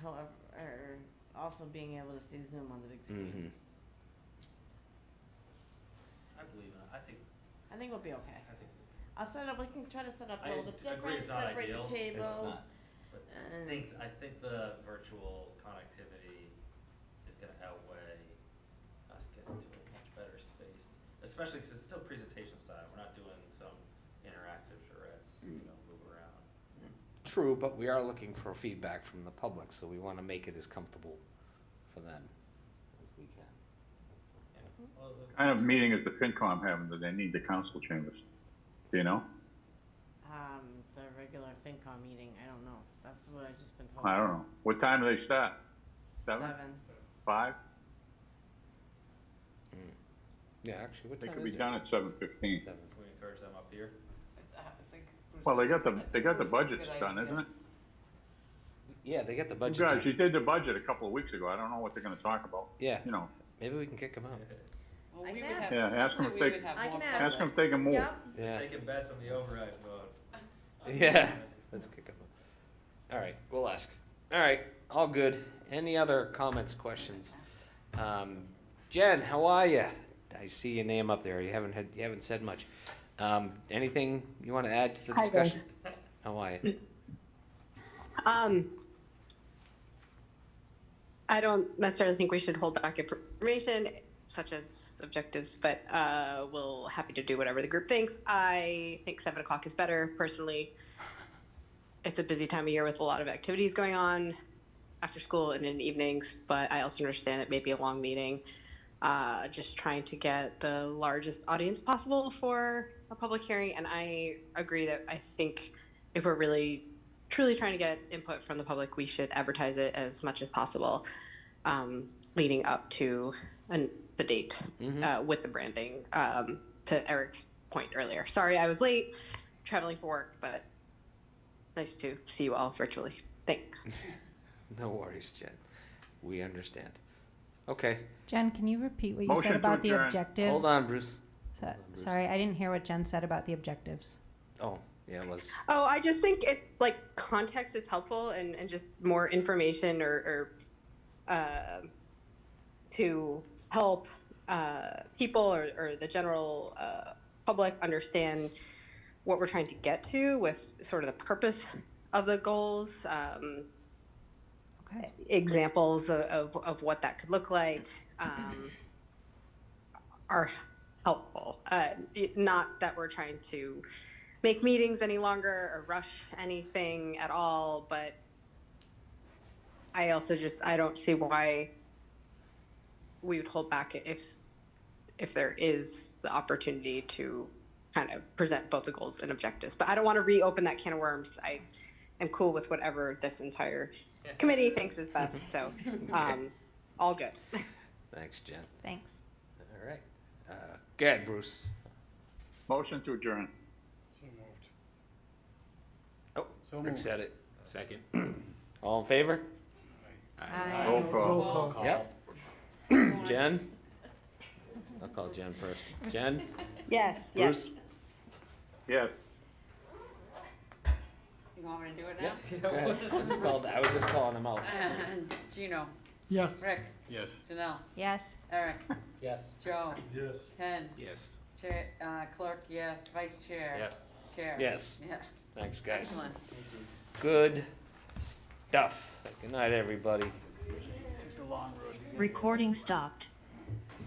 Speaker 7: However, also being able to see Zoom on the big screen.
Speaker 1: Mhm.
Speaker 10: I believe in it. I think,
Speaker 7: I think we'll be okay.
Speaker 10: I think,
Speaker 7: I'll set up, we can try to set up a
Speaker 10: I
Speaker 7: little bit
Speaker 10: agree
Speaker 7: different,
Speaker 10: it's not
Speaker 7: separate
Speaker 10: ideal.
Speaker 7: the
Speaker 10: It's
Speaker 7: tables.
Speaker 1: not.
Speaker 10: but
Speaker 7: And
Speaker 10: I think the virtual connectivity is gonna outweigh us getting to a much better space. Especially because it's still presentation style. We're not doing some interactive charrettes, move around.
Speaker 1: True, but we are looking for feedback from the public, so we want to make it as comfortable for them as we can.
Speaker 10: Yeah. Well,
Speaker 11: What kind of meeting is the FinCom having that they need the council chambers? Do you know?
Speaker 7: the regular FinCom meeting, I don't know. That's what I've just been told.
Speaker 11: I don't know. What time do they start? 7? 5?
Speaker 1: Yeah, actually, what
Speaker 11: They
Speaker 1: time
Speaker 11: could be
Speaker 1: is it?
Speaker 11: done at 7:15.
Speaker 1: 7.
Speaker 10: Can we encourage them up here?
Speaker 6: I think Bruce
Speaker 11: Well, they
Speaker 6: is-
Speaker 11: got
Speaker 6: I think
Speaker 11: the
Speaker 6: Bruce is a
Speaker 11: budgets
Speaker 6: good
Speaker 11: done,
Speaker 6: idea.
Speaker 11: isn't it?
Speaker 1: Yeah, they get the
Speaker 11: You
Speaker 1: budget.
Speaker 11: guys,
Speaker 1: done.
Speaker 11: you did the budget a couple of weeks ago. I don't know what they're gonna talk about.
Speaker 1: Yeah,
Speaker 11: You know,
Speaker 1: maybe we can kick them out.
Speaker 6: Well,
Speaker 7: I
Speaker 6: we
Speaker 7: can
Speaker 6: would
Speaker 7: ask.
Speaker 6: have-
Speaker 11: Yeah, ask them if
Speaker 6: hopefully
Speaker 11: they-
Speaker 6: we would have
Speaker 7: I
Speaker 6: more
Speaker 7: can
Speaker 6: public-
Speaker 11: ask them if they can move.
Speaker 7: Yep.
Speaker 1: Yeah,
Speaker 10: Taking bets on the override vote.
Speaker 1: yeah, let's kick them out. All right, we'll ask. All right, all good. Any other comments, questions? Jen, how are you? I see your name up there. You haven't said much. Anything you want to add to the
Speaker 14: Hi, guys.
Speaker 1: discussion? How are you?
Speaker 14: I don't necessarily think we should hold back information such as objectives, but we'll happy to do whatever the group thinks. I think 7 o'clock is better personally. It's a busy time of year with a lot of activities going on after school and in the evenings, but I also understand it may be a long meeting. Just trying to get the largest audience possible for a public hearing, and I agree that I think if we're really truly trying to get input from the public, we should advertise it as much as possible, leading up to the date with the branding. To Eric's point earlier, sorry I was late, traveling for work, but nice to see you all virtually. Thanks.
Speaker 1: No worries, Jen. We understand. Okay.
Speaker 4: Jen, can you repeat what you
Speaker 11: Motion
Speaker 4: said
Speaker 11: to
Speaker 4: about the
Speaker 11: adjourn.
Speaker 4: objectives?
Speaker 1: Hold on, Bruce.
Speaker 4: Sorry, I didn't hear what Jen said about the objectives.
Speaker 1: Oh, yeah, it was.
Speaker 14: Oh, I just think it's like context is helpful and just more information or to help people or the general public understand what we're trying to get to with sort of the purpose of the goals,
Speaker 4: Okay.
Speaker 14: examples of what that could look like are helpful. Not that we're trying to make meetings any longer or rush anything at all, but I also I don't see why we would hold back if there is the opportunity to kind of present both the goals and objectives. But I don't want to reopen that can of worms. I am cool with whatever this entire committee thinks is best. So all good.
Speaker 1: Thanks, Jen.
Speaker 4: Thanks.
Speaker 1: All right. Go ahead, Bruce.
Speaker 11: Motion to adjourn.
Speaker 9: So moved.
Speaker 1: Oh,
Speaker 9: So
Speaker 1: Rick
Speaker 9: moved.
Speaker 1: said it.
Speaker 3: Second.
Speaker 1: All in favor?
Speaker 4: Aye.
Speaker 11: Roll call.
Speaker 5: Roll call.
Speaker 1: Yep. Jen? I'll call Jen first. Jen?
Speaker 14: Yes.
Speaker 1: Bruce?
Speaker 11: Yes.
Speaker 6: You want me to do it now?
Speaker 1: Go ahead. I was just calling them out.
Speaker 6: Gino,
Speaker 5: Yes.
Speaker 6: Rick,
Speaker 9: Yes.
Speaker 6: Janelle,
Speaker 4: Yes.
Speaker 6: Eric,
Speaker 12: Yes.
Speaker 6: Joe,
Speaker 13: Yes.
Speaker 6: Ken,
Speaker 3: Yes.
Speaker 6: Chair, clerk, yes, vice chair.
Speaker 10: Yes.
Speaker 6: Chair.
Speaker 1: Yes.
Speaker 6: Yeah.
Speaker 1: Thanks, guys.
Speaker 6: Excellent.
Speaker 1: Good stuff. Good night, everybody.
Speaker 11: Took the long road.
Speaker 15: Recording stopped.